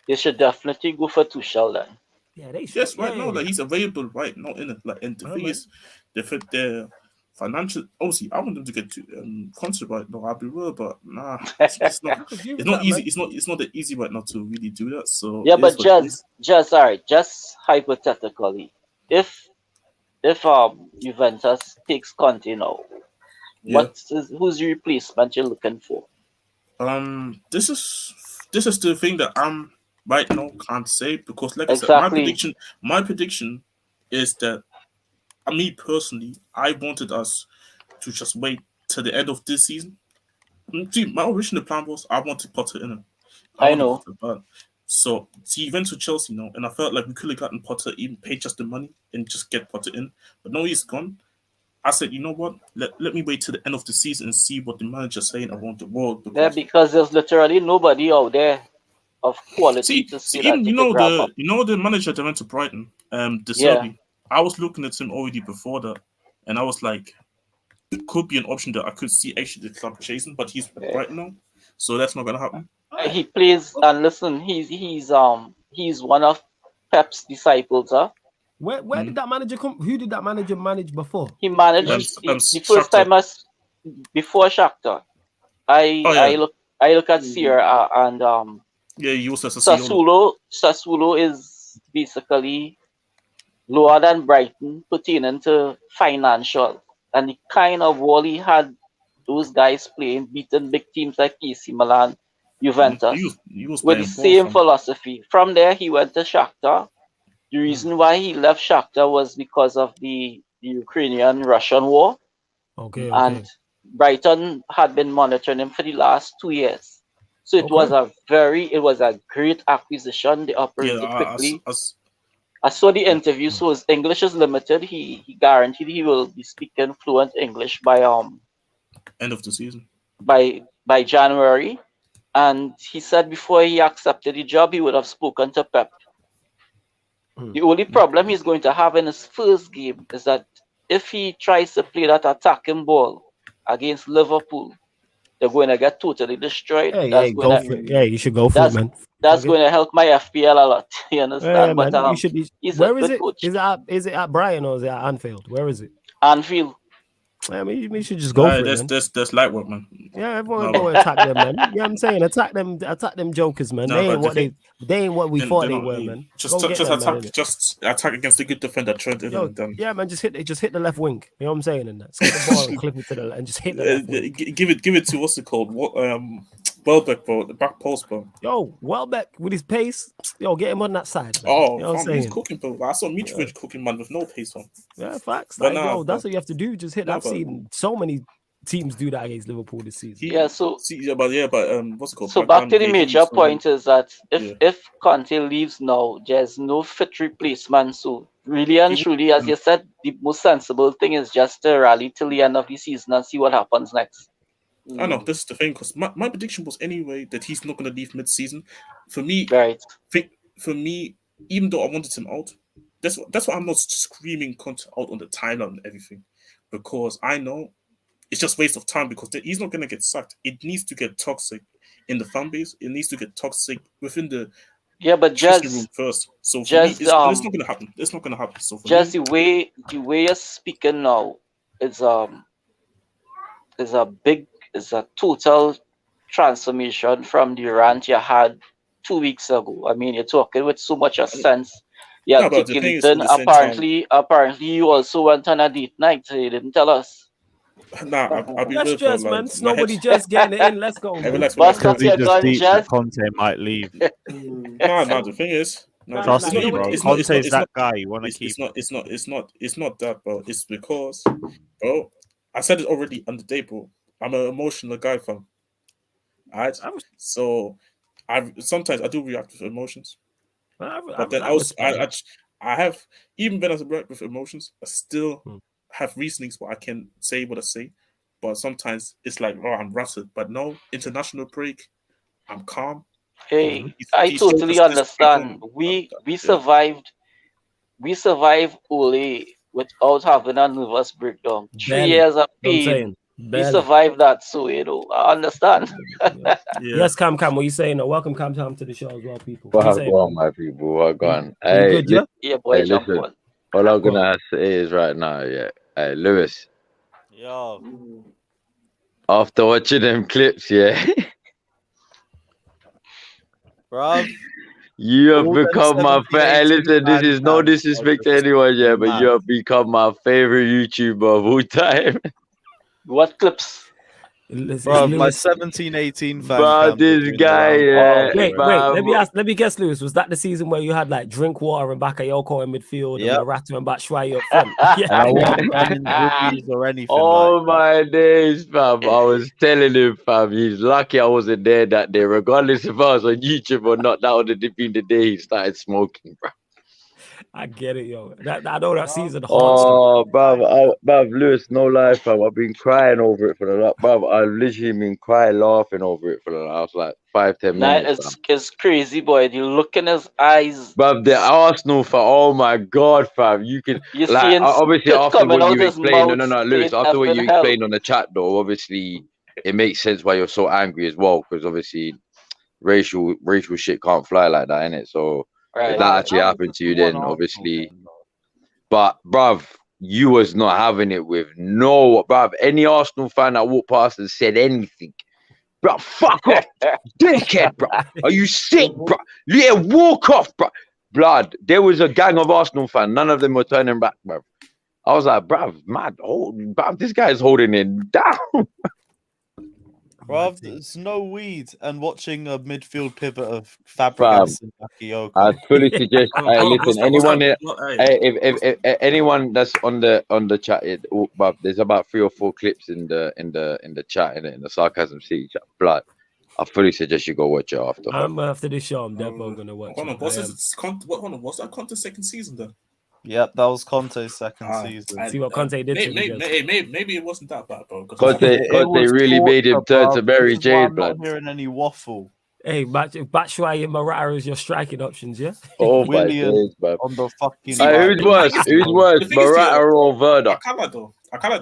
They should definitely go for Tuchel then. Yeah, they should. Yes, right now, like he's available right now in it. Like, and the thing is, their financial. Obviously, I want them to get to concert right now. I'll be real, but nah, it's not easy. It's not that easy right now to really do that. So yeah, but just hypothetically, if Juventus takes Conte now, who's the replacement you're looking for? This is the thing that I'm right now can't say, because like I said, my prediction is that me personally, I wanted us to just wait till the end of this season. See, my original plan was I wanted Potter in it. I know. So he went to Chelsea now, and I felt like we could have gotten Potter, even paid just the money and just get Potter in. But no, he's gone. I said, you know what? Let me wait till the end of the season and see what the manager's saying around the world. Because there's literally nobody out there of quality to see that. You know the manager that went to Brighton, De Serbi. I was looking at him already before that, and I was like, could be an option that I could see actually the club chasing, but he's right now, so that's not gonna happen. He plays, and listen, he's one of Pep's disciples, huh? Where did that manager come? Who did that manager manage before? He managed the first time as before Shakhtar. I look at Sierra and he was Sassuolo is basically lower than Brighton pertaining to financial, and the kind of wall he had those guys playing, beating big teams like AC Milan, Juventus, he was with the same philosophy. From there, he went to Shakhtar. The reason why he left Shakhtar was because of the Ukrainian-Russian war. And Brighton had been monitoring him for the last 2 years. So it was a great acquisition. They operated quickly. I saw the interview, so his English is limited. He guaranteed he will be speaking fluent English by end of the season. By January. And he said before he accepted the job, he would have spoken to Pep. The only problem he's going to have in his first game is that if he tries to play that attacking ball against Liverpool, they're going to get totally destroyed. You should go for it, man. That's going to help my FPL a lot. You understand? But man, where is it? Coach. Is it at Brighton or is it at Anfield? Where is it? Anfield. I mean, you should just go for it. That's light work, man. Yeah, everyone go attack them, man. You know what I'm saying? Attack them jokers, man. They ain't what we thought they were, man. Just attack against the good defender, Trent. Yeah, man, just hit the left wing. You know what I'm saying? And that, the ball and clip it to the and just hit the left wing. Give it to what's it called? Welbeck, bro, the back post, bro. Yo, Welbeck with his pace. Yo, get him on that side. Man. Oh, you know he's cooking, bro. I saw Mitrovic cooking, man, with no pace on. Yeah, facts. Like, that's what you have to do. Just hit. I've seen so many teams do that against Liverpool this season. What's it called? So back to the major point is that if Conte leaves now, there's no fit replacement. So really and truly, as you said, the most sensible thing is just to rally till the end of the season and see what happens next. I know this is the thing because my prediction was anyway that he's not going to leave mid-season. For me, even though I wanted him out, that's why I'm not screaming Conte out on the timeline and everything, because I know it's just waste of time because he's not going to get sacked. It needs to get toxic in the fan base. It needs to get toxic within the dressing room first. So for me, it's not going to happen. It's not going to happen. So for just me, the way you're speaking now is a total transformation from the rant you had 2 weeks ago. I mean, you're talking with so much sense. Yeah, apparently you also went on a date night. So you didn't tell us. Nah, I'll be real, just man. Nobody just getting it in. Let's go. Because he just deep that Conte might leave. No. The thing is, trust me, bro. Conte's that guy. You want to keep. It's not that, bro. It's because, bro. I said it already on the day, bro. I'm an emotional guy, fam. Alright, so sometimes I do react with emotions, but then I have even when I react with emotions, I still have reasonings where I can say what I say. But sometimes it's like, oh, I'm rattled. But no, international break, I'm calm. Hey, I totally understand. We survived Ole without having a nervous breakdown. 3 years of pain. We survived that, so I understand. Yes, Cam, what you saying? Welcome, Cam, to the show as well, people. Well gone, my people. Well gone. Hey, good, yeah, boy. Hey, listen, all I'm gonna say is right now, hey, Lewis. Yo. After watching them clips, Bruv. You have become my favorite. Listen, this is no disrespect to anyone, but you have become my favorite YouTuber of all time. What clips? Bro, my 17-18 fan. Bro, this guy, wait. Let me guess, Lewis. Was that the season where you had like Drinkwater and Bakayoko in midfield and Morata and Batshuayi up front? Or anything my days, fam. I was telling him, fam, he's lucky I wasn't there that day. Regardless if I was on YouTube or not, that would have been the day he started smoking, bro. I get it, yo. I know that season haunts Oh, bruv, Lewis, no lie, fam. I've been crying over it for the last, bruv. I've literally been crying, laughing over it for the last like 5-10 Nah, minutes. it's crazy, boy. You look in his eyes. Bruv, the Arsenal fan. Oh my God, fam. You can You like seeing obviously spit after coming what out you his explained. mouth, No, Lewis. saying After what effing you hell. explained on the chat, though, obviously it makes sense why you're so angry as well, because obviously racial shit can't fly like that, innit? So if Right, that right. actually happened to you, then obviously. But bruv, you was not having it with no, bruv. Any Arsenal fan that walked past and said anything, bruv, fuck off, dickhead, bruv. Are you sick, bruv? Yeah, walk off, bruv. Blood. There was a gang of Arsenal fans. None of them were turning back, bruv. I was like, bruv, mad. Oh, bruv, this guy's holding it down. Bruv, there's no weed and watching a midfield pivot of Fabregas and Bakayoko. I fully suggest. Hey, Bro, listen, what's anyone that? here, hey, if anyone that's on the chat, bruv, there's about 3 or 4 clips in the chat in the Sarcasm City chat. Blood, I fully suggest you go watch it after. After this show, I'm definitely gonna watch it. What's that Conte's second season then? Yep, that was Conte's second season. See what Conte did to maybe it wasn't that bad, bro. Conte really made him turn to Mary Jane, I'm blood. not hearing any waffle. Hey, Batshuayi and Morata is your striking options, yeah? Oh my Willian days, bruv. on the fucking. Who's worse? Who's worse, Morata or Werder? I can't lie though,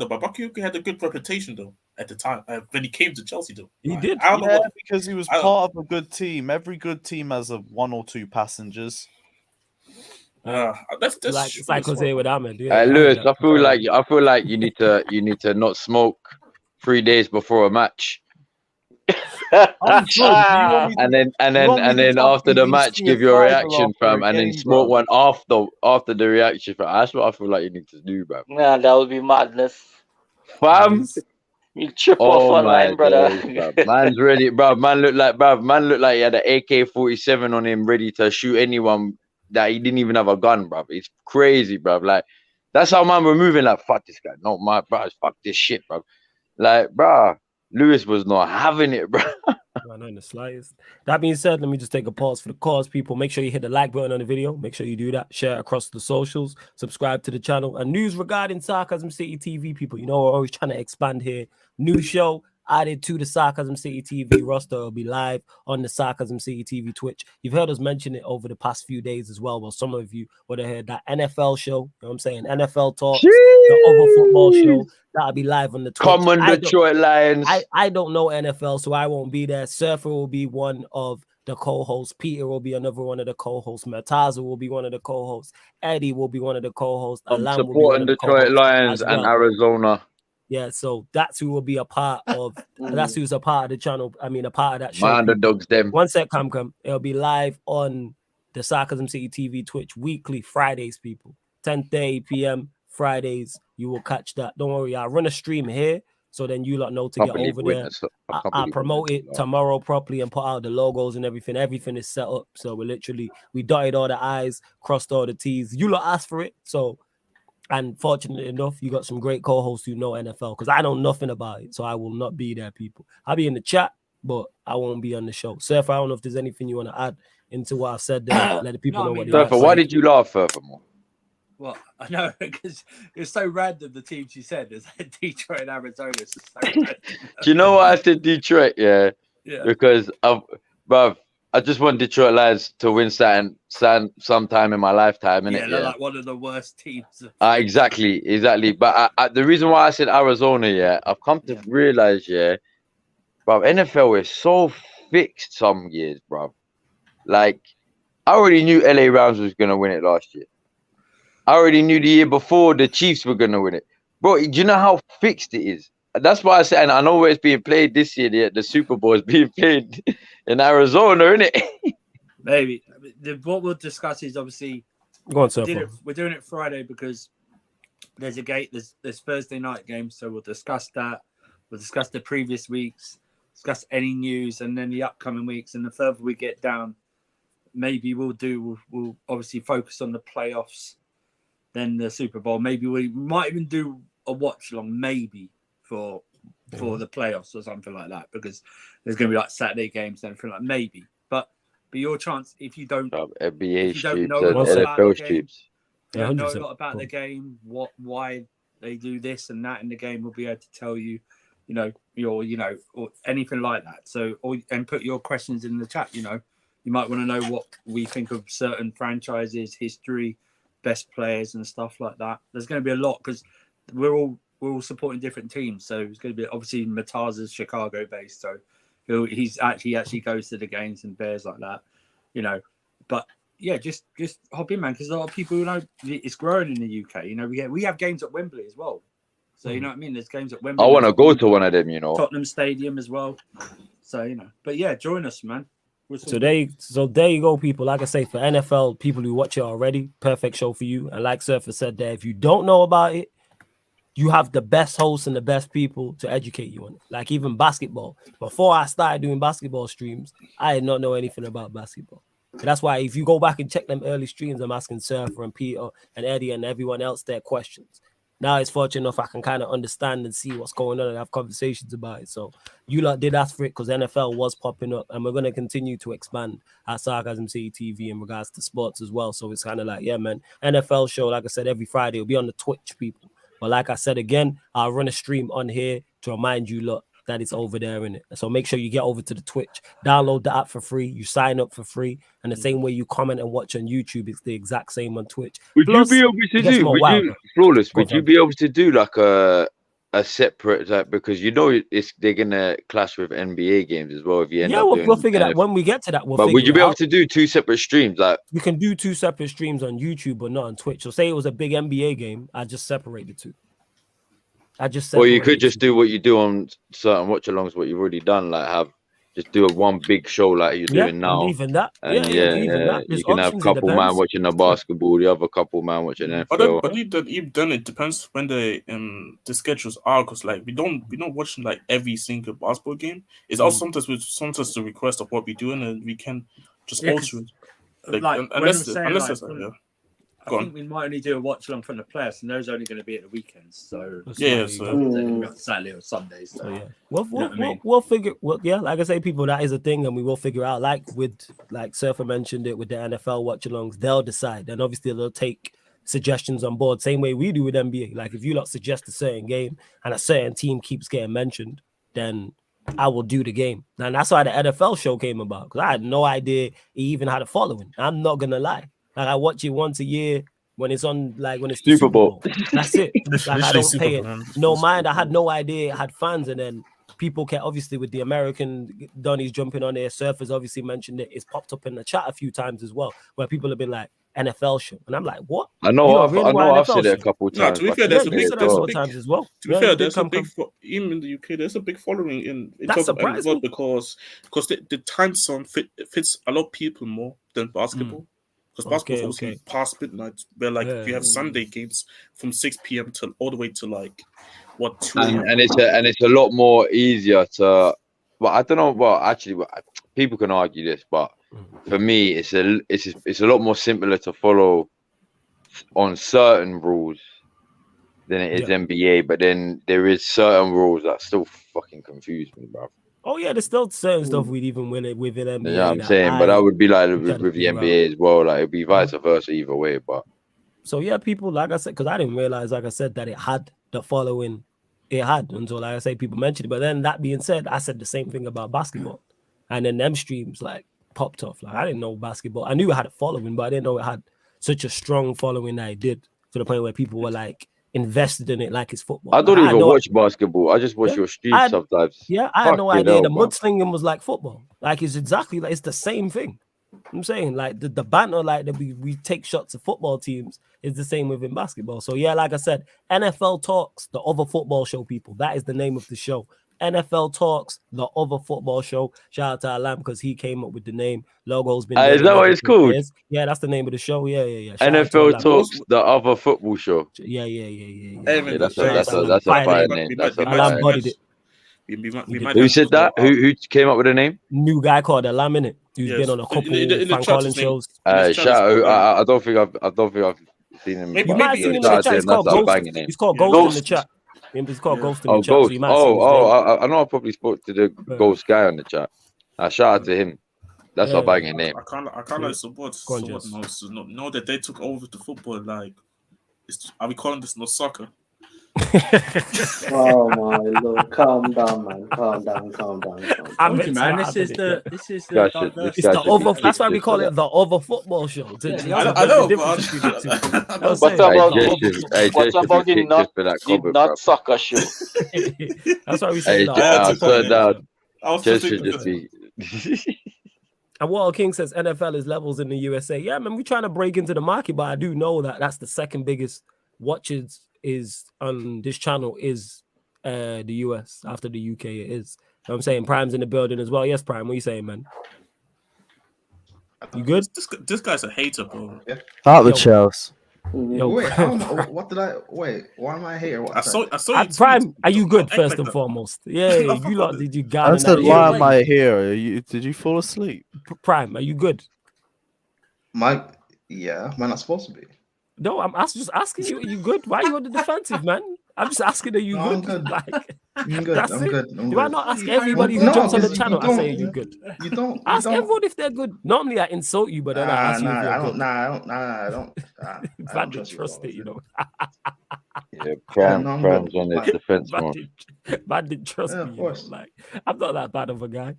but Bakayoko had a good reputation though at the time when he came to Chelsea though. He did. I don't know what, because he was part of a good team. Every good team has a 1 or 2 passengers. That's it's like Jose with Ahmed. Yeah, Lewis, I feel like you need to not smoke 3 days before a match. And then after the match, give your reaction, fam, and then smoke one after the reaction, fam. That's what I feel like you need to do, bro. Nah, that would be madness. Fam, you trip off online, brother. Man's ready, bro. Man looked like he had an AK-47 on him, ready to shoot anyone that he didn't even have a gun, bro. It's crazy, bro. Like that's how man were moving. Like fuck this guy, no, my bro, fuck this shit, bro. Like, bro. Lewis was not having it, bro. Not in the slightest. That being said, let me just take a pause for the cause, people. Make sure you hit the like button on the video. Make sure you do that. Share it across the socials. Subscribe to the channel. And news regarding Sarcasm City TV, people. You know, we're always trying to expand here. New show added to the Sarcasm City TV roster. It'll be live on the Sarcasm City TV Twitch. You've heard us mention it over the past few days as well. Well, some of you would have heard that NFL show. You know what I'm saying? NFL Talks, the other football show. That'll be live on the Twitch. Come on, Detroit Lions. I don't know NFL, so I won't be there. Surfer will be one of the co-hosts. Peter will be another one of the co-hosts. Mataza will be one of the co-hosts. Eddie will be one of the co-hosts. I'm supporting Detroit Lions and Arizona. Yeah, so that's who will be a part of. That's who's a part of the channel. I mean, a part of that show. My underdogs, them. One sec, come. It'll be live on the Sarcasm City TV Twitch weekly Fridays, people. 10:30 p.m. Fridays. You will catch that. Don't worry, I'll run a stream here, so then you lot know to get over there. I'll promote it tomorrow properly and put out the logos and everything. Everything is set up. So we dotted all the I's, crossed all the T's. You lot asked for it, so. And fortunately enough, you got some great co-hosts who know NFL, because I know nothing about it, so I will not be there, people. I'll be in the chat, but I won't be on the show. Surf, I don't know if there's anything you want to add into what I've said there. Let the people know what they Surfer, why did you laugh, furthermore? Well, I know, because it's so random, the teams you said. There's Detroit and Arizona. So Do you know why I said Detroit? Yeah. Because, bruv, I just want Detroit Lions to win sometime in my lifetime, innit? Yeah, they're like one of the worst teams. Exactly. But the reason why I said Arizona, I've come to realize, bruv, NFL is so fixed some years, bruv. Like, I already knew LA Rams was going to win it last year. I already knew the year before the Chiefs were going to win it. Bro, do you know how fixed it is? That's why I said, and I know where it's being played this year. The Super Bowl is being played in Arizona, isn't it? Maybe. What we'll discuss is obviously go on, sir. We're doing it Friday because there's there's Thursday night games, so we'll discuss that. We'll discuss the previous weeks, discuss any news, and then the upcoming weeks. And the further we get down, maybe we'll obviously focus on the playoffs, then the Super Bowl. Maybe we might even do a watch along, maybe. For the playoffs or something like that, because there's going to be like Saturday games and everything like maybe. But your chance, if you don't, NBA if you don't streams know and what's about NFL the game, streams. Yeah, don't know a 100%. lot about the game, why they do this and that in the game, will be able to tell you, or anything like that. So, and put your questions in the chat. You might want to know what we think of certain franchises, history, best players, and stuff like that. There's going to be a lot because we're all supporting different teams. So it's going to be obviously Mataza's Chicago based, so he actually goes to the games and bears like that, But yeah, just hop in, man, because a lot of people it's growing in the UK. We have games at Wembley as well. So you know what I mean. There's games at Wembley. I want to go to one of them, Tottenham Stadium as well. So but yeah, join us, man. So there you go, people. Like I say, for NFL people who watch it already, perfect show for you. And like Surfer said there, if you don't know about it, you have the best hosts and the best people to educate you on it. Like even basketball. Before I started doing basketball streams, I did not know anything about basketball. And that's why if you go back and check them early streams, I'm asking Surfer and Peter and Eddie and everyone else their questions. Now it's fortunate enough I can kind of understand and see what's going on and have conversations about it. So you lot did ask for it because NFL was popping up, and we're going to continue to expand our Sarcasm City TV in regards to sports as well. So it's kind of like, yeah, man, NFL show, like I said, every Friday will be on the Twitch, people. But like I said again, I'll run a stream on here to remind you lot that it's over there in it. So make sure you get over to the Twitch, download the app for free, you sign up for free, and the same way you comment and watch on YouTube, it's the exact same on Twitch. Would you be able to do like a separate, because they're gonna clash with NBA games as well if you end up we'll figure that when we get to that. But would you be able to do two separate streams? Like you can do two separate streams on YouTube, but not on Twitch. So say it was a big NBA game, I just separate the two. Or you could just do what you do on certain watch-alongs, what you've already done, like just do one big show like you're doing now. Even that. And you can have a couple man watching the basketball, the other couple man watching NFL. But you've done it depends when the schedules are, because like we don't watch like every single basketball game. It's also sometimes the request of what we're doing, and we can just alter it. I think we might only do a watch along from the players, and those are only going to be at the weekends. So Saturday or Sundays. So we'll figure. Like I say, people, that is a thing, and we will figure out. Like Surfer mentioned it with the NFL watch alongs, they'll decide, and obviously they'll take suggestions on board, same way we do with NBA. Like if you lot suggest a certain game and a certain team keeps getting mentioned, then I will do the game. And that's why the NFL show came about, because I had no idea it even had a following. I'm not gonna lie. Like I watch it once a year when it's on, like when it's Super Bowl. That's it. Like I don't pay it. No mind. I had no idea it had fans, and then people kept obviously with the American Donnies jumping on there. Surfers obviously mentioned it. It's popped up in the chat a few times as well, where people have been like NFL show, and I'm like, what? I know I've said it a couple of times. To be fair, there's a big times as well. To be fair, there's a big even in the UK. There's a big following in that's surprising because the time zone fits a lot of people more than basketball. Because basketball is obviously past midnight, where we have Sunday games from 6 p.m. till all the way to 2 a.m. And it's a lot more easier to. Well, I don't know. Well, actually, people can argue this, but for me, it's a lot more simpler to follow on certain rules than it is NBA. But then there is certain rules that still fucking confuse me, bro. Oh yeah, there's still certain stuff we'd even win it within NBA. Yeah, I'm saying, but that would be like with the NBA as well. Like it'd be vice versa either way. But so yeah, people, like I said, because I didn't realize, like I said, that it had the following. It had until, like I say, people mentioned it. But then that being said, I said the same thing about basketball, and then them streams popped off. Like I didn't know basketball. I knew it had a following, but I didn't know it had such a strong following that it did, to the point where people were invested in it like it's football. I don't even watch basketball. I just watch your streams sometimes. Yeah, I had no idea the mudslinging was like football. Like it's exactly it's the same thing. I'm saying the banter that we take shots at football teams is the same within basketball. So yeah, like I said, NFL Talks, the other football show, people. That is the name of the show. NFL Talks, the other football show. Shout out to Alam because he came up with the name. Logo's been. Is that what it's called? Yeah, that's the name of the show. Yeah. NFL Talks, the other football show. Yeah. That's a fire name. Alam bodied it. Who said that? Who came up with the name? New guy called Alam, innit? Who's been on a couple fan calling shows. Shout out. I don't think I've seen him. You might have seen him in the chat. He's called Ghost in the chat. It's called Ghost in the chat. Ghost. I know I probably spoke to the Ghost guy on the chat. Shout out to him. That's a banging name. I can't like support know that they took over the football. Like, are we calling this no soccer? Oh my lord! Calm down, man. Calm down. Man, this is the it's the over. That's why we call it the over football show. I know, but what about the not soccer show? That's why we say And Water King says NFL is levels in the USA. Yeah, man, we're trying to break into the market, but I do know that that's the second biggest watches is on this channel is the US after the UK. It is. You know what I'm saying? Prime's in the building as well. Yes, Prime. What are you saying, man? You good? This guy's a hater, bro. Out the Chelsea. Yo, wait, what did I wait? Why am I here? I saw you Prime, are you good first and foremost? Yeah, you lot did you got I said, why am I here? Did you fall asleep? Prime, are you good? Yeah, am I not supposed to be? No, I'm just asking you, are you good? Why are you on the defensive, man? I'm just asking, are you good? I'm good. Like, I'm good. I'm good. Do I not ask everybody who jumps on the channel? I say, are you good? You don't ask everyone if they're good. Normally, I insult you, but then I ask you if you're good. I don't trust it, you know. Yeah, Prime's on his defense mode. Man didn't trust me. You know? Like, I'm not that bad of a guy.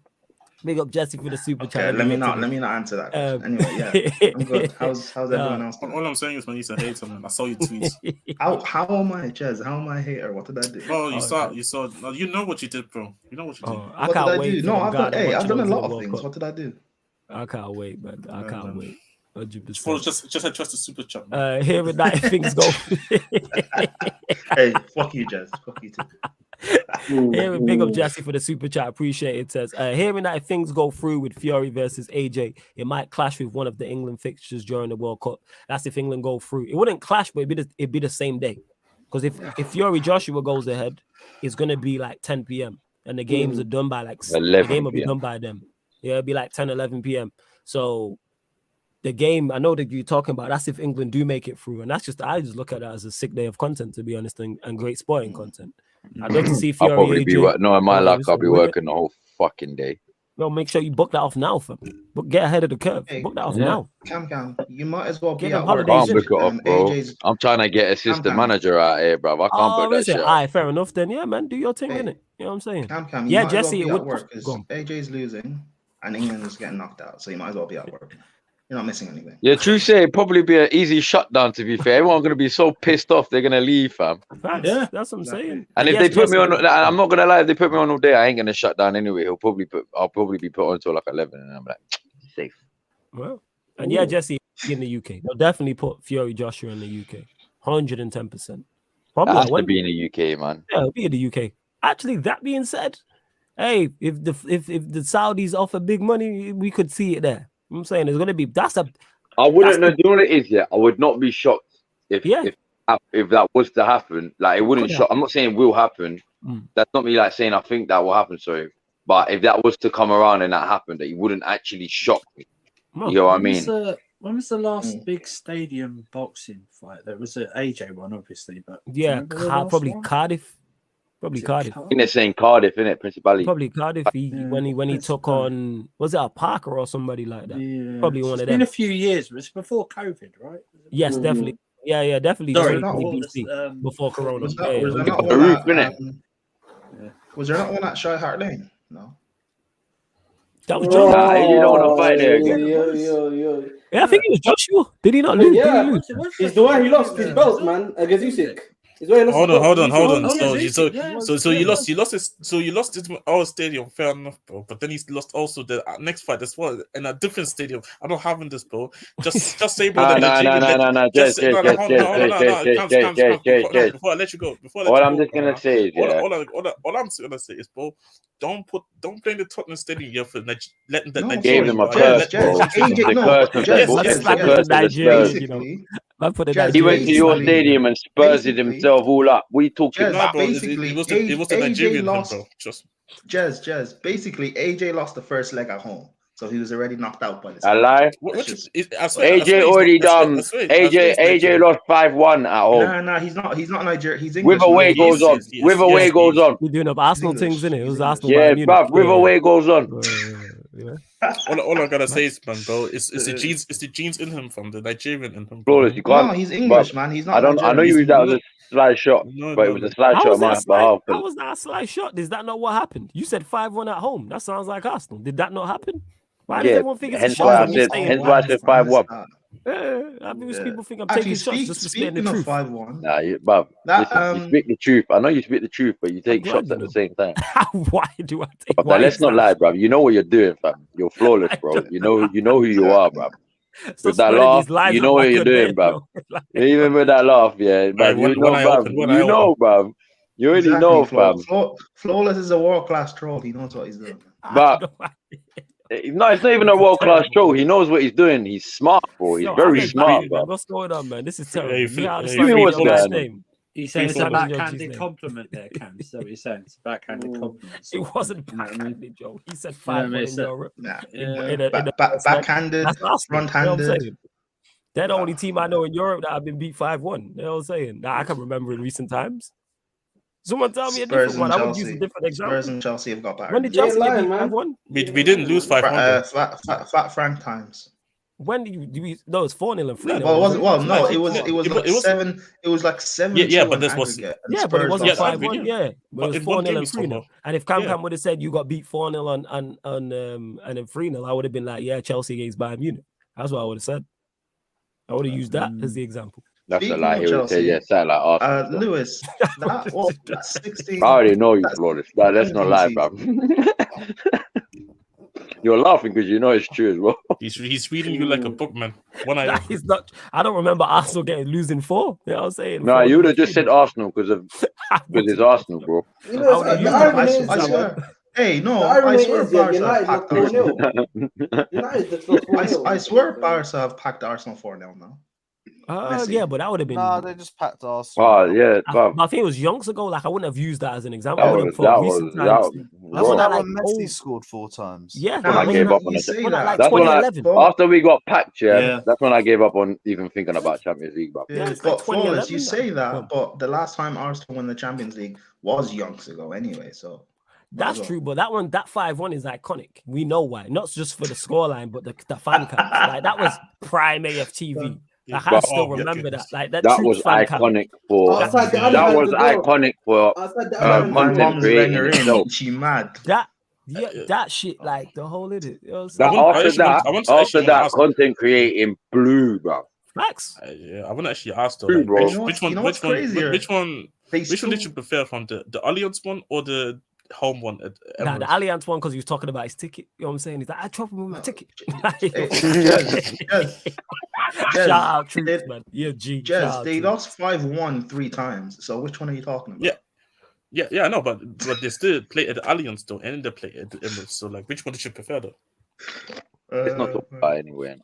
Big up Jesse for the super chat. Let me not answer that question. Anyway, yeah, I'm good. How's everyone else? All I'm saying is when he's a hater, man. I saw your tweets. How am I, Jez? How am I a hater? What did I do? Oh, you saw. No, you know what you did, bro. You know what you did. What did I do? No, I've done a lot of things. What did I do? I can't wait, man. I can't wait. 100%. Just trust the super chat. Hearing that things go. Hey, fuck you, Jez. Fuck you too. Hearing big up Jesse for the super chat, appreciate it. Says hearing that if things go through with Fury versus AJ, it might clash with one of the England fixtures during the World Cup. That's if England go through. It wouldn't clash, but it'd be the same day. Because if Fury Joshua goes ahead, it's gonna be like 10 p.m. and the games are done by like 11 the game will be done by them. Yeah, it'll be like 10, 11 p.m. So the game, I know that you're talking about, that's if England do make it through, and I just look at that as a sick day of content, to be honest, and great sporting content. I'd love to see Fury. I'll probably be in my luck. I'll be working the whole fucking day. No, make sure you book that off now, fam. Get ahead of the curve. Book that off now. Cam, you might as well be at work. I can't book it off, bro. I'm trying to get assistant manager out here, bro. I can't book that shit. Aye, fair enough then. Yeah, man, do your thing, innit? You know what I'm saying? Cam, yeah, Jesse, it would work because AJ's losing and England is getting knocked out, so you might as well be at work. You're not missing anything. Yeah, true say, it'd probably be an easy shutdown, to be fair. Everyone's going to be so pissed off, they're going to leave, fam. Yeah, that's what I'm saying. And if they put me on, I'm not going to lie, if they put me on all day, I ain't going to shut down anyway. I'll probably be put on until like 11, and I'm like, safe. Well, and yeah, Jesse, in the UK. They'll definitely put Fury Joshua in the UK. 110%. Probably has to be in the UK, man. Yeah, it'll be in the UK. Actually, that being said, hey, if the Saudis offer big money, we could see it there. I'm saying there's gonna be I wouldn't know. Do you know what it is? Yeah, I would not be shocked if that was to happen. Like, it wouldn't shock. I'm not saying it will happen. That's not me like saying I think that will happen. Sorry, but if that was to come around and that happened, that it wouldn't actually shock me. You know what I mean? When was the last big stadium boxing fight? There was an AJ one, obviously, but yeah, probably Cardiff. Probably Cardiff. I think they're saying Cardiff, innit? Principality. Probably Cardiff. When he took on, was it a Parker or somebody like that? Yeah. Probably one of them. It's been a few years, but it's before COVID, right? Yes, definitely. Yeah, definitely. Sorry, before Corona. Was there not one at Shy Hart Lane? No. That was Joshua. You don't want to fight there again. Yeah, I think it was Joshua. Did he not lose? Yeah, he's the one he lost his belt, man, against Usyk. Hold on. So you lost our stadium, fair enough, bro. But then he lost also the next fight as well in a different stadium. I'm not having this, bro. Just say, bro. No. Before I let you go, all I'm just gonna say is, all I'm gonna say is, bro, don't blame the Tottenham stadium here for letting that. Gave them a curse, bro. He went to your stadium and Spurs himself all up. We talking about basically it was the Nigerian lost. Bro. Just Jez. Basically, AJ lost the first leg at home, so he was already knocked out by this. I lie. AJ already done. AJ lost 5-1 at home. No, he's not. He's not Nigerian. He's English. With away goes on. With away goes on. We're doing up Arsenal things, innit? It was Arsenal. Yeah, bruv. With away goes on. All I gotta say is, man, bro, it's the genes in him from the Nigerian in him. Flawless, you can't. No, he's English, man. He's not. I know Nigerian. that was a slight shot, but it was a slight shot on my behalf. How was that a slight shot? Is that not what happened? You said 5-1 at home. That sounds like Arsenal. Did that not happen? Why does everyone think it's a shot? Hence why I said 5-1. I mean, people think I'm taking shots just for saying the truth. 5-1. Nah, you speak the truth. I know you speak the truth, but you take shots at the same time. Why do I take? But let's not lie, bro. You know what you're doing, fam. You're flawless, bro. You know who you are, bro. With that laugh, you know what you're doing, bro. Even with that laugh, yeah, man. You know, bro. You already know, fam. Flawless is a world-class troll. He knows what he's doing. But no, it's not even a world-class troll. He knows what he's doing. He's smart, bro. He's very smart, bro. What's going on, man? This is terrible. He said it's a backhanded compliment there, Cam. So what you're saying? It's a backhanded compliment. It wasn't backhanded, Joe. He said 5-1 in Europe. Backhanded, front-handed. They're the only team I know in Europe that have been beat 5-1. You know what I'm saying? That I can remember in recent times. Someone tell me a different one. I would use a different example. Spurs and Chelsea have got back. When did Chelsea get beat 5-1? We didn't lose 5-1. Fat Frank times. When did you? No, it's 4-0 and 3-0. Well, it was like 7. It was like 7. Yeah, but this was but it wasn't 5-1. Yeah, but it was 4-0 and 3-0. And if Cam would have said you got beat 4-0 and then 3-0, I would have been like, yeah, Chelsea against Bayern Munich. That's what I would have said. I would have used that as the example. That's a lie. He would say, yeah, sound like Arsenal. Lewis, that's 16. I already know you, Flawless. Let's not lie, bro. You're laughing because you know it's true as well. He's reading you like a book, man. He's not. I don't remember Arsenal losing 4. You know what I'm saying? No, you would have just said Arsenal because it's Arsenal, bro. I swear. Hey, no, I swear Barca packed Arsenal. I swear Barca have packed Arsenal 4-0 now. Yeah, but that would have been. No, they just packed Arsenal. Oh, yeah. I think it was yonks ago. Like, I wouldn't have used that as an example. That's when Messi scored 4 times. Yeah, I gave up on it. That's when after we got packed, that's when I gave up on even thinking about Champions League, bro. Yeah, but Flawless, you say that, but the last time Arsenal won the Champions League was yonks ago anyway, so. That's true, but that 5-1 is iconic. We know why. Not just for the scoreline, but the fan cams. Like, that was prime AFTV. Like, I still remember that. Like, that was iconic for. That was iconic for content creating. She mad. That shit, like the whole of it. You know after that, content creating blew, bro. Max. I want to actually ask though, like, which one did you prefer from the Allianz one or the home one at Emirates? The Allianz one, because he was talking about his ticket. You know what I'm saying? He's like, I dropped him with my ticket. Shout out, Truth, man. Yeah, G. They lost 5-1 3 times. So which one are you talking about? Yeah, I know, but they still play at the Allianz though, and they play at the Emirates. So like, which one did you prefer though? It's not talking about anywhere.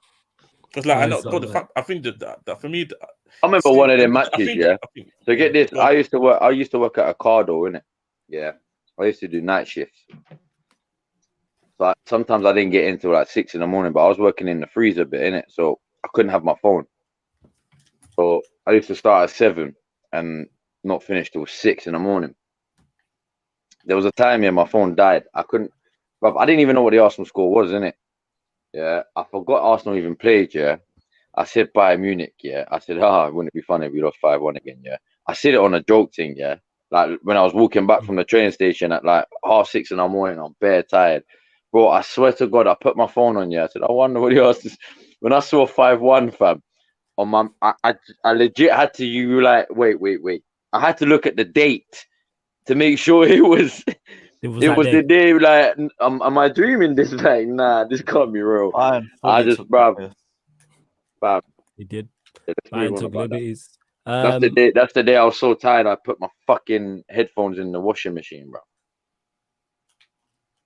Because like I know, I think that for me, I remember one of their matches. So get this, I used to work at a Cardo, innit? Yeah. I used to do night shifts. So sometimes I didn't get in till like 6 a.m, but I was working in the freezer bit, innit? So I couldn't have my phone. So I used to start at 7 and not finish till 6 a.m. There was a time my phone died. I didn't even know what the Arsenal score was, innit? Yeah. I forgot Arsenal even played, yeah. I said Bayern Munich, yeah. I said, wouldn't it be funny if we lost 5-1 again, yeah. I said it on a joke thing, yeah. Like when I was walking back from the train station at like 6:30 a.m, I'm bare tired. Bro, I swear to God, I put my phone on, yeah. I said, I wonder what else is. When I saw 5-1, fam, on my, I legit had to, wait. I had to look at the date to make sure it was the day, like, am I dreaming this? Like, nah, this can't be real. I just, bruv. He did. Took liberties. That's the day I was so tired I put my fucking headphones in the washing machine, bro.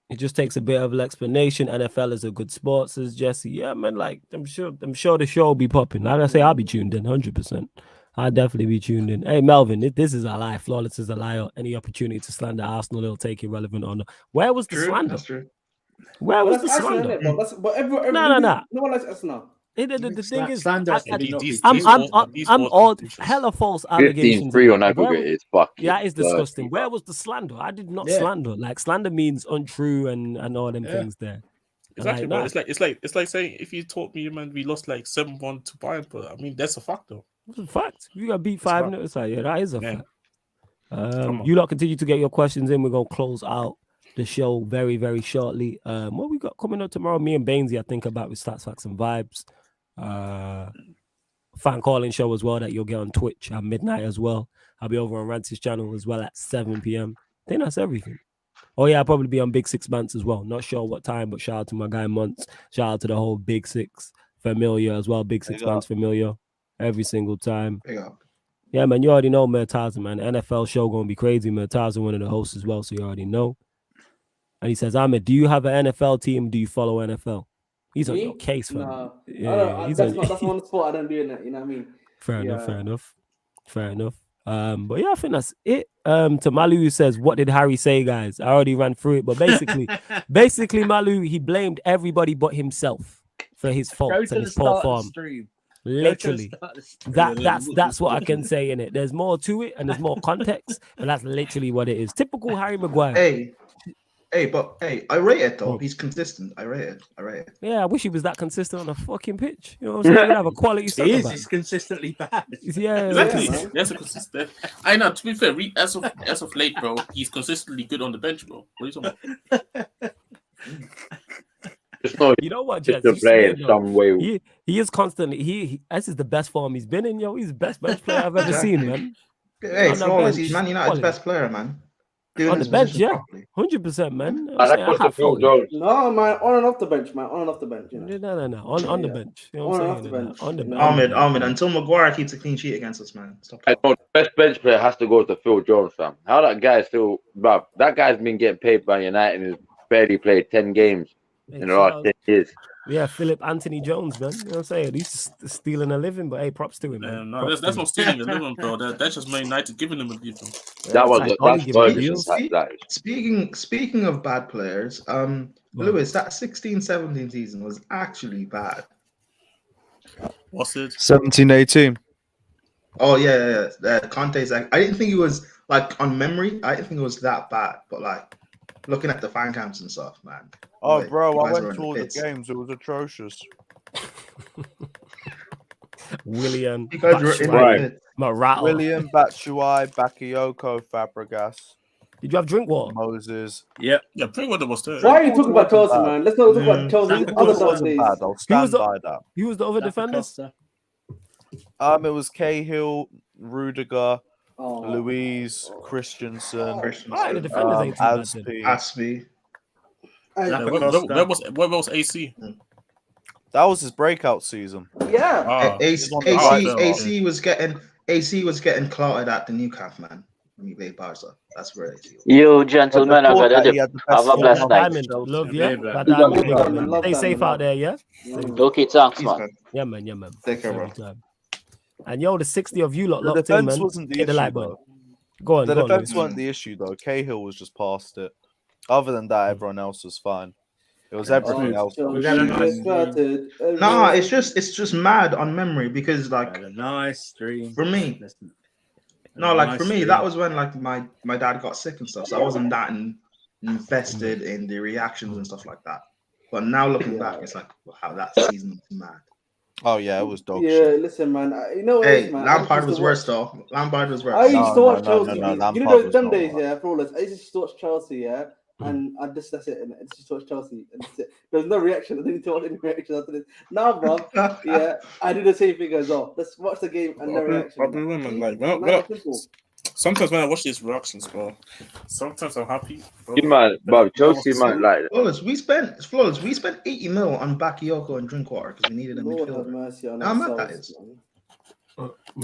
It just takes a bit of an explanation. NFL is a good sport, says Jesse. Yeah, man, like I'm sure the show will be popping. Like I say, I'll be tuned in 100%. I'll definitely be tuned in. Hey, Melvin, this is a lie. Flawless is a lie. Any opportunity to slander Arsenal, it'll take irrelevant on. Where was the slander? That's true. Where was the slander? No. No one likes Arsenal. The thing is, I'm all hella false allegations. 15-3 on aggregate is fucking. Yeah, it's disgusting. Where was the slander? I did not slander. Like, slander means untrue and all them things there. Exactly, Like, bro. nah. It's like saying if you told me, man, we lost like 7-1 to Bayern, but I mean that's a fact though. It's a fact. You got beat It's 5-0. It's like, yeah, that is a Yeah. fact. Come on. You lot continue to get your questions in. We're gonna close out the show very, very shortly. What we got coming up tomorrow? Me and Bainesy, I think about with Stats, Facts, and Vibes. Fan calling show as well that you'll get on Twitch at midnight as well. I'll be over on Rancy's channel as well at 7 p.m. I think that's everything. Oh yeah, I'll probably be on Big Six Months as well. Not sure what time, but shout out to my guy Months. Shout out to the whole Big Six Familiar as well. Big Six Months Familiar every single time. Yeah, man, you already know Murtaza, man. NFL show gonna be crazy. Murtaza, one of the hosts as well, so you already know. And he says, Ahmed, do you have an NFL team? Do you follow NFL? He's on your case, fam. No, Yeah, that's one sport I don't do in it. You know what I mean? Fair enough. But yeah, I think that's it. To Malu, who says, what did Harry say, guys? I already ran through it, but basically, Malu, he blamed everybody but himself for his faults and his poor form. Literally, that's what I can say in it. There's more to it and there's more context, but that's literally what it is. Typical Harry Maguire. But I rate it though. He's consistent. I rate it. Yeah, I wish he was that consistent on the fucking pitch. You know what I'm saying? He'd have a quality. He's consistently bad. Yeah, exactly. That's a consistent. I know. To be fair, as of late, bro, he's consistently good on the bench, bro. What are you talking about? It's not, you know what, just to play in some way. He is constantly. He this is the best form he's been in, yo. He's the best bench player I've ever seen, man. Hey, flawless. He's Man United's best player, man. On the bench, yeah, 100%, man. No, man, on and off the bench, man. On and off the bench. You know? No. On the bench. You know what I'm saying? On the bench. Ahmed, until Maguire keeps a clean sheet against us, man. Stop. I know the best bench player has to go to Phil Jones, fam. How that guy still, bruv, that guy's been getting paid by United and has barely played 10 games in the last 10 years. Yeah, Philip Anthony Jones, man. You know what I'm saying? He's stealing a living, but hey, props to him, man. No, that's not stealing a living, bro. That's just Man United giving him a living. Speaking of bad players, Lewis, that 16-17 season was actually bad. What's it? 17-18. Oh yeah. Conte's like, I didn't think it was like on memory. I didn't think it was that bad, but like looking at the fan camps and stuff, man. Oh, like, bro, I went to all the games. It was atrocious. William, William, Batshuayi, Bakayoko, Fabregas. Did you have drink water? Moses. Yeah, Drinkwater was there. Why are you talking about Chelsea, man? Let's not talk about Chelsea. I'll stand by that. Who was the other defenders? It was Cahill, Rudiger, Louise, Christensen, the defenders ain't too bad. Aspie. Where was AC? That was his breakout season. Yeah. AC was getting clouted at the new calf, man. When he played Barca. That's where AC was. You gentlemen have a blessed night. Love you. Stay safe out there, yeah? Okay, thanks, man. Yeah, man. Take care, bro. And yo, the 60 of you lot The locked in, defense man. wasn't the Hit the issue, light button. though. Go on. The defense wasn't the issue, though. Cahill was just past it. Other than that, everyone else was fine. It was everything else. Nah, it's just mad on memory because like a nice stream for me. For me, that was when like my dad got sick and stuff, so I wasn't that invested in the reactions and stuff like that. But now looking back, it's like how that season was mad. Oh yeah, it was dog shit. shit. Listen, man. You know what Hey, it is, man. Lampard was worse though. Lampard was worse. I used to watch Chelsea. No, you know them days, yeah, for all this. I used to watch Chelsea, yeah. And that's it. And I just watch Chelsea. And there's no reaction. I didn't need to watch any reaction after this. Now, bro, yeah, I did the same thing as well. Let's watch the game and no reaction. Sometimes when I watch these reactions, bro, sometimes I'm happy. Bro, Chelsea might like Flawless. We spent 80 mil on Bakayoko and Drinkwater because we needed a midfielder. How mad that is.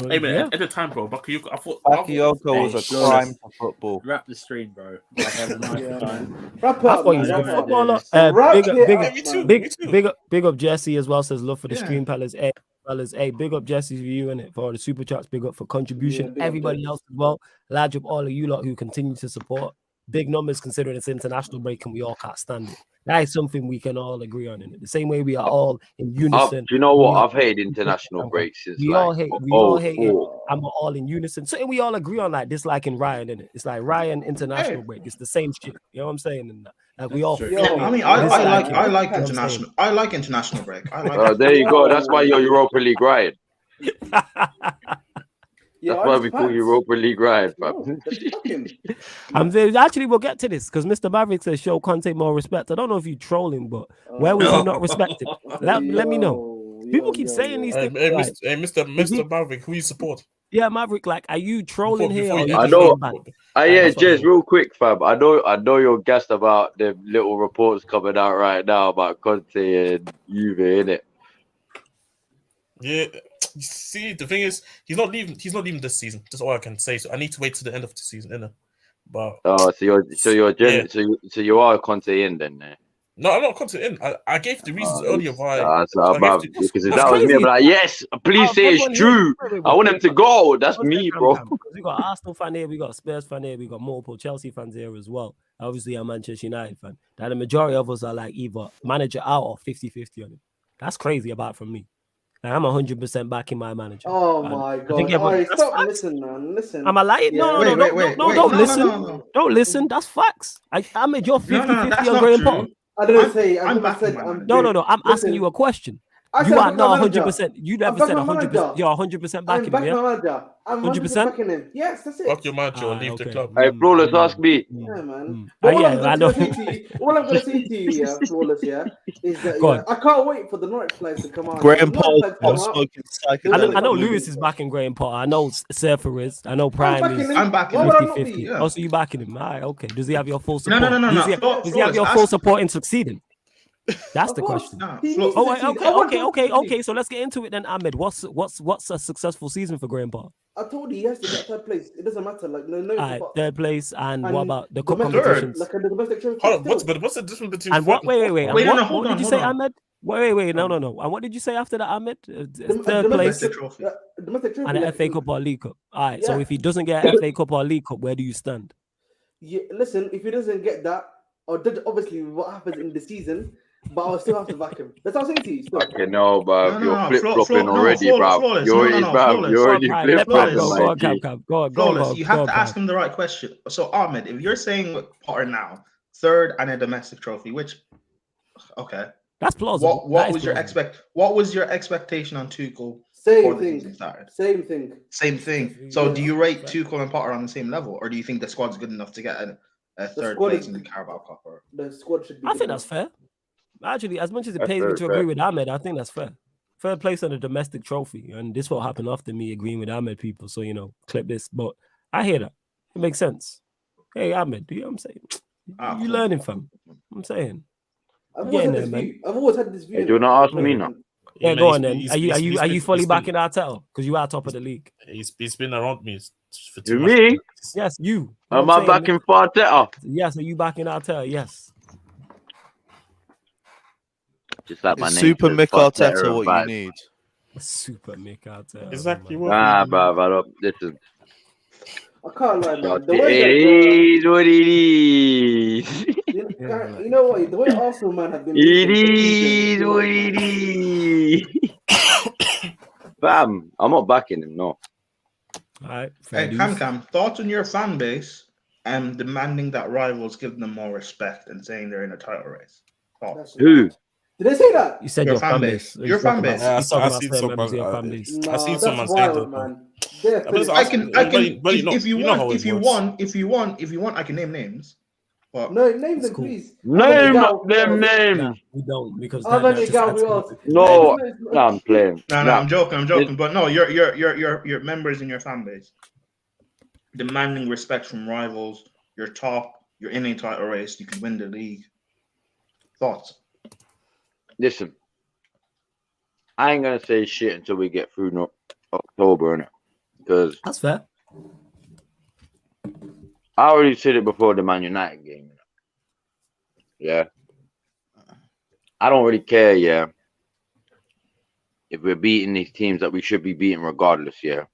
Hey man, at the time, bro, Bakayoko, I thought Bakayoko was a crime for football. Wrap the stream, bro. Have a nice time. Wrap up, big up Jesse as well. Says love for the stream, fellas. Hey, big up Jesse's view and it for the super chats. Big up for contribution. Everybody else as well. Large up all of you lot who continue to support big numbers considering it's international break and we all can't stand it. That is something we can all agree on. In it. The same way we are all in unison. Do you know what? We are- I've hated international breaks since we like all hate it. 04. I'm all in unison. So we all agree on like disliking Ryan in it. It's like Ryan international break. It's the same shit. You know what I'm saying? And like we all. I mean, I like international. I like international break. I like. There you go. That's why you're Europa League Ryan. Yeah, That's why we call Europa League Ryan, fam. Actually, we'll get to this because Mr. Maverick says show Conte more respect. I don't know if you're trolling, but where was he not respected? Let me know. People keep saying these things. Mr. Maverick, who you support? Yeah, Maverick, like, are you trolling here? Or I know. Yeah, Jez, real quick, fam. I know you're gassed about the little reports coming out right now about Conte and Juve, innit? Yeah. See, the thing is, he's not leaving this season. That's all I can say. So I need to wait to the end of the season, innit? But so you are Conte in then? No, I'm not Conte in. I gave the reasons earlier why. Because if that was me, I'd be like, yes, please say it's true. I want him to go. That's me, bro. We got Arsenal fan here, we got Spurs fan here, we got multiple Chelsea fans here as well. Obviously, I'm Manchester United fan. Now, the majority of us are like either manager out or 50-50 on him. That's crazy about from me. Like, I'm 100% backing my manager. Oh my god! Stop, listen, man. Listen. Am I lying? No, don't listen. No. Don't listen. That's facts. I made your 50-50 on Graham Potter. I didn't say. I'm asking you a question. You are not 100%. You never said 100%. You're 100% backing him. Yeah. I'm 100% backing him. Yes, that's it. Fuck your manager and leave the club. Hey, Flawless, ask me. Yeah, man. I know. All I'm gonna say to you, Flawless, is that I can't wait for the Norwich players to come out. Graham Potter smoking psychedelic. I know Lewis is backing Graham Potter. I know Surfer is. I know Prime is. I'm backing him. 50-50. Also, you backing him? All right, okay. Does he have your full support? No. Does he have your full support in succeeding? That's the question. Okay. So let's get into it then, Ahmed. What's a successful season for Graham Potter? I told you he has to get third place. It doesn't matter. Like third place, and what about the cup competitions? Like a domestic trophy. Hold on, what's the difference between? And what? Wait. What did you say, Ahmed? Wait. No. And what did you say after that, Ahmed? Third place, domestic trophy, and an FA Cup or League Cup. All right. So if he doesn't get an FA Cup or League Cup, where do you stand? Yeah, listen. If he doesn't get that, or obviously what happens in the season. But I'll still have to back him. That's what I'm saying to you. Still. Okay, no, but you're flip-flopping already, bro. You're already flip-flopping. Go on. You have to ask him the right question. So, Ahmed, if you're saying Potter now, third and a domestic trophy, okay. That's plausible. What was your expectation on Tuchel? Same thing. So, do you rate Tuchel and Potter on the same level, or do you think the squad's good enough to get a third place in the Carabao Cup? The squad should be. I think that's fair. Actually, as much as it pains me to agree with Ahmed, I think that's fair. Third place on a domestic trophy, and this will happen after me agreeing with Ahmed people. So clip this, but I hear that. It makes sense. Hey, Ahmed, do you know what I'm saying? You learning from? I'm saying. I've always had this view. Hey, do not ask me now. Yeah, go on then. Are you fully backing Arteta? Because you are top of the league. He's been around me for too much. Me? Yes, you. Am I backing for Arteta? Yes, are you backing Arteta? Yes. Just like my name. Super Mick Arteta, what you need. Super Mick Arteta. Exactly what. Bro. Listen. I can't lie, man. It is what it is. You know what? The way Arsenal man have been. It is what it is. Bam! I'm not backing him, no. All right. Hey, Cam, thoughts on your fan base and demanding that rivals give them more respect and saying they're in a title race? Thoughts? Who? Did they say that? You said your fan base. Your fan base. I've seen someone say that, man. If you want, I can name names. But no, name them, please. Name them names. No, we don't because no, I'm playing. No, I'm joking. But no, your members in your fan base demanding respect from rivals. You're top. You're in a title race. You can win the league. Thoughts? Listen, I ain't gonna say shit until we get through October, innit? Because that's fair. I already said it before the Man United game. Yeah, I don't really care. Yeah, if we're beating these teams that we should be beating regardless. Yeah,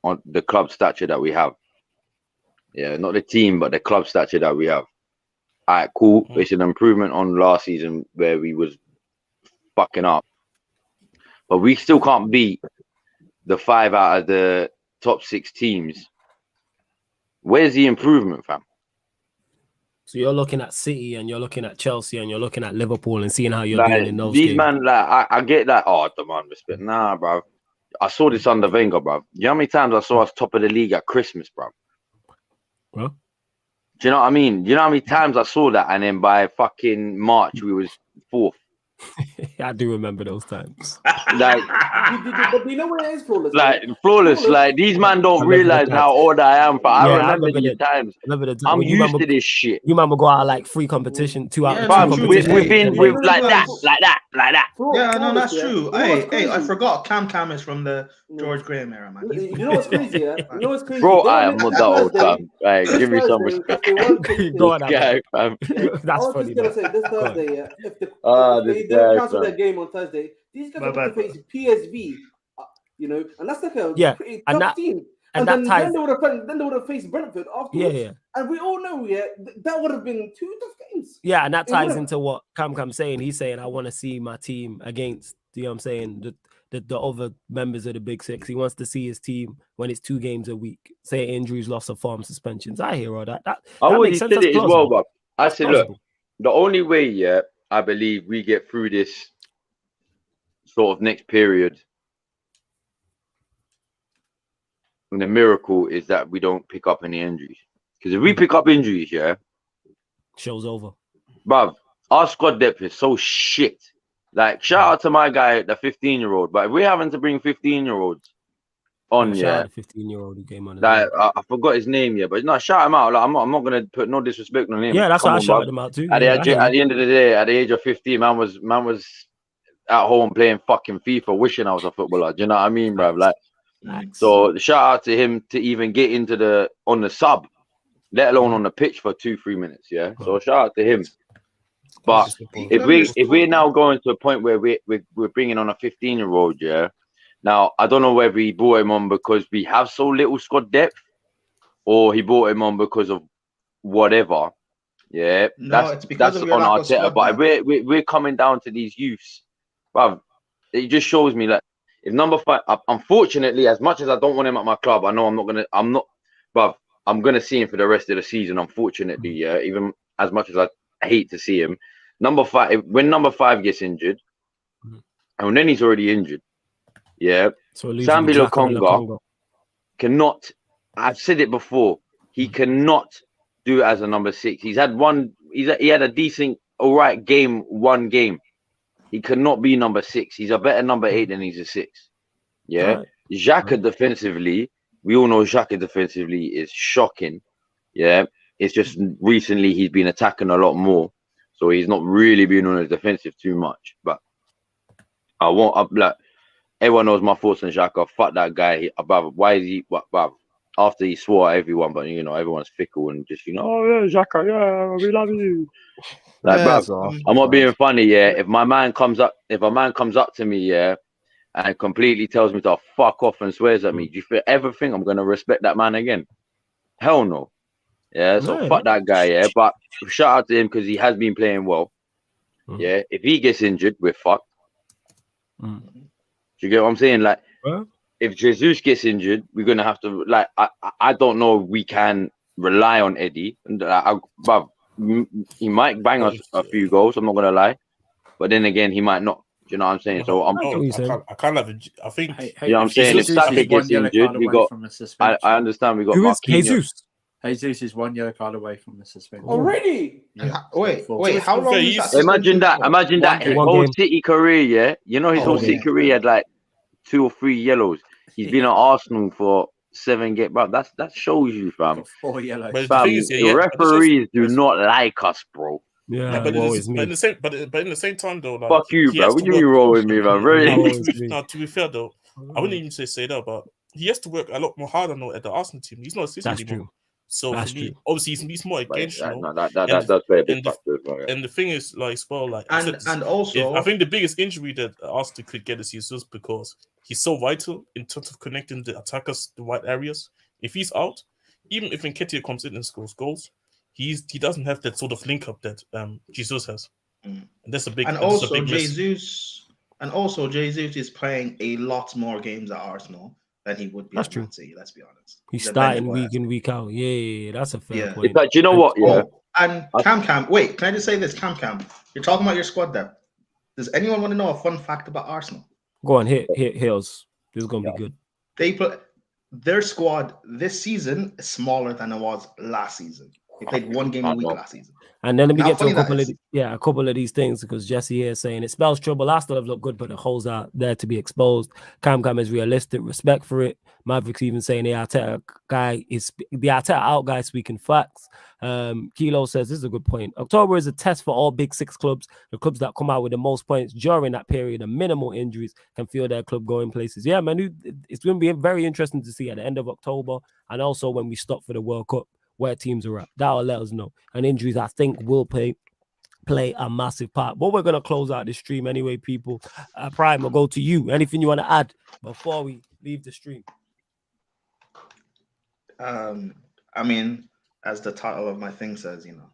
on the club stature that we have. Yeah, not the team, but the club stature that we have. All right, cool. It's an improvement on last season where we was fucking up, but we still can't beat the 5 out of the top 6 teams. Where's the improvement, fam? So you're looking at City and you're looking at Chelsea and you're looking at Liverpool and seeing how you're doing in those these games. man, like I get that. Oh, demand respect. Nah, bro. I saw this under Wenger, bro. You know how many times I saw us top of the league at Christmas, bro? Bro? Do you know what I mean? Do you know how many times I saw that, and then by fucking March we was 4th. I do remember those times. Like, but you know what it is, flawless? like flawless. Like these man don't realize how old I am. But I remember these times. I'm used to this shit. You man will go out like free competition, 2 out. We've been with like that. Yeah, no, that's true. Hey, I forgot Cam is from the George Graham era, man. You know what's crazy? Yeah, you know what's crazy, bro. I am not that old, fam. Hey, give me some respect. Go on, guy, fam. That's funny. I was just gonna say this Thursday, yeah. If they cancel their game on Thursday, these guys are going to face PSV, you know, and that's like a pretty tough team. And then they would have faced Brentford afterwards. Yeah. And we all know, that would have been 2 tough games. Yeah, and that ties into what Cam's saying. He's saying, I want to see my team against, you know what I'm saying, the other members of the Big Six. He wants to see his team when it's 2 games a week. Say injuries, loss of form, suspensions. I hear all that. I already said it as well, but I said, look, the only way, I believe we get through this sort of next period, and the miracle is that we don't pick up any injuries. Because if we pick up injuries, show's over. Bruv, our squad depth is so shit. Like, shout out to my guy, the 15-year-old. But if we're having to bring 15-year-olds on, shout out the 15-year-old who came on. Like, I forgot his name, but no, shout him out. Like, I'm not gonna put no disrespect on him. Yeah, that's why I shouted him out too. At the end of the day, at the age of 15, man was at home playing fucking FIFA, wishing I was a footballer. Do you know what I mean, bruv? Like, so shout out to him to even get into on the sub, let alone on the pitch for 2-3 minutes. Yeah, so shout out to him. But if we're now going to a point where we're bringing on a 15-year-old, now I don't know whether he brought him on because we have so little squad depth, or he brought him on because of whatever. Yeah, that's on Arteta. But we're coming down to these youths, bruv. It just shows me that if number 5, unfortunately, as much as I don't want him at my club, I know but I'm gonna see him for the rest of the season. Unfortunately, even as much as I hate to see him, number 5, when number 5 gets injured, and then he's already injured, so Sambi Lokonga cannot. I've said it before. He cannot do it as a number 6. He's had one. He had a decent, all right game, one game. He cannot be number 6. He's a better number 8 than he's a 6. Yeah. Right. Xhaka defensively, we all know Xhaka defensively is shocking. Yeah. It's just recently he's been attacking a lot more. So he's not really been on his defensive too much. But everyone knows my thoughts on Xhaka. Fuck that guy. Why is he after he swore at everyone, but you know, everyone's fickle and just, oh yeah, Xhaka, yeah, we love you. Like, bruv, I'm not being funny, If a man comes up to me, and completely tells me to fuck off and swears at me, do you ever think I'm gonna respect that man again? Hell no. Yeah, so fuck that guy, But shout out to him because he has been playing well. Yeah, if he gets injured, we're fucked. Do you get what I'm saying? Like, if Jesus gets injured, we're gonna have to I don't know if we can rely on Eddie. But he might bang us a few goals, I'm not gonna lie. But then again, he might not. Do you know what I'm saying? So I think you know what I'm saying. If Saka gets injured, we got. I understand we got. Who is Jesus? Jesus is 1 yellow card away from the suspension. Already? Yeah. Wait, how long is that? Imagine that his whole City career, you know, his whole City career had like 2 or 3 yellows. He's been at Arsenal for 7 games, bro. That shows you, fam. 4 yellows. The referees do not like us, bro. Yeah, but in the same time though, like, fuck you, bro. What you roll with me, man? Really? No, to be fair though, I wouldn't even say that, but he has to work a lot more harder now at the Arsenal team. He's not a City anymore. True. So for me, obviously he's more against you. That's very big. And the thing is, like, well, like, and also, I think the biggest injury that Arsenal could get is Jesus because he's so vital in terms of connecting the attackers, the wide areas. If he's out, even if Nketiah comes in and scores goals, he doesn't have that sort of link up that Jesus has. And that's a big. And also, Jesus is playing a lot more games at Arsenal than he would be at Man City. Let's be honest. He's starting week in, week out. Yeah, that's a fair point. But you know what? Yeah. And Cam. Wait, can I just say this, Cam? You're talking about your squad there. Does anyone want to know a fun fact about Arsenal? Go on, hit Hills. This is gonna be good. Their squad this season is smaller than it was last season. They played one game a week last season. And then let me get to a couple of these things, because Jesse here is saying it spells trouble. Arsenal have looked good, but the holes are there to be exposed. Cam is realistic, respect for it. Mavericks even saying the Arteta out guy speaking facts. Kilo says this is a good point. October is a test for all big six clubs. The clubs that come out with the most points during that period of minimal injuries can feel their club going places. Yeah, man, it's going to be very interesting to see at the end of October, and also when we stop for the World Cup, where teams are at. That'll let us know. And injuries, I think, will play a massive part. But we're going to close out this stream anyway, people. Prime, I'll go to you. Anything you want to add before we leave the stream? I mean, as the title of my thing says, you know.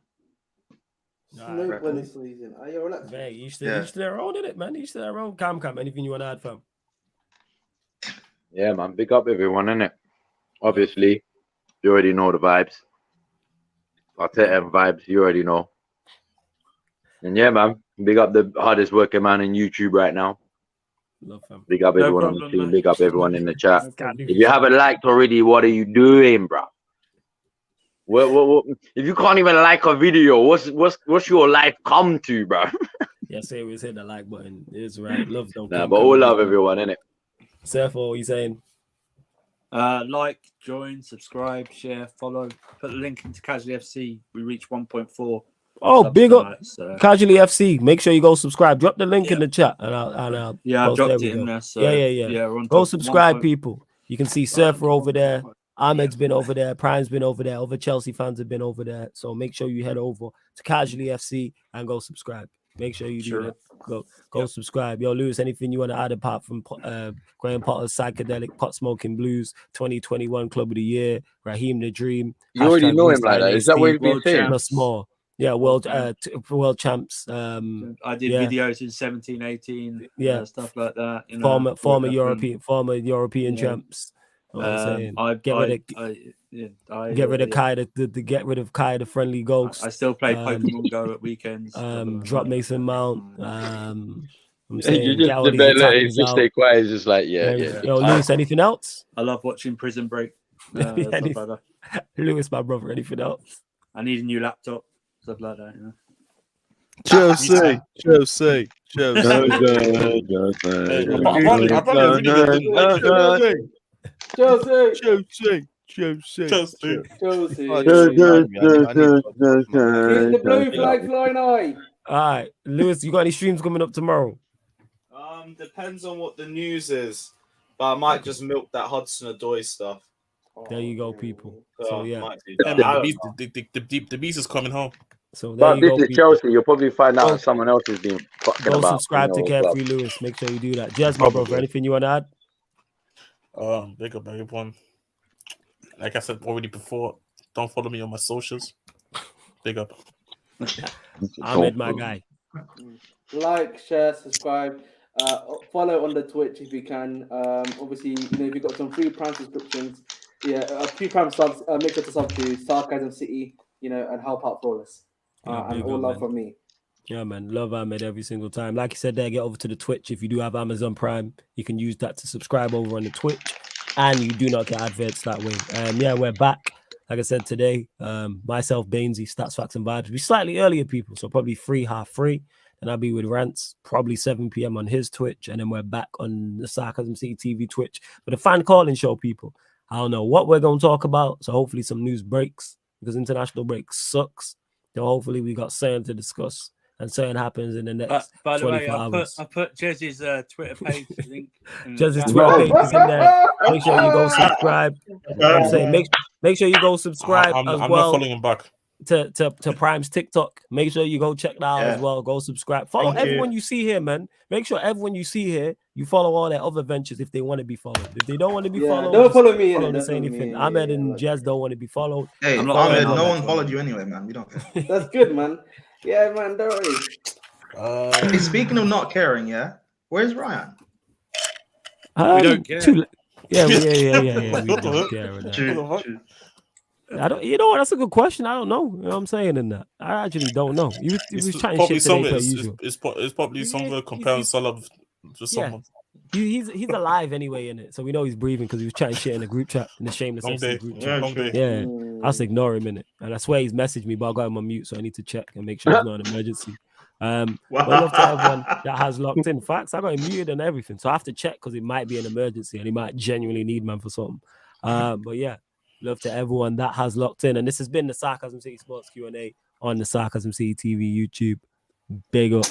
Nobody sneezing. Are you relaxed? Man, each to their own, innit, man? Each to their own. Cam, anything you want to add, fam? Yeah, man. Big up everyone, innit? Obviously, you already know the vibes. Arteta vibes, you already know. And yeah, man, big up the hardest working man in YouTube right now. Love him. Big up everyone on the team. Big up everyone in the chat. If you haven't liked already, what are you doing, bro? What, if you can't even like a video, what's your life come to, bro? Yeah, say we hit the like button. It's right. Love don't. Nah, but all love everyone, innit? Seth, what are you saying? Like, join, subscribe, share, follow. Put the link into Casually FC. We reach 1.4. Oh, big up Casually FC. Make sure you go subscribe. Drop the link in the chat, and I'll I dropped it in there. So yeah. Go subscribe, people. You can see Surfer over there. Ahmed's been over there. Prime's been over there. Other Chelsea fans have been over there. So make sure you head over to Casually FC and go subscribe. Make sure you do that. Go subscribe. Yo, Lewis, anything you want to add apart from Graham Potter's Psychedelic Pot Smoking Blues 2021 Club of the Year, Raheem the Dream? You already know him like that. Is that what you've been saying? Plus more. Yeah, world champs. I did videos in 17, 18, stuff like that. You know, former European champs. Get rid of Kai, the friendly ghost. I still play Pokemon Go at weekends. Drop Mason Mount. I'm saying, you just stay quiet. It's just like, yeah. Yo, Lewis, anything else? I love watching Prison Break. Lewis, my brother, anything else? I need a new laptop, stuff like that. You know. Chelsea. The blue flag flying high. All right, Lewis, you got any streams coming up tomorrow? Depends on what the news is, but I might just milk that Hudson-Odoi stuff. There you go, people. So yeah, the beast is coming home. So there you go, this is Chelsea. You'll probably find out someone else has been fucking go about. Subscribe to Carefree Lewis. Make sure you do that. Jez, my brother, anything you want to add? Big up everyone. Like I said already before, don't follow me on my socials. Big up. Ahmed, my guy. Like, share, subscribe. Follow on the Twitch if you can. Obviously, if you've got some free Prime subscriptions, free Prime subs, make sure to sub to Sarcasm City, and help out Flawless. And all love from me. Yeah, man. Love Ahmed every single time. Like you said there, get over to the Twitch. If you do have Amazon Prime, you can use that to subscribe over on the Twitch. And you do not get adverts that way. We're back. Like I said today, myself, Bainesy, Stats, Facts, and Vibes. We're slightly earlier, people. So probably 3:30. And I'll be with Rants, probably 7 p.m. on his Twitch. And then we're back on the Sarcasm City TV Twitch for the fan calling show, people. I don't know what we're going to talk about. So hopefully some news breaks, because international break sucks. So hopefully we got something to discuss. And something happens in the next 24 hours. I put Jez's Twitter page link. Jez's Twitter page is in there. Make sure you go subscribe. I'm saying make sure you go subscribe I'm as not well. following him back. to Prime's TikTok. Make sure you go check that out as well. Go subscribe. Follow everyone you see here, man. Make sure everyone you see here, you follow all their other ventures if they want to be followed. If they don't want to be followed, don't follow me. Don't say anything. Ahmed and Jez don't want to be followed. Hey, Ahmed, no one followed you anyway, man. We don't care. That's good, man. Yeah, man. Don't worry. Hey, speaking of not caring, where's Ryan? We don't care. Yeah. We don't care. True. I don't. You know what? That's a good question. I don't know. You know what I'm saying in that. I actually don't know. He was chatting shit today per usual. It's probably somewhere comparing Salah to someone. He's alive anyway in it, so we know he's breathing because he was chatting shit in the group chat, in the shameless group chat. Yeah, I'll just ignore him in it, and I swear he's messaged me, but I got him on mute, so I need to check and make sure it's not an emergency. But love to everyone that has locked in. Facts, I got him muted and everything, so I have to check because it might be an emergency and he might genuinely need man for something. But yeah, love to everyone that has locked in, and this has been the Sarcasm City Sports Q&A on the Sarcasm City TV YouTube. Big up.